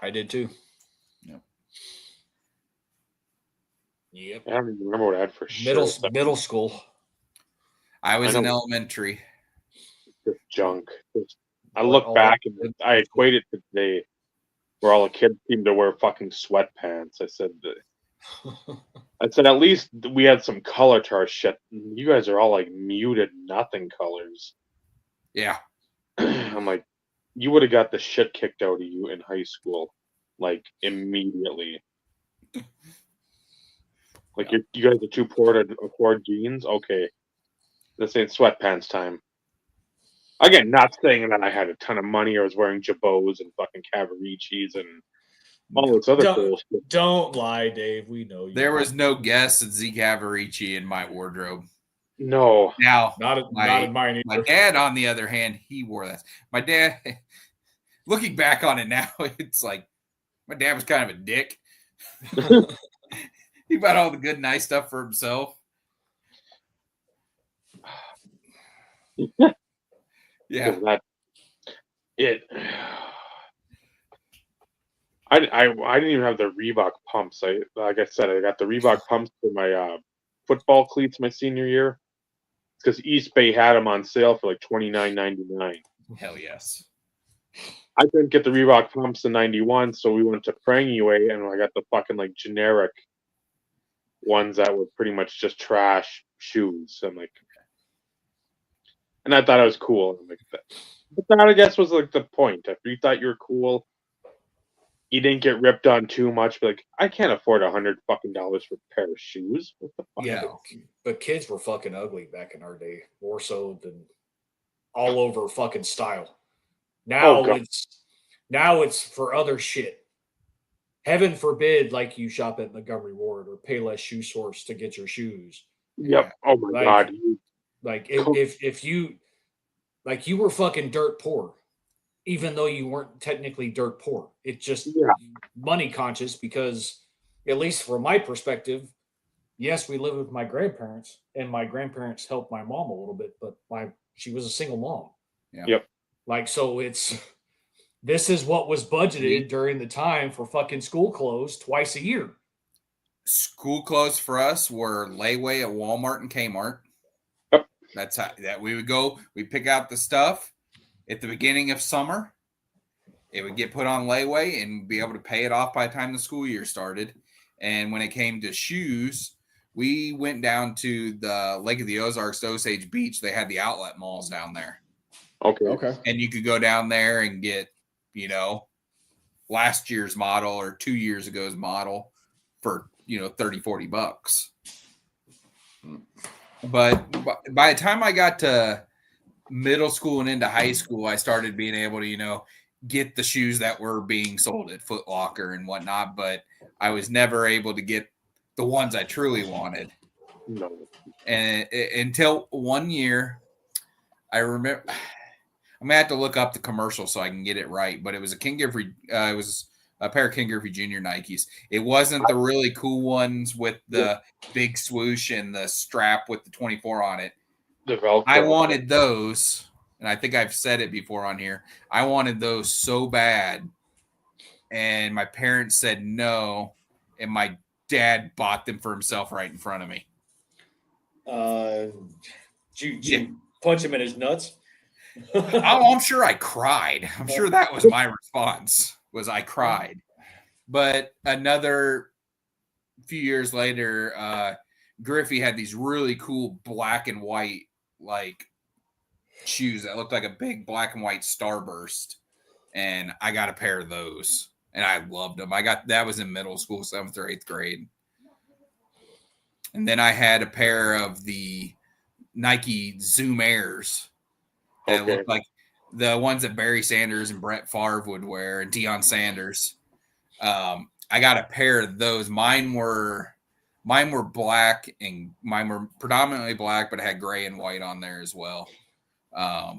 I did too. Yep. Yep. I don't even remember what I had for shirts. Middle school. I was in elementary. Just junk. I look back and I equate it to today, where all the kids seem to wear fucking sweatpants. I said at least we had some color to our shit. You guys are all like muted nothing colors. Yeah. I'm like, you would have got the shit kicked out of you in high school, like immediately. Like you guys are too poor to afford jeans. Okay, this ain't sweatpants time. Again, not saying that I had a ton of money or was wearing Jabots and fucking Cavaricis and all this other cool shit. Don't lie, Dave. We know you. There was no guess at Z Cavarici in my wardrobe. No. Now, not in mine either. My dad, on the other hand, he wore that. My dad, looking back on it now, it's like my dad was kind of a dick. He bought all the good, nice stuff for himself. Yeah. I didn't even have the Reebok pumps. Like I said, I got the Reebok pumps for my football cleats my senior year. Because East Bay had them on sale for like $29.99. Hell yes. I couldn't get the Reebok pumps in '91, so we went to Prangiway and I got the fucking like generic ones that were pretty much just trash shoes. I'm like, and I thought it was cool. I'm like, but that I guess was like the point. If you thought you were cool, you didn't get ripped on too much. But like, I can't afford $100 fucking for a pair of shoes. What the fuck? Yeah, but kids were fucking ugly back in our day, more so than all over fucking style. Now it's for other shit. Heaven forbid, like you shop at Montgomery Ward or Payless Shoe Source to get your shoes. Yep. Oh my god. Like if you like you were fucking dirt poor, even though you weren't technically dirt poor. It's just money conscious because, at least from my perspective, yes, we lived with my grandparents, and my grandparents helped my mom a little bit, but she was a single mom. Yeah. Yep. Like, so this is what was budgeted during the time for fucking school clothes twice a year. School clothes for us were layaway at Walmart and Kmart. Yep. That's how that we would go. We pick out the stuff at the beginning of summer. It would get put on layaway and be able to pay it off by the time the school year started. And when it came to shoes, we went down to the Lake of the Ozarks, to Osage Beach. They had the outlet malls down there. Okay. And you could go down there and get, last year's model or 2 years ago's model for, $30-$40. But by the time I got to middle school and into high school, I started being able to, get the shoes that were being sold at Foot Locker and whatnot. But I was never able to get the ones I truly wanted. No. And until one year, I remember, I'm gonna have to look up the commercial so I can get it right. But it was a King Griffey. It was a pair of King Griffey Jr. Nikes. It wasn't the really cool ones with the big swoosh and the strap with the 24 on it. I wanted those, and I think I've said it before on here. I wanted those so bad, and my parents said no, and my dad bought them for himself right in front of me. Did you punch him in his nuts? I'm sure I cried. I'm sure that was my response. Was I cried? But another few years later, Griffey had these really cool black and white like shoes that looked like a big black and white starburst, and I got a pair of those, and I loved them. That was in middle school, 7th or 8th grade, and then I had a pair of the Nike Zoom Airs that looked like the ones that Barry Sanders and Brett Favre would wear, and Deion Sanders. I got a pair of those. Mine were black, and mine were predominantly black, but it had gray and white on there as well. I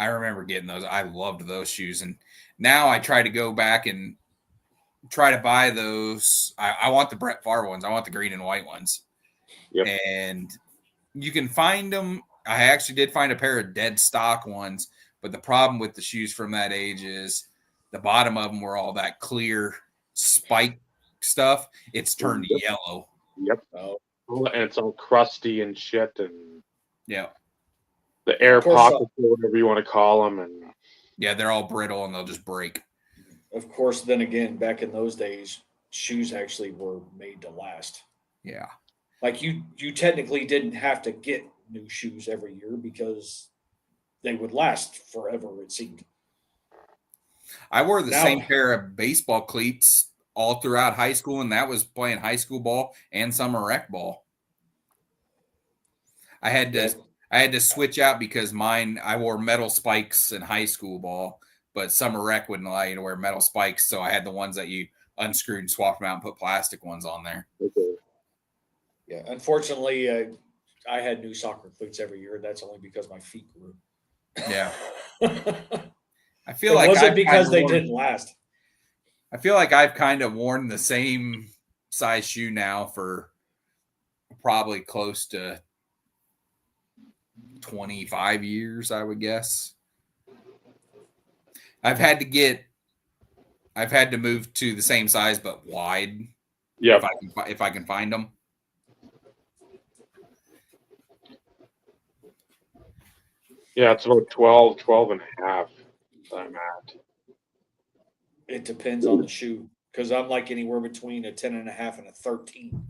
remember getting those. I loved those shoes, and now I try to go back and try to buy those. I want the Brett Favre ones. I want the green and white ones. Yep. And you can find them. I actually did find a pair of dead stock ones, but the problem with the shoes from that age is the bottom of them were all that clear spike stuff. It's turned yellow. Yep. Oh. And it's all crusty and shit, and yeah, the air pockets or whatever you want to call them, and yeah, they're all brittle and they'll just break. Of course, then again, back in those days, shoes actually were made to last. Yeah. Like you technically didn't have to get new shoes every year because they would last forever, it seemed. I wore the same pair of baseball cleats all throughout high school, and that was playing high school ball and summer rec ball. I had to switch out because I wore metal spikes in high school ball, but summer rec wouldn't allow you to wear metal spikes, so I had the ones that you unscrewed and swapped them out and put plastic ones on there. Okay. Yeah, unfortunately, I had new soccer cleats every year. That's only because my feet grew. Yeah. I feel like it wasn't because they didn't last. I feel like I've kind of worn the same size shoe now for probably close to 25 years, I would guess. I've had to move to the same size but wide. Yeah. If I can find them. Yeah, it's about 12 and a half I'm at. It depends on the shoe, because I'm like anywhere between a 10 and a half and a 13.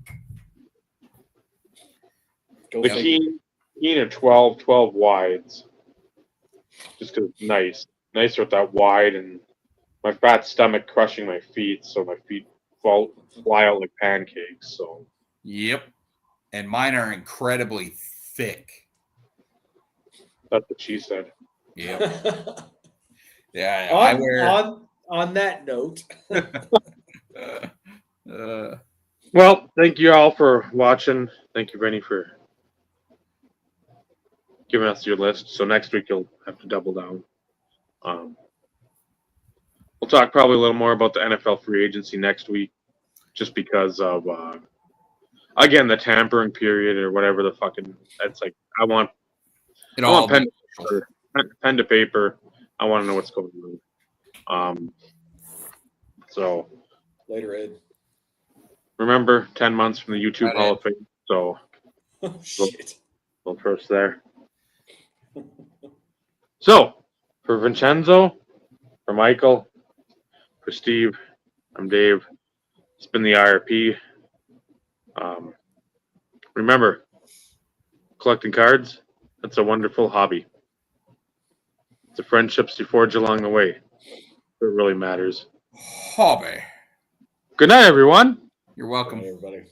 The Keen are 12 wides. Just because it's nice. Nicer with that wide, and my fat stomach crushing my feet, so my feet fly out like pancakes. So. Yep. And mine are incredibly thick. That's what she said. Yep. Yeah. On that note. Well, thank you all for watching. Thank you, Benny, for giving us your list. So next week you'll have to double down. We'll talk probably a little more about the NFL free agency next week, just because of again the tampering period or whatever the fucking. That's like I want pen to paper. I want to know what's going on. So later, Ed. Remember, 10 months from the YouTube Hall of Fame. So we'll first there. So for Vincenzo, for Michael, for Steve, I'm Dave. It's been the IRP. Remember, collecting cards, that's a wonderful hobby. It's the friendships you forge along the way. It really matters. Hobby. Good night, everyone. You're welcome. Good night, everybody.